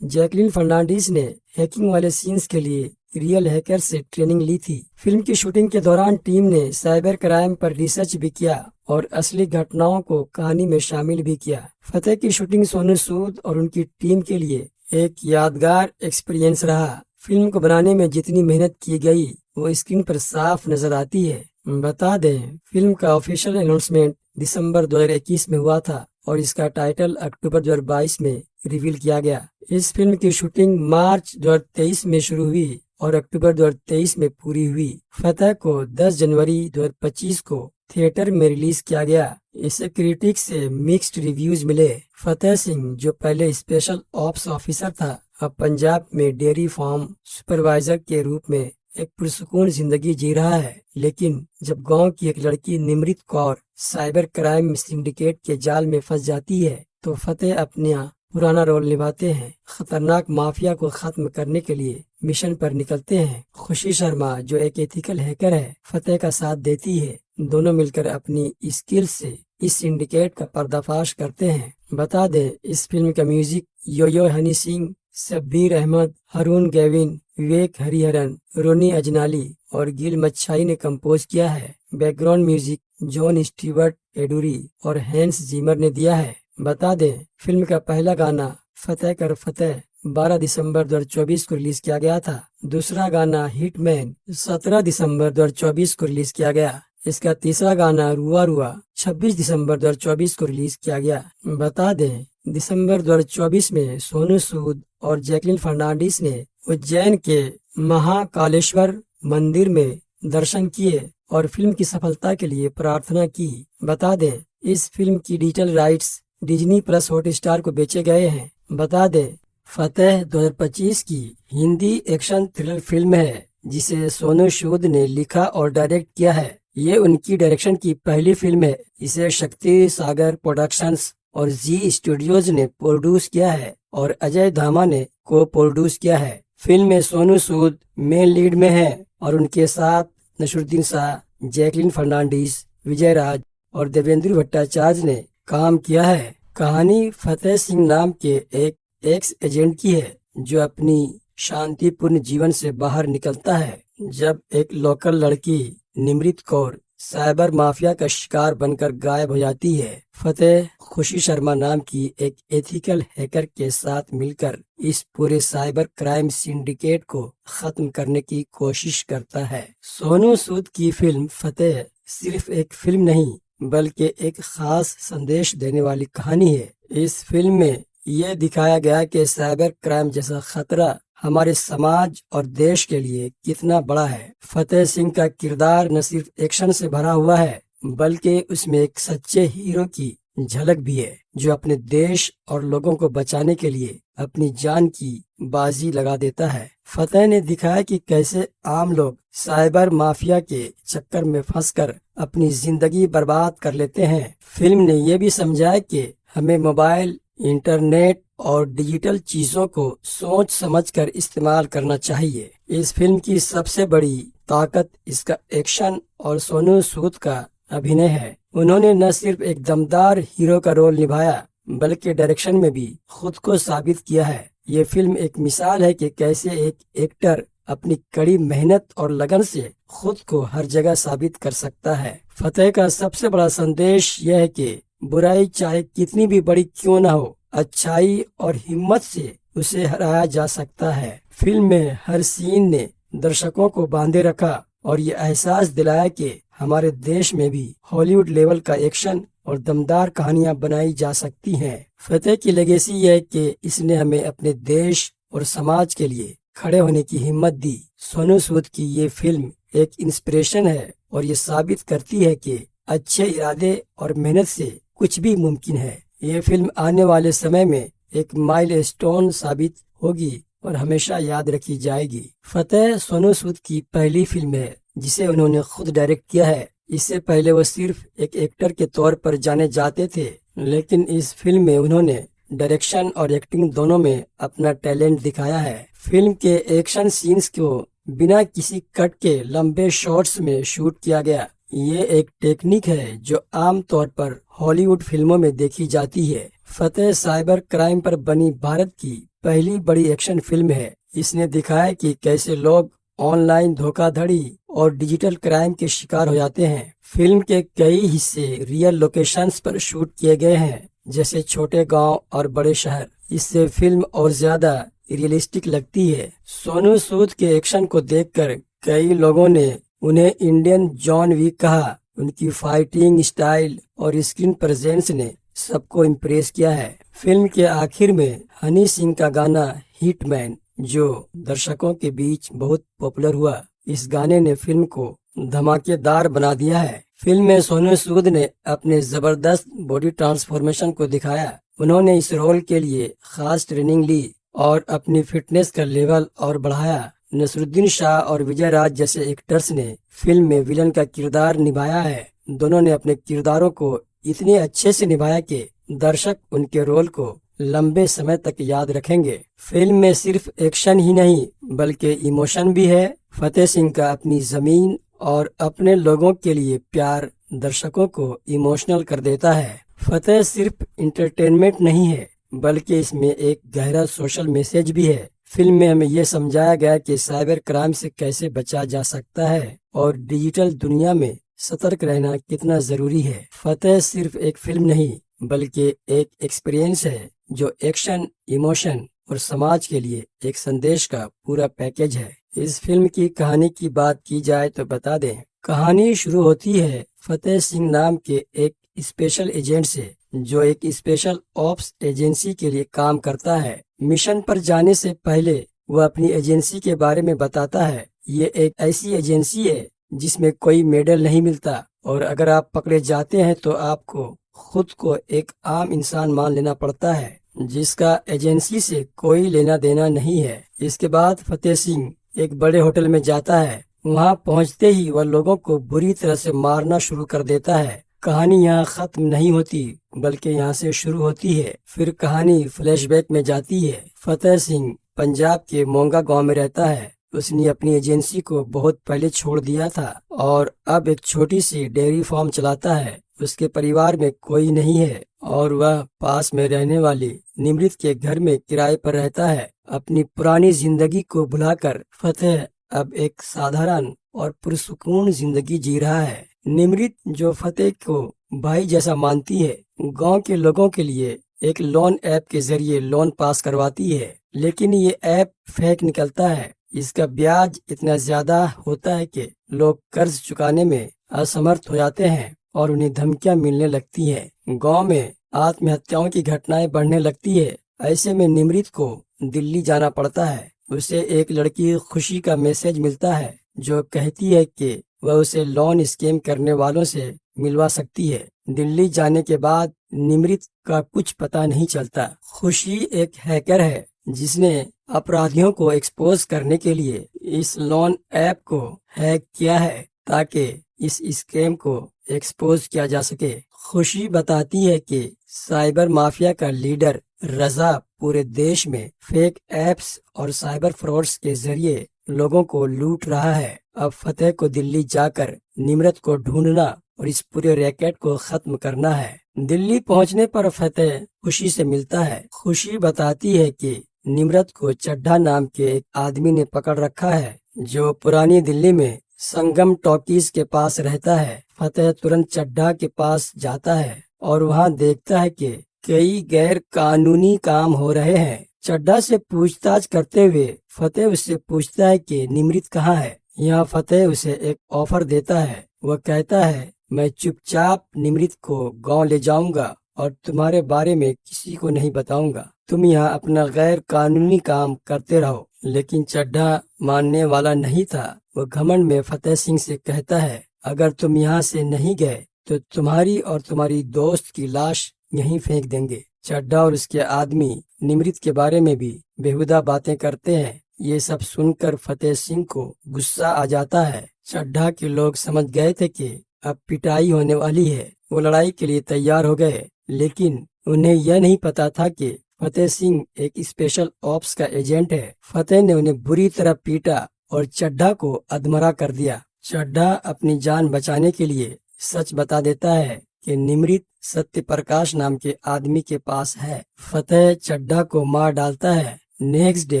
जैकलिन फर्नांडीज ने हैकिंग वाले सीन्स के लिए रियल हैकर से ट्रेनिंग ली थी। फिल्म की शूटिंग के दौरान टीम ने साइबर क्राइम पर रिसर्च भी किया और असली घटनाओं को कहानी में शामिल भी किया। फतेह की शूटिंग सोनू सूद और उनकी टीम के लिए एक यादगार एक्सपीरियंस रहा। फिल्म को बनाने में जितनी मेहनत की गई वो स्क्रीन पर साफ नजर आती है। बता दें, फिल्म का ऑफिशियल अनाउंसमेंट दिसंबर 2021 में हुआ था और इसका टाइटल अक्टूबर 2022 में रिवील किया गया। इस फिल्म की शूटिंग मार्च 2023 में शुरू हुई और अक्टूबर 2023 में पूरी हुई। फतेह को 10 जनवरी 2025 को थिएटर में रिलीज किया गया। इसे क्रिटिक्स से मिक्स्ड रिव्यूज मिले। फतेह सिंह, जो पहले स्पेशल ऑप्स ऑफिसर था, अब पंजाब में डेयरी फार्म सुपरवाइजर के रूप में एक पुरसुकून जिंदगी जी रहा है। लेकिन जब गांव की एक लड़की Nimrit Kaur cyber crime syndicate के जाल में फंस जाती है, तो फतेह अपना पुराना रोल निभाते हैं। खतरनाक माफिया को खत्म करने के लिए मिशन पर निकलते हैं। खुशी शर्मा, जो एक एथिकल हैकर है, फतेह का साथ देती है। दोनों मिलकर अपनी स्किल से इस सिंडिकेट का पर्दाफाश करते हैं। बता दें, इस फिल्म का म्यूजिक यो हनी सिंह, शब्बीर अहमद, हरून गेविन, विवेक हरिहरन, रोनी अजनाली और गिल मच्छाई ने कंपोज किया है। बैकग्राउंड म्यूजिक जॉन स्टीवर्ट एडुरी और हैंस जिमर ने दिया है। बता दें, फिल्म का पहला गाना फतेह कर फतेह 12 दिसंबर 2024 को रिलीज किया गया था। दूसरा गाना हिटमैन 17 दिसंबर 2024 को रिलीज किया गया। इसका तीसरा गाना रुआ रुआ 26 दिसंबर 2024 को रिलीज किया गया। बता दें, दिसंबर 2024 में सोनू सूद और जैकलिन फर्नांडीज ने उज्जैन के महाकालेश्वर मंदिर में दर्शन किए और फिल्म की सफलता के लिए प्रार्थना की। बता दें, इस फिल्म की digital rights Disney plus Hotstar को बेचे गए हैं। बता दें, फतेह 2025 की हिंदी एक्शन थ्रिलर फिल्म है, जिसे सोनू सूद ने लिखा और डायरेक्ट किया है। ये उनकी डायरेक्शन की पहली फिल्म है। इसे शक्ति सागर प्रोडक्शंस और जी स्टूडियोज ने प्रोड्यूस किया है और अजय धामा ने को प्रोड्यूस किया है। फिल्म में सोनू सूद मेन लीड में है और उनके साथ नसरुद्दीन शाह, जैकलिन फर्नांडीज, विजय राज और देवेंद्र भट्टाचार्य ने काम किया है। कहानी फतेह सिंह नाम के एक एक्स एजेंट की है, जो अपनी शांतिपूर्ण जीवन से बाहर निकलता है जब एक लोकल लड़की निमृत कौर साइबर माफिया का शिकार बनकर गायब हो जाती है। फतेह खुशी शर्मा नाम की एक एथिकल हैकर के साथ मिलकर इस पूरे साइबर क्राइम सिंडिकेट को खत्म करने की कोशिश करता है। सोनू सूद की फिल्म फतेह सिर्फ एक फिल्म नहीं, बल्कि एक खास संदेश देने वाली कहानी है। इस फिल्म में यह दिखाया गया कि साइबर क्राइम जैसा खतरा हमारे समाज और देश के लिए कितना बड़ा है। फतेह सिंह का किरदार न सिर्फ एक्शन से भरा हुआ है, बल्कि उसमें एक सच्चे हीरो की झलक भी है, जो अपने देश और लोगों को बचाने के लिए अपनी जान की बाजी लगा देता है। फतेह ने दिखाया कि कैसे आम लोग साइबर माफिया के चक्कर में फंसकर अपनी जिंदगी बर्बाद कर लेते हैं। फिल्म ने यह भी समझाया कि हमें मोबाइल, इंटरनेट और डिजिटल चीजों को सोच समझकर इस्तेमाल करना चाहिए। इस फिल्म की सबसे बड़ी ताकत इसका एक्शन और सोनू सूद का अभिनय है। उन्होंने न सिर्फ एक दमदार हीरो का रोल निभाया, बल्कि डायरेक्शन में भी खुद को साबित किया है। ये फिल्म एक मिसाल है कि कैसे एक एक्टर अपनी कड़ी मेहनत और लगन से खुद को हर जगह साबित कर सकता है। फतेह का सबसे बड़ा संदेश यह है कि बुराई चाहे कितनी भी बड़ी क्यों न हो, अच्छाई और हिम्मत से उसे हराया जा सकता है। फिल्म में हर सीन ने दर्शकों को बांधे रखा और ये एहसास दिलाया कि हमारे देश में भी हॉलीवुड लेवल का एक्शन और दमदार कहानियां बनाई जा सकती हैं। फतेह की लेगेसी यह है कि इसने हमें अपने देश और समाज के लिए खड़े होने की हिम्मत दी। सोनू सूद की ये फिल्म एक इंस्पिरेशन है और ये साबित करती है कि अच्छे इरादे और मेहनत से कुछ भी मुमकिन है। ये फिल्म आने वाले समय में एक माइलस्टोन साबित होगी और हमेशा याद रखी जाएगी। फतेह सोनू सूद की पहली फिल्म है जिसे उन्होंने खुद डायरेक्ट किया है। इससे पहले वो सिर्फ एक एक्टर के तौर पर जाने जाते थे, लेकिन इस फिल्म में उन्होंने डायरेक्शन और एक्टिंग दोनों में अपना टैलेंट दिखाया है। फिल्म के एक्शन सीन्स को बिना किसी कट के लंबे शॉट्स में शूट किया गया। ये एक टेक्निक है जो आमतौर पर हॉलीवुड फिल्मों में देखी जाती है। फतेह साइबर क्राइम पर बनी भारत की पहली बड़ी एक्शन फिल्म है। इसने दिखाया कि कैसे लोग ऑनलाइन धोखाधड़ी और डिजिटल क्राइम के शिकार हो जाते हैं। फिल्म के कई हिस्से रियल लोकेशंस पर शूट किए गए हैं, जैसे छोटे गांव और बड़े शहर। इससे फिल्म और ज्यादा रियलिस्टिक लगती है। सोनू सूद के एक्शन को देखकर कई लोगों ने उन्हें इंडियन जॉन विक कहा। उनकी फाइटिंग स्टाइल और स्क्रीन प्रेजेंस ने सबको इम्प्रेस किया है। फिल्म के आखिर में हनी सिंह का गाना हिटमैन, जो दर्शकों के बीच बहुत पॉपुलर हुआ, इस गाने ने फिल्म को धमाकेदार बना दिया है। फिल्म में सोनू सूद ने अपने जबरदस्त बॉडी ट्रांसफॉर्मेशन को दिखाया। उन्होंने इस रोल के लिए खास ट्रेनिंग ली और अपनी फिटनेस का लेवल और बढ़ाया। नसरुद्दीन शाह और विजय राज जैसे एक्टर्स ने फिल्म में विलन का किरदार निभाया है। दोनों ने अपने किरदारों को इतने अच्छे से निभाया कि दर्शक उनके रोल को लंबे समय तक याद रखेंगे। फिल्म में सिर्फ एक्शन ही नहीं बल्कि इमोशन भी है। फतेह सिंह का अपनी जमीन और अपने लोगों के लिए प्यार दर्शकों को इमोशनल कर देता है। फतेह सिर्फ इंटरटेनमेंट नहीं है बल्कि इसमें एक गहरा सोशल मैसेज भी है। फिल्म में हमें यह समझाया गया कि साइबर क्राइम से कैसे बचा जा सकता है और डिजिटल दुनिया में सतर्क रहना कितना जरूरी है। फतेह सिर्फ एक फिल्म नहीं बल्कि एक एक्सपीरियंस है जो एक्शन, इमोशन और समाज के लिए एक संदेश का पूरा पैकेज है। इस फिल्म की कहानी की बात की जाए तो बता दें, कहानी शुरू होती है फतेह सिंह नाम के एक स्पेशल एजेंट से, जो एक स्पेशल ऑप्स एजेंसी के लिए काम करता है। मिशन पर जाने से पहले वह अपनी एजेंसी के बारे में बताता है। ये एक ऐसी एजेंसी है जिसमें कोई मेडल नहीं मिलता और अगर आप पकड़े जाते हैं तो आपको खुद को एक आम इंसान मान लेना पड़ता है जिसका एजेंसी से कोई लेना देना नहीं है। इसके बाद फतेह सिंह एक बड़े होटल में जाता है। वहां पहुंचते ही वह लोगों को बुरी तरह से मारना शुरू कर देता है। कहानी यहाँ खत्म नहीं होती बल्कि यहाँ से शुरू होती है। फिर कहानी फ्लैशबैक में जाती है। फतेह सिंह पंजाब के मोंगा गांव में रहता है। उसने अपनी एजेंसी को बहुत पहले छोड़ दिया था और अब एक छोटी सी डेयरी फार्म चलाता है। उसके परिवार में कोई नहीं है और वह पास में रहने वाली निमृत के घर में किराए पर रहता है। अपनी पुरानी जिंदगी को भुलाकर फतेह अब एक साधारण और पुरसुकून जिंदगी जी रहा है। निमृत, जो फतेह को भाई जैसा मानती है, गांव के लोगों के लिए एक लोन ऐप के जरिए लोन पास करवाती है, लेकिन ये ऐप फेक निकलता है। इसका ब्याज इतना ज्यादा होता है कि लोग कर्ज चुकाने में असमर्थ हो जाते हैं और उन्हें धमकियां मिलने लगती हैं। गांव में आत्महत्याओं की घटनाएं बढ़ने लगती है। ऐसे में निमृत को दिल्ली जाना पड़ता है। उसे एक लड़की खुशी का मैसेज मिलता है जो कहती है कि वह उसे लोन स्कैम करने वालों से मिलवा सकती है। दिल्ली जाने के बाद निमृत का कुछ पता नहीं चलता। खुशी एक हैकर है जिसने अपराधियों को एक्सपोज करने के लिए इस लोन ऐप को हैक किया है ताकि इस स्कैम को एक्सपोज किया जा सके। खुशी बताती है कि साइबर माफिया का लीडर रजा पूरे देश में फेक एप्स और साइबर फ्रॉड्स के जरिए लोगों को लूट रहा है। अब फतेह को दिल्ली जाकर निमृत को ढूंढना और इस पूरे रैकेट को खत्म करना है। दिल्ली पहुंचने पर फतेह खुशी से मिलता है। खुशी बताती है कि निमरत को चड्ढा नाम के एक आदमी ने पकड़ रखा है, जो पुरानी दिल्ली में संगम टॉकीज के पास रहता है। फतेह तुरंत चड्ढा के पास जाता है और वहाँ देखता है कि कई गैर कानूनी काम हो रहे हैं। चड्ढा से पूछताछ करते हुए फतेह उससे पूछता है कि निमृत कहाँ है। यहाँ फतेह उसे एक ऑफर देता है। वह कहता है, मैं चुपचाप निमृत को गांव ले जाऊंगा और तुम्हारे बारे में किसी को नहीं बताऊंगा। तुम यहाँ अपना गैर कानूनी काम करते रहो। लेकिन चड्ढा मानने वाला नहीं था। वो घमंड में फतेह सिंह से कहता है, अगर तुम यहाँ से नहीं गए तो तुम्हारी और तुम्हारी दोस्त की लाश यहीं फेंक देंगे। चड्ढा और उसके आदमी निमृत के बारे में भी बेहुदा बातें करते हैं। ये सब सुनकर फतेह सिंह को गुस्सा आ जाता है। चड्ढा के लोग समझ गए थे कि अब पिटाई होने वाली है। वो लड़ाई के लिए तैयार हो गए, लेकिन उन्हें यह नहीं पता था कि फतेह सिंह एक स्पेशल ऑप्स का एजेंट है। फतेह ने उन्हें बुरी तरह पीटा और चड्ढा को अधमरा कर दिया। चड्ढा अपनी जान बचाने के लिए सच बता देता है कि निमृत सत्य प्रकाश नाम के आदमी के पास है। फतेह चड्ढा को मार डालता है। नेक्स्ट डे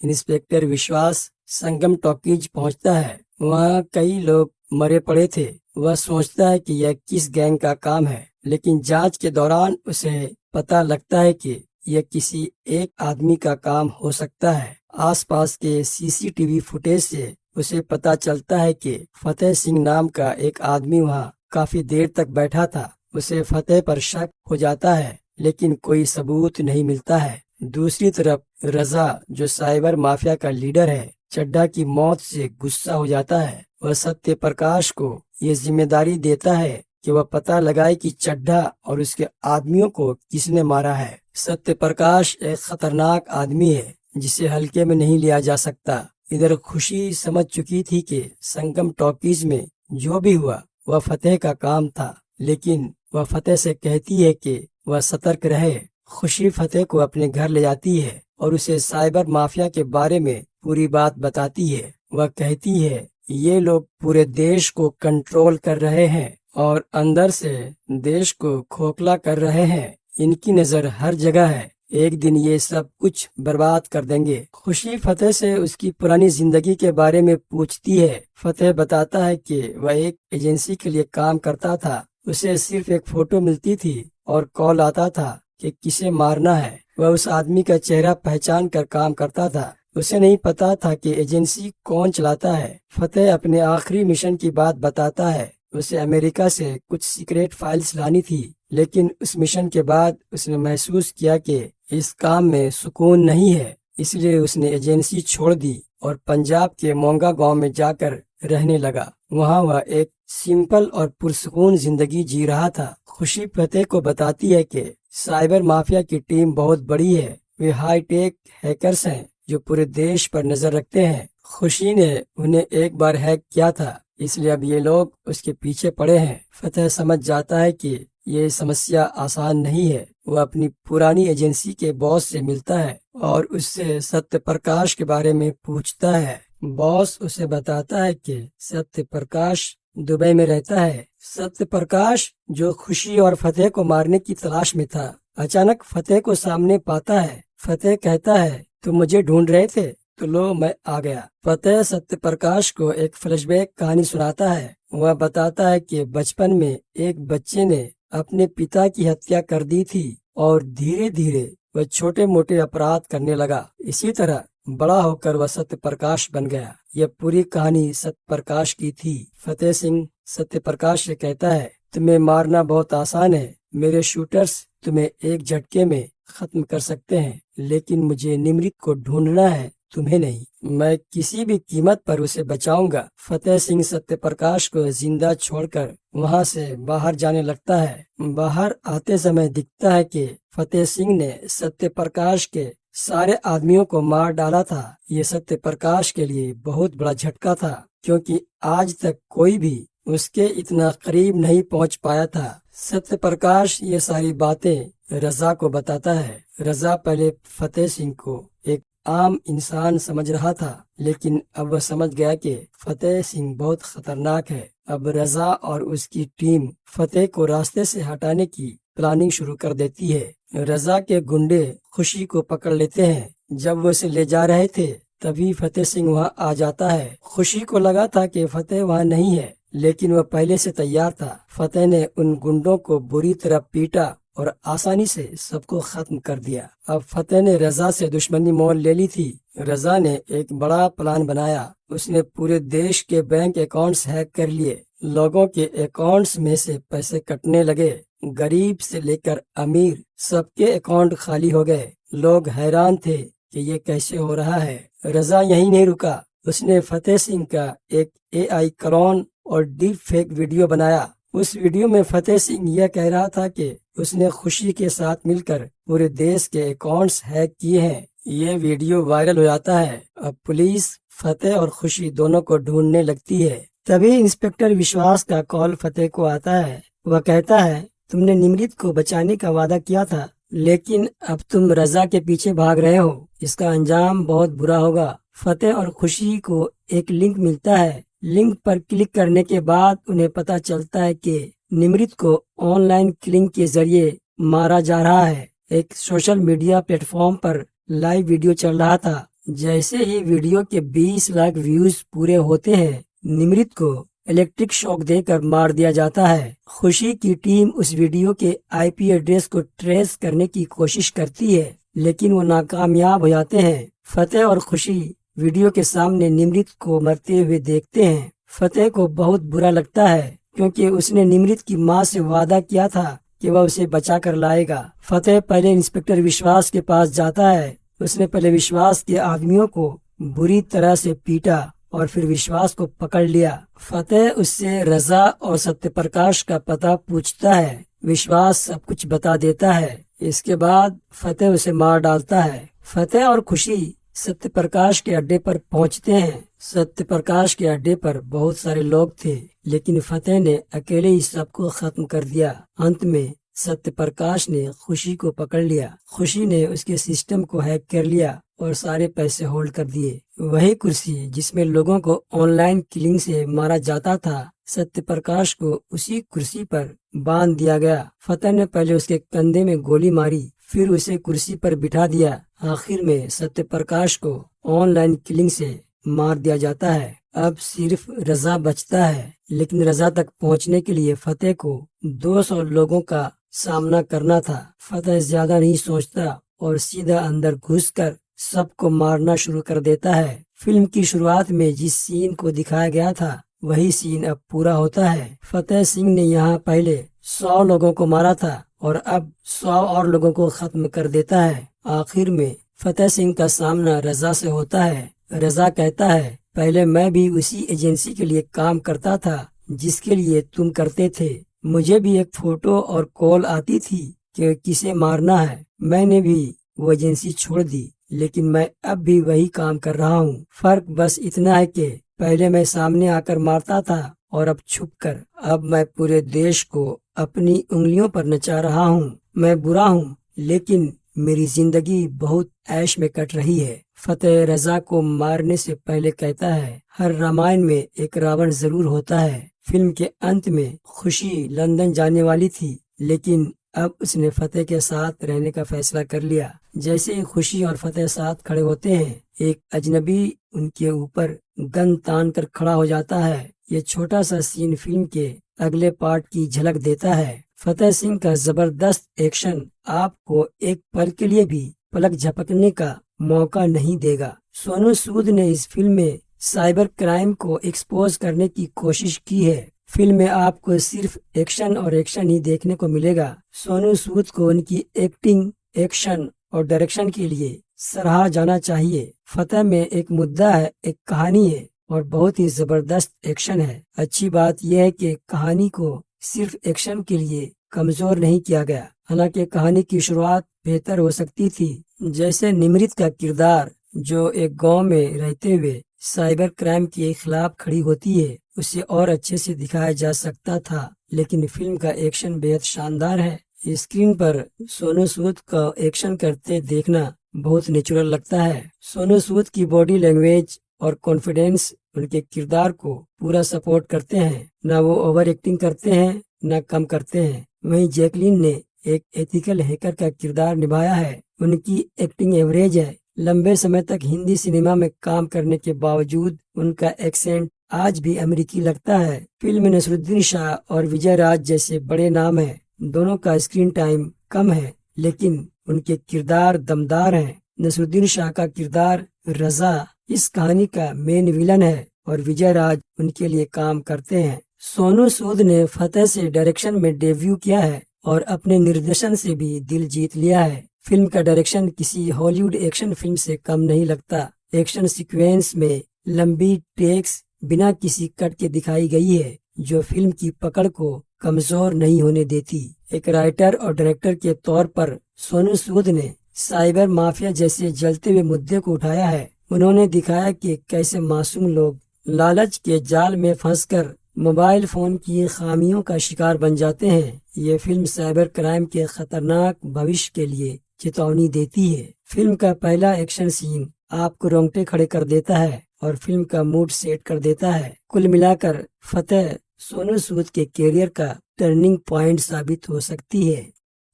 इंस्पेक्टर विश्वास संगम टॉकीज पहुंचता है। वहाँ कई लोग मरे पड़े थे। वह सोचता है कि यह किस गैंग का काम है, लेकिन जांच के दौरान उसे पता लगता है कि यह किसी एक आदमी का काम हो सकता है। आसपास के सीसीटीवी फुटेज से उसे पता चलता है कि फतेह सिंह नाम का एक आदमी वहाँ काफी देर तक बैठा था। उसे फतेह पर शक हो जाता है, लेकिन कोई सबूत नहीं मिलता है। दूसरी तरफ रजा, जो साइबर माफिया का लीडर है, चड्ढा की मौत से गुस्सा हो जाता है। वह सत्य प्रकाश को ये जिम्मेदारी देता है कि वह पता लगाए कि चड्ढा और उसके आदमियों को किसने मारा है। सत्य प्रकाश एक खतरनाक आदमी है जिसे हल्के में नहीं लिया जा सकता। इधर खुशी समझ चुकी थी कि संगम टॉकीज में जो भी हुआ वह फतेह का काम था, लेकिन वह फतेह से कहती है कि वह सतर्क रहे। खुशी फतेह को अपने घर ले जाती है और उसे साइबर माफिया के बारे में पूरी बात बताती है। वह कहती है, ये लोग पूरे देश को कंट्रोल कर रहे हैं और अंदर से देश को खोखला कर रहे हैं। इनकी नजर हर जगह है। एक दिन ये सब कुछ बर्बाद कर देंगे। खुशी फतेह से उसकी पुरानी जिंदगी के बारे में पूछती है। फतेह बताता है कि वह एक एजेंसी के लिए काम करता था। उसे सिर्फ एक फोटो मिलती थी और कॉल आता था कि किसे मारना है। वह उस आदमी का चेहरा पहचान कर काम करता था। उसे नहीं पता था कि एजेंसी कौन चलाता है। फतेह अपने आखिरी मिशन की बात बताता है। उसे अमेरिका से कुछ सीक्रेट फाइल्स लानी थी, लेकिन उस मिशन के बाद उसने महसूस किया कि इस काम में सुकून नहीं है। इसलिए उसने एजेंसी छोड़ दी और पंजाब के मोंगा गांव में जाकर रहने लगा। वहाँ वह एक सिंपल और पुरसुकून जिंदगी जी रहा था। खुशी फतेह को बताती है कि साइबर माफिया की टीम बहुत बड़ी है। वे हाई टेक हैकर्स हैं जो पूरे देश पर नजर रखते हैं। खुशी ने उन्हें एक बार हैक किया था, इसलिए अब ये लोग उसके पीछे पड़े हैं। फतेह समझ जाता है कि ये समस्या आसान नहीं है। वह अपनी पुरानी एजेंसी के बॉस से मिलता है और उससे सत्य प्रकाश के बारे में पूछता है। बॉस उसे बताता है कि सत्य प्रकाश दुबई में रहता है। सत्य प्रकाश, जो खुशी और फतेह को मारने की तलाश में था, अचानक फतेह को सामने पाता है। फतेह कहता है, तुम मुझे ढूंढ रहे थे? तो लो, मैं आ गया। फतेह सत्य प्रकाश को एक फ्लैशबैक कहानी सुनाता है। वह बताता है कि बचपन में एक बच्चे ने अपने पिता की हत्या कर दी थी और धीरे धीरे वह छोटे मोटे अपराध करने लगा। इसी तरह बड़ा होकर वह सत्य प्रकाश बन गया। यह पूरी कहानी सत्य प्रकाश की थी। फतेह सिंह सत्य प्रकाश से कहता है, तुम्हें मारना बहुत आसान है। मेरे शूटर्स तुम्हें एक झटके में खत्म कर सकते हैं, लेकिन मुझे निमृत को ढूंढना है, तुम्हें नहीं। मैं किसी भी कीमत पर उसे बचाऊंगा। फतेह सिंह सत्य प्रकाश को जिंदा छोड़कर वहां से बाहर जाने लगता है। बाहर आते समय दिखता है कि फतेह सिंह ने सत्य प्रकाश के सारे आदमियों को मार डाला था। ये सत्य प्रकाश के लिए बहुत बड़ा झटका था, क्योंकि आज तक कोई भी उसके इतना करीब नहीं पहुंच पाया था। सत्य प्रकाश ये सारी बातें रजा को बताता है। रजा पहले फतेह सिंह को एक आम इंसान समझ रहा था, लेकिन अब वह समझ गया कि फतेह सिंह बहुत खतरनाक है। अब रजा और उसकी टीम फतेह को रास्ते से हटाने की प्लानिंग शुरू कर देती है। रजा के गुंडे खुशी को पकड़ लेते हैं जब वो उसे ले जा रहे थे तभी फतेह सिंह वहां आ जाता है। खुशी को लगा था कि फतेह वहां नहीं है, लेकिन वह पहले से तैयार था। फतेह ने उन गुंडों को बुरी तरह पीटा और आसानी से सबको खत्म कर दिया। अब फतेह ने रजा से दुश्मनी मोल ले ली थी। रजा ने एक बड़ा प्लान बनाया। उसने पूरे देश के बैंक अकाउंट्स हैक कर लिए। लोगों के अकाउंट्स में से पैसे कटने लगे। गरीब से लेकर अमीर सबके अकाउंट खाली हो गए। लोग हैरान थे कि ये कैसे हो रहा है। रजा यहीं नहीं रुका। उसने फतेह सिंह का एक AI क्लोन और डीप फेक वीडियो बनाया। उस वीडियो में फतेह सिंह यह कह रहा था कि उसने खुशी के साथ मिलकर पूरे देश के अकाउंट्स हैक किए हैं। ये वीडियो वायरल हो जाता है। अब पुलिस फतेह और खुशी दोनों को ढूंढने लगती है। तभी इंस्पेक्टर विश्वास का कॉल फतेह को आता है। वह कहता है, तुमने निमृत को बचाने का वादा किया था, लेकिन अब तुम रजा के पीछे भाग रहे हो। इसका अंजाम बहुत बुरा होगा। फतेह और खुशी को एक लिंक मिलता है। लिंक पर क्लिक करने के बाद उन्हें पता चलता है कि निमृत को ऑनलाइन किलिंग के जरिए मारा जा रहा है। एक सोशल मीडिया प्लेटफॉर्म पर लाइव वीडियो चल रहा था। जैसे ही वीडियो के 20 लाख व्यूज पूरे होते हैं, निमृत को इलेक्ट्रिक शॉक देकर मार दिया जाता है। खुशी की टीम उस वीडियो के IP एड्रेस को ट्रेस करने की कोशिश करती है, लेकिन वो नाकामयाब हो जाते हैं। फतेह और खुशी वीडियो के सामने निमृत को मरते हुए देखते हैं। फतेह को बहुत बुरा लगता है, क्योंकि उसने निमृत की मां से वादा किया था कि वह उसे बचा कर लाएगा। फतेह पहले इंस्पेक्टर विश्वास के पास जाता है। उसने पहले विश्वास के आदमियों को बुरी तरह से पीटा और फिर विश्वास को पकड़ लिया। फतेह उससे रजा और सत्यप्रकाश का पता पूछता है। विश्वास सब कुछ बता देता है। इसके बाद फतेह उसे मार डालता है। फतेह और खुशी सत्यप्रकाश के अड्डे पर पहुंचते हैं। सत्यप्रकाश के अड्डे पर बहुत सारे लोग थे, लेकिन फतेह ने अकेले ही सबको खत्म कर दिया। अंत में सत्यप्रकाश ने खुशी को पकड़ लिया। खुशी ने उसके सिस्टम को हैक कर लिया और सारे पैसे होल्ड कर दिए। वही कुर्सी जिसमें लोगों को ऑनलाइन किलिंग से मारा जाता था, सत्यप्रकाश को उसी कुर्सी पर बांध दिया गया। फतेह ने पहले उसके कंधे में गोली मारी, फिर उसे कुर्सी पर बिठा दिया। आखिर में सत्यप्रकाश को ऑनलाइन किलिंग से मार दिया जाता है। अब सिर्फ रजा बचता है, लेकिन रजा तक पहुंचने के लिए फतेह को 200 लोगों का सामना करना था। फतेह ज्यादा नहीं सोचता और सीधा अंदर घुसकर सबको मारना शुरू कर देता है। फिल्म की शुरुआत में जिस सीन को दिखाया गया था, वही सीन अब पूरा होता है। फतेह सिंह ने यहाँ पहले 100 लोगों को मारा था और अब 100 और लोगों को खत्म कर देता है। आखिर में फतेह सिंह का सामना रजा से होता है। रजा कहता है, पहले मैं भी उसी एजेंसी के लिए काम करता था जिसके लिए तुम करते थे। मुझे भी एक फोटो और कॉल आती थी कि किसे मारना है। मैंने भी वो एजेंसी छोड़ दी, लेकिन मैं अब भी वही काम कर रहा हूँ। फर्क बस इतना है कि पहले मैं सामने आकर मारता था और अब छुप कर। अब मैं पूरे देश को अपनी उंगलियों पर नचा रहा हूँ। मैं बुरा हूँ, लेकिन मेरी जिंदगी बहुत ऐश में कट रही है। फतेह रजा को मारने से पहले कहता है, हर रामायण में एक रावण जरूर होता है। फिल्म के अंत में खुशी लंदन जाने वाली थी, लेकिन अब उसने फतेह के साथ रहने का फैसला कर लिया। जैसे ही खुशी और फतेह साथ खड़े होते हैं, एक अजनबी उनके ऊपर गन तान कर खड़ा हो जाता है। ये छोटा सा सीन फिल्म के अगले पार्ट की झलक देता है। फतेह सिंह का जबरदस्त एक्शन आपको एक पल के लिए भी पलक झपकने का मौका नहीं देगा। सोनू सूद ने इस फिल्म में साइबर क्राइम को एक्सपोज करने की कोशिश की है। फिल्म में आपको सिर्फ एक्शन और एक्शन ही देखने को मिलेगा। सोनू सूद को उनकी एक्टिंग, एक्शन और डायरेक्शन के लिए सराहा जाना चाहिए। फतेह में एक मुद्दा है, एक कहानी है और बहुत ही जबरदस्त एक्शन है। अच्छी बात यह है कि कहानी को सिर्फ एक्शन के लिए कमजोर नहीं किया गया। हालांकि कहानी की शुरुआत बेहतर हो सकती थी। जैसे निमृत का किरदार, जो एक गांव में रहते हुए साइबर क्राइम के खिलाफ खड़ी होती है, उसे और अच्छे से दिखाया जा सकता था। लेकिन फिल्म का एक्शन बेहद शानदार है। स्क्रीन पर सोनू सूद का एक्शन करते देखना बहुत नेचुरल लगता है। सोनू सूद की बॉडी लैंग्वेज और कॉन्फिडेंस उनके किरदार को पूरा सपोर्ट करते हैं। न वो ओवर एक्टिंग करते हैं, न कम करते हैं। वहीं जैकलीन ने एक एथिकल हैकर का किरदार निभाया है। उनकी एक्टिंग एवरेज है, लंबे समय तक हिंदी सिनेमा में काम करने के बावजूद उनका एक्सेंट आज भी अमेरिकी लगता है। फिल्म में नसरुद्दीन शाह और विजय राज जैसे बड़े नाम हैं। दोनों का स्क्रीन टाइम कम है, लेकिन उनके किरदार दमदार हैं। नसरुद्दीन शाह का किरदार रजा इस कहानी का मेन विलन है और विजय राज उनके लिए काम करते हैं। सोनू सूद ने फतेह से डायरेक्शन में डेब्यू किया है और अपने निर्देशन से भी दिल जीत लिया है। फिल्म का डायरेक्शन किसी हॉलीवुड एक्शन फिल्म से कम नहीं लगता। एक्शन सीक्वेंस में लंबी टेक्स बिना किसी कट के दिखाई गई है, जो फिल्म की पकड़ को कमजोर नहीं होने देती। एक राइटर और डायरेक्टर के तौर पर सोनू सूद ने साइबर माफिया जैसे जलते हुए मुद्दे को उठाया है। उन्होंने दिखाया कि कैसे मासूम लोग लालच के जाल में फंसकर मोबाइल फोन की खामियों का शिकार बन जाते हैं। ये फिल्म साइबर क्राइम के खतरनाक भविष्य के लिए चेतावनी देती है। फिल्म का पहला एक्शन सीन आपको रोंगटे खड़े कर देता है और फिल्म का मूड सेट कर देता है। कुल मिलाकर फतेह सोनू सूद के कैरियर का टर्निंग पॉइंट साबित हो सकती है।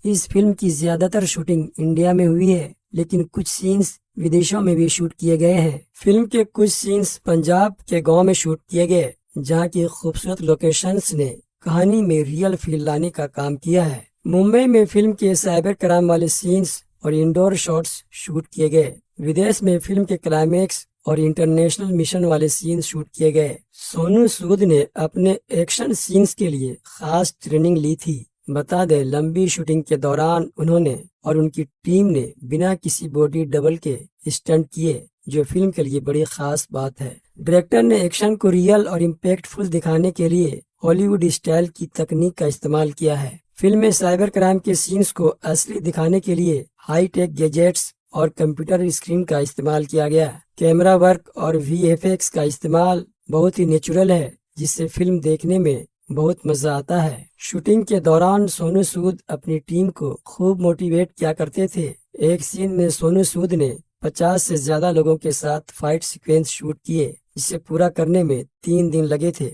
इस फिल्म की ज्यादातर शूटिंग इंडिया में हुई है, लेकिन कुछ सीन्स विदेशों में भी शूट किए गए हैं। फिल्म के कुछ सीन्स पंजाब के गांव में शूट किए गए, जहां की खूबसूरत लोकेशंस ने कहानी में रियल फील लाने का काम किया है। मुंबई में फिल्म के साइबर क्राइम वाले सीन्स और इंडोर शॉट्स शूट किए गए। विदेश में फिल्म के क्लाइमेक्स और इंटरनेशनल मिशन वाले सीन्स शूट किए गए। सोनू सूद ने अपने एक्शन सीन्स के लिए खास ट्रेनिंग ली थी। बता दें, लंबी शूटिंग के दौरान उन्होंने और उनकी टीम ने बिना किसी बॉडी डबल के स्टंट किए, जो फिल्म के लिए बड़ी खास बात है। डायरेक्टर ने एक्शन को रियल और इम्पैक्टफुल दिखाने के लिए हॉलीवुड स्टाइल की तकनीक का इस्तेमाल किया है। फिल्म में साइबर क्राइम के सीन्स को असली दिखाने के लिए हाई टेक गैजेट्स और कंप्यूटर स्क्रीन का इस्तेमाल किया गया। कैमरा वर्क और VFX का इस्तेमाल बहुत ही नेचुरल है, जिससे फिल्म देखने में बहुत मजा आता है। शूटिंग के दौरान सोनू सूद अपनी टीम को खूब मोटिवेट किया करते थे। एक सीन में सोनू सूद ने 50 से ज्यादा लोगों के साथ फाइट सीक्वेंस शूट किए, जिसे पूरा करने में 3 दिन लगे थे।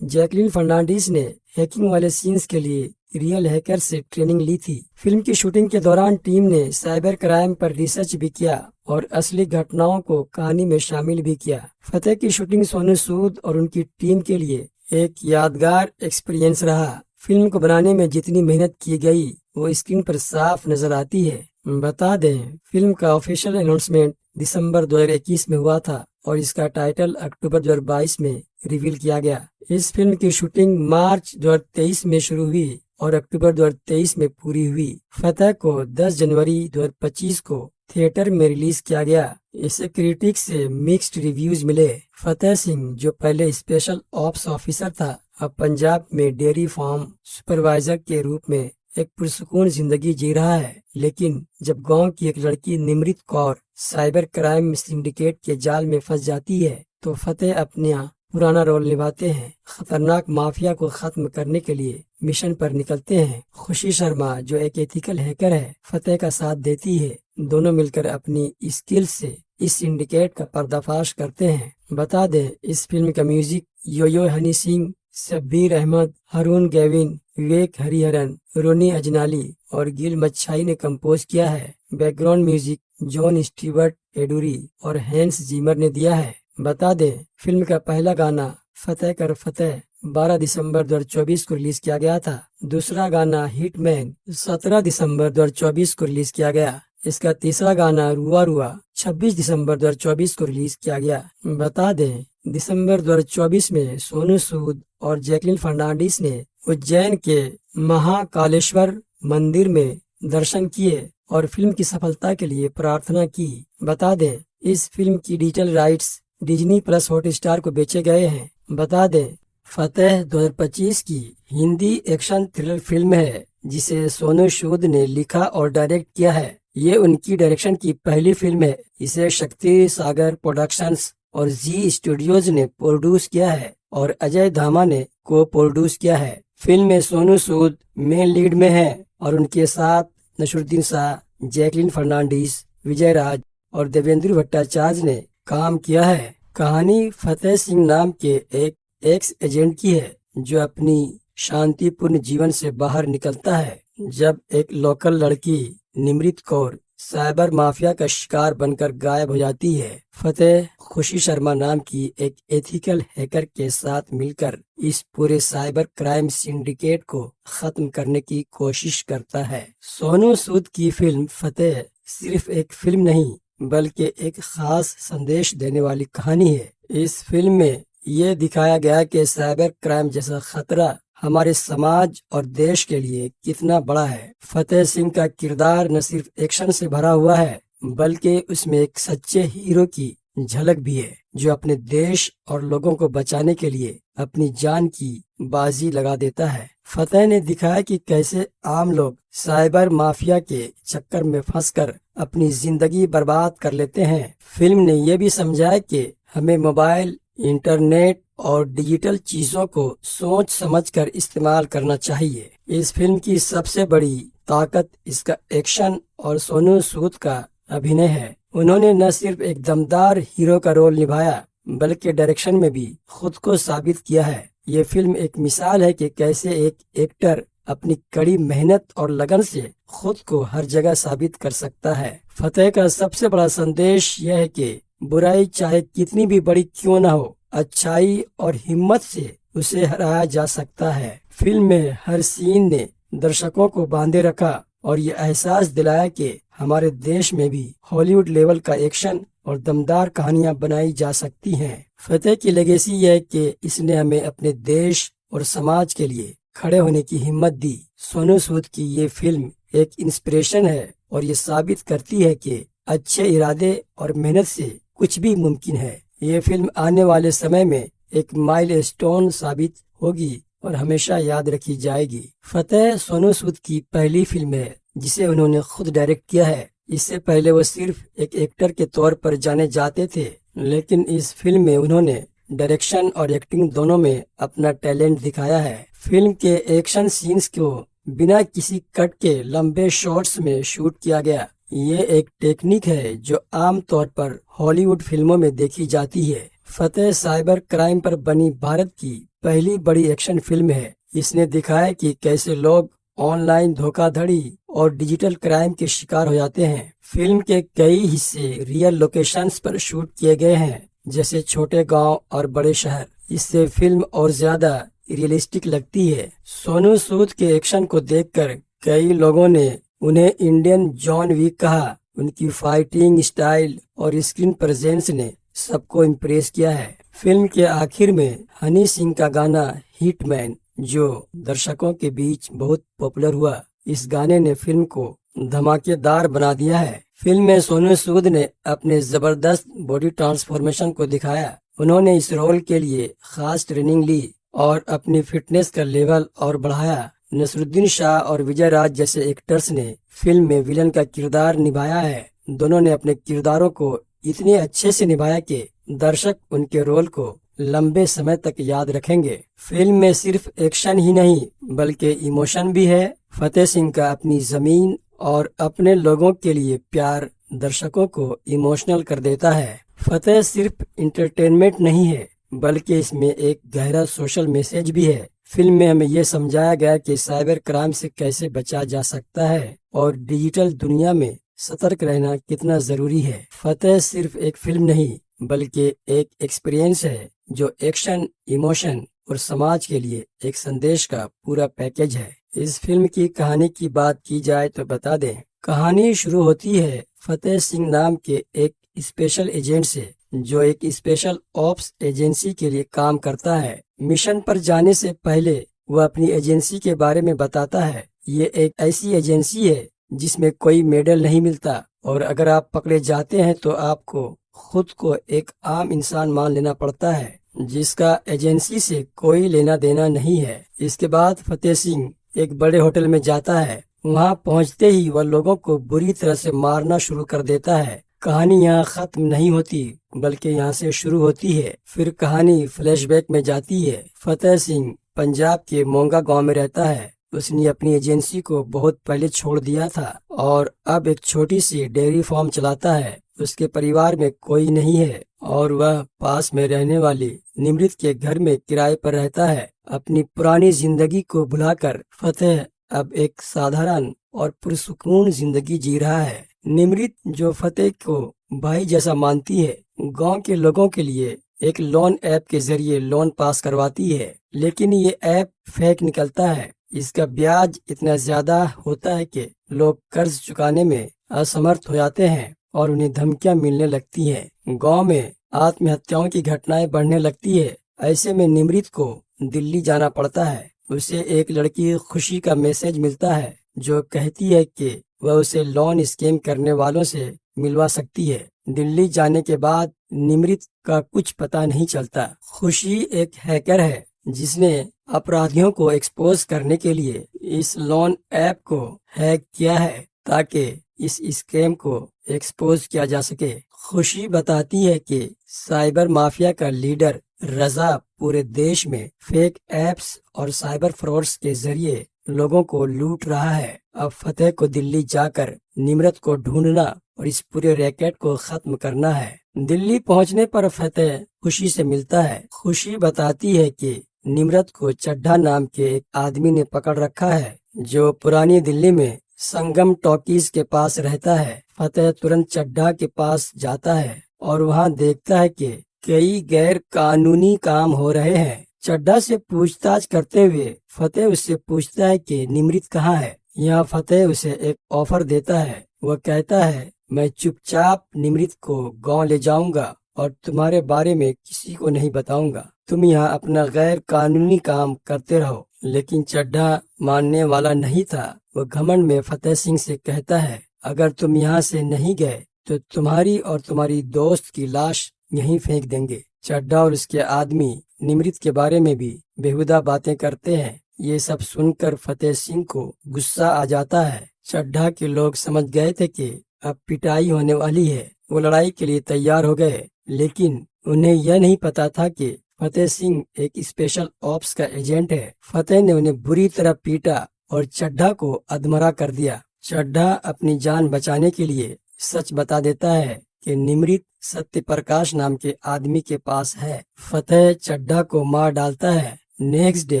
जैकलीन फर्नांडीज ने हैकिंग वाले सीन्स के लिए रियल हैकर से ट्रेनिंग ली थी। फिल्म की शूटिंग के दौरान टीम ने साइबर क्राइम पर रिसर्च भी किया और असली घटनाओं को कहानी में शामिल भी किया। फतेह की शूटिंग सोनू सूद और उनकी टीम के लिए एक यादगार एक्सपीरियंस रहा। फिल्म को बनाने में जितनी मेहनत की गई वो स्क्रीन पर साफ नजर आती है। बता दें, फिल्म का ऑफिशियल अनाउंसमेंट दिसंबर 2021 में हुआ था और इसका टाइटल अक्टूबर 2022 में रिवील किया गया। इस फिल्म की शूटिंग मार्च 2023 में शुरू हुई और अक्टूबर 2023 में पूरी हुई। फतेह को 10 जनवरी 2025 को थिएटर में रिलीज किया गया। इसे क्रिटिक्स से मिक्स्ड रिव्यूज मिले। फतेह सिंह, जो पहले स्पेशल ऑप्स ऑफिसर था, अब पंजाब में डेयरी फार्म सुपरवाइजर के रूप में एक पुरसुकून जिंदगी जी रहा है। लेकिन जब गांव की एक लड़की Nimrit Kaur cyber crime syndicate के जाल में फंस जाती है, तो फतेह अपना पुराना रोल निभाते हैं। खतरनाक माफिया को खत्म करने के लिए मिशन पर निकलते हैं। खुशी शर्मा, जो एक एथिकल हैकर है, फतेह का साथ देती है। दोनों मिलकर अपनी स्किल से इस सिंडिकेट का पर्दाफाश करते हैं। बता दें, इस फिल्म का म्यूजिक योयो हनी सिंह, शब्बीर अहमद, हरून गेविन, विवेक हरिहरन, रोनी अजनाली और गिल मच्छाई ने कंपोज किया है। बैकग्राउंड म्यूजिक जॉन स्टीवर्ट एडुरी और हैंस जीमर ने दिया है। बता दें, फिल्म का पहला गाना फतेह कर फतेह 12 दिसंबर 2024 को रिलीज किया गया था। दूसरा गाना हिटमैन 17 दिसंबर 2024 को रिलीज किया गया। इसका तीसरा गाना रुआ रुआ 26 दिसंबर 2024 को रिलीज किया गया। बता दें, दिसंबर 2024 में सोनू सूद और जैकलीन फर्नांडीज ने उज्जैन के महाकालेश्वर मंदिर में दर्शन किए और फिल्म की सफलता के लिए प्रार्थना की। बता दें, इस फिल्म की digital rights Disney plus Hotstar को बेचे गए हैं। बता दें, फतेह 2025 की हिंदी एक्शन थ्रिलर फिल्म है, जिसे सोनू सूद ने लिखा और डायरेक्ट किया है। ये उनकी डायरेक्शन की पहली फिल्म है। इसे शक्ति सागर प्रोडक्शंस और जी स्टूडियोज ने प्रोड्यूस किया है और अजय धामा ने को प्रोड्यूस किया है। फिल्म में सोनू सूद मेन लीड में है और उनके साथ नसरुद्दीन शाह, जैकलीन फर्नांडीज, विजय राज और देवेंद्र भट्टाचार्य ने काम किया है। कहानी फतेह सिंह नाम के एक एक्स एजेंट की है, जो अपनी शांतिपूर्ण जीवन से बाहर निकलता है जब एक लोकल लड़की निमृत कौर साइबर माफिया का शिकार बनकर गायब हो जाती है। फतेह खुशी शर्मा नाम की एक एथिकल हैकर के साथ मिलकर इस पूरे साइबर क्राइम सिंडिकेट को खत्म करने की कोशिश करता है। सोनू सूद की फिल्म फतेह सिर्फ एक फिल्म नहीं बल्कि एक खास संदेश देने वाली कहानी है। इस फिल्म में ये दिखाया गया कि साइबर क्राइम जैसा खतरा हमारे समाज और देश के लिए कितना बड़ा है। फतेह सिंह का किरदार न सिर्फ एक्शन से भरा हुआ है बल्कि उसमें एक सच्चे हीरो की झलक भी है जो अपने देश और लोगों को बचाने के लिए अपनी जान की बाजी लगा देता है। फतेह ने दिखाया कि कैसे आम लोग साइबर माफिया के चक्कर में फंसकर अपनी जिंदगी बर्बाद कर लेते हैं। फिल्म ने यह भी समझाया कि हमें मोबाइल, इंटरनेट और डिजिटल चीजों को सोच समझकर इस्तेमाल करना चाहिए। इस फिल्म की सबसे बड़ी ताकत इसका एक्शन और सोनू सूद का अभिनय है। उन्होंने न सिर्फ एक दमदार हीरो का रोल निभाया बल्कि डायरेक्शन में भी खुद को साबित किया है। ये फिल्म एक मिसाल है कि कैसे एक एक्टर अपनी कड़ी मेहनत और लगन से खुद को हर जगह साबित कर सकता है। फतेह का सबसे बड़ा संदेश यह है कि बुराई चाहे कितनी भी बड़ी क्यों न हो, अच्छाई और हिम्मत से उसे हराया जा सकता है। फिल्म में हर सीन ने दर्शकों को बांधे रखा और ये एहसास दिलाया कि हमारे देश में भी हॉलीवुड लेवल का एक्शन और दमदार कहानियां बनाई जा सकती हैं। फतेह की लेगेसी यह है कि इसने हमें अपने देश और समाज के लिए खड़े होने की हिम्मत दी। सोनू सूद की ये फिल्म एक इंस्पिरेशन है और ये साबित करती है कि अच्छे इरादे और मेहनत से कुछ भी मुमकिन है। ये फिल्म आने वाले समय में एक माइलस्टोन साबित होगी और हमेशा याद रखी जाएगी। फतेह सोनू सूद की पहली फिल्म है जिसे उन्होंने खुद डायरेक्ट किया है। इससे पहले वो सिर्फ एक एक्टर के तौर पर जाने जाते थे, लेकिन इस फिल्म में उन्होंने डायरेक्शन और एक्टिंग दोनों में अपना टैलेंट दिखाया है। फिल्म के एक्शन सीन्स को बिना किसी कट के लंबे शॉट्स में शूट किया गया। ये एक टेक्निक है जो आम तौर पर हॉलीवुड फिल्मों में देखी जाती है। फतेह साइबर क्राइम पर बनी भारत की पहली बड़ी एक्शन फिल्म है। इसने दिखाया कि कैसे लोग ऑनलाइन धोखाधड़ी और डिजिटल क्राइम के शिकार हो जाते हैं। फिल्म के कई हिस्से रियल लोकेशंस पर शूट किए गए हैं, जैसे छोटे गांव और बड़े शहर। इससे फिल्म और ज्यादा रियलिस्टिक लगती है। सोनू सूद के एक्शन को देखकर कई लोगों ने उन्हें इंडियन जॉन विक कहा। उनकी फाइटिंग स्टाइल और स्क्रीन प्रेजेंस ने सबको इम्प्रेस किया है। फिल्म के आखिर में हनी सिंह का गाना हिटमैन, जो दर्शकों के बीच बहुत पॉपुलर हुआ, इस गाने ने फिल्म को धमाकेदार बना दिया है। फिल्म में सोनू सूद ने अपने जबरदस्त बॉडी ट्रांसफॉर्मेशन को दिखाया। उन्होंने इस रोल के लिए खास ट्रेनिंग ली और अपनी फिटनेस का लेवल और बढ़ाया। नसरुद्दीन शाह और विजय राज जैसे एक्टर्स ने फिल्म में विलन का किरदार निभाया है। दोनों ने अपने किरदारों को इतने अच्छे से निभाया कि दर्शक उनके रोल को लंबे समय तक याद रखेंगे। फिल्म में सिर्फ एक्शन ही नहीं बल्कि इमोशन भी है। फतेह सिंह का अपनी जमीन और अपने लोगों के लिए प्यार दर्शकों को इमोशनल कर देता है। फतेह सिर्फ इंटरटेनमेंट नहीं है बल्कि इसमें एक गहरा सोशल मैसेज भी है। फिल्म में हमें यह समझाया गया कि साइबर क्राइम से कैसे बचा जा सकता है और डिजिटल दुनिया में सतर्क रहना कितना जरूरी है। फतेह सिर्फ एक फिल्म नहीं बल्कि एक एक्सपीरियंस है जो एक्शन, इमोशन और समाज के लिए एक संदेश का पूरा पैकेज है। इस फिल्म की कहानी की बात की जाए तो बता दें, कहानी शुरू होती है फतेह सिंह नाम के एक स्पेशल एजेंट से, जो एक स्पेशल ऑप्स एजेंसी के लिए काम करता है। मिशन पर जाने से पहले वह अपनी एजेंसी के बारे में बताता है। ये एक ऐसी एजेंसी है जिसमें कोई मेडल नहीं मिलता और अगर आप पकड़े जाते हैं तो आपको खुद को एक आम इंसान मान लेना पड़ता है जिसका एजेंसी से कोई लेना देना नहीं है। इसके बाद फतेह सिंह एक बड़े होटल में जाता है। वहां पहुंचते ही वह लोगों को बुरी तरह से मारना शुरू कर देता है। कहानी यहाँ खत्म नहीं होती बल्कि यहाँ से शुरू होती है। फिर कहानी फ्लैशबैक में जाती है। फतेह सिंह पंजाब के मोंगा गांव में रहता है। उसने अपनी एजेंसी को बहुत पहले छोड़ दिया था और अब एक छोटी सी डेयरी फार्म चलाता है। उसके परिवार में कोई नहीं है और वह पास में रहने वाली निमृत के घर में किराए पर रहता है। अपनी पुरानी जिंदगी को भुलाकर फतेह अब एक साधारण और पुरसुकून जिंदगी जी रहा है। निमृत जो फतेह को भाई जैसा मानती है, गांव के लोगों के लिए एक लोन ऐप के जरिए लोन पास करवाती है, लेकिन ये ऐप फेक निकलता है। इसका ब्याज इतना ज्यादा होता है कि लोग कर्ज चुकाने में असमर्थ हो जाते हैं और उन्हें धमकियां मिलने लगती हैं। गांव में आत्महत्याओं की घटनाएं बढ़ने लगती है। ऐसे में निमृत को दिल्ली जाना पड़ता है। उसे एक लड़की खुशी का मैसेज मिलता है जो कहती है कि वह उसे लोन स्कैम करने वालों से मिलवा सकती है। दिल्ली जाने के बाद निमृत का कुछ पता नहीं चलता। खुशी एक हैकर है जिसने अपराधियों को एक्सपोज करने के लिए इस लोन ऐप को हैक किया है ताकि इस स्कैम को एक्सपोज किया जा सके। खुशी बताती है कि साइबर माफिया का लीडर रजा पूरे देश में फेक ऐप्स और साइबर फ्रॉड्स के जरिए लोगों को लूट रहा है। अब फतेह को दिल्ली जाकर निमृत को ढूंढना और इस पूरे रैकेट को खत्म करना है। दिल्ली पहुंचने पर फतेह खुशी से मिलता है। खुशी बताती है कि निमृत को चड्ढा नाम के एक आदमी ने पकड़ रखा है जो पुरानी दिल्ली में संगम टॉकीज के पास रहता है। फतेह तुरंत चड्ढा के पास जाता है और वहां देखता है कि कई गैर कानूनी काम हो रहे हैं। चड्ढा से पूछताछ करते हुए फतेह उससे पूछता है कि निमृत कहाँ है। यहाँ फतेह उसे एक ऑफर देता है। वह कहता है, मैं चुपचाप निमृत को गांव ले जाऊंगा और तुम्हारे बारे में किसी को नहीं बताऊंगा। तुम यहाँ अपना गैर कानूनी काम करते रहो। लेकिन चड्ढा मानने वाला नहीं था। वह घमंड में फतेह सिंह से कहता है, अगर तुम यहाँ से नहीं गए तो तुम्हारी और तुम्हारी दोस्त की लाश यहीं फेंक देंगे। चड्ढा और उसके आदमी निमृत के बारे में भी बेहुदा बातें करते हैं। ये सब सुनकर फतेह सिंह को गुस्सा आ जाता है। चड्ढा के लोग समझ गए थे कि अब पिटाई होने वाली है। वो लड़ाई के लिए तैयार हो गए, लेकिन उन्हें यह नहीं पता था कि फतेह सिंह एक स्पेशल ऑप्स का एजेंट है। फतेह ने उन्हें बुरी तरह पीटा और चड्ढा को अधमरा कर दिया। चड्ढा अपनी जान बचाने के लिए सच बता देता है कि निमृत सत्य प्रकाश नाम के आदमी के पास है। फतेह चड्ढा को मार डालता है। नेक्स्ट डे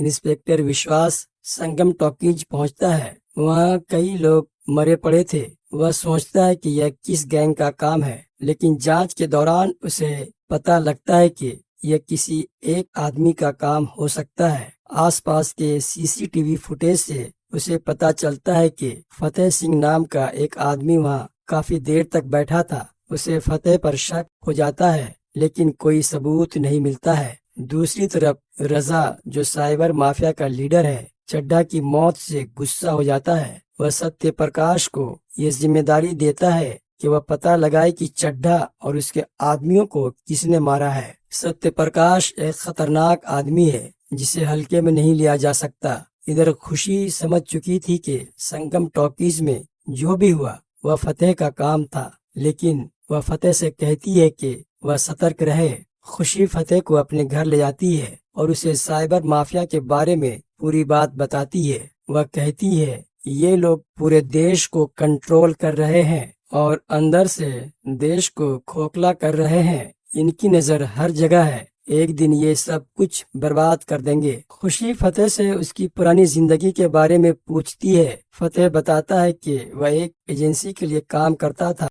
इंस्पेक्टर विश्वास संगम टॉकीज पहुंचता है। वहाँ कई लोग मरे पड़े थे। वह सोचता है कि यह किस गैंग का काम है, लेकिन जांच के दौरान उसे पता लगता है कि यह किसी एक आदमी का काम हो सकता है। आसपास के सीसीटीवी फुटेज से उसे पता चलता है कि फतेह सिंह नाम का एक आदमी वहाँ काफी देर तक बैठा था। उसे फतेह पर शक हो जाता है, लेकिन कोई सबूत नहीं मिलता है। दूसरी तरफ रजा जो साइबर माफिया का लीडर है, चड्ढा की मौत से गुस्सा हो जाता है। वह सत्य प्रकाश को ये जिम्मेदारी देता है कि वह पता लगाए कि चड्ढा और उसके आदमियों को किसने मारा है। सत्य प्रकाश एक खतरनाक आदमी है जिसे हल्के में नहीं लिया जा सकता। इधर खुशी समझ चुकी थी कि संगम टॉकीज में जो भी हुआ वह फतेह का काम था, लेकिन वह फतेह से कहती है कि वह सतर्क रहे। खुशी फतेह को अपने घर ले जाती है और उसे साइबर माफिया के बारे में पूरी बात बताती है। वह कहती है, ये लोग पूरे देश को कंट्रोल कर रहे हैं और अंदर से देश को खोखला कर रहे हैं। इनकी नजर हर जगह है। एक दिन ये सब कुछ बर्बाद कर देंगे। खुशी फतेह से उसकी पुरानी जिंदगी के बारे में पूछती है। फतेह बताता है कि वह एक एजेंसी के लिए काम करता था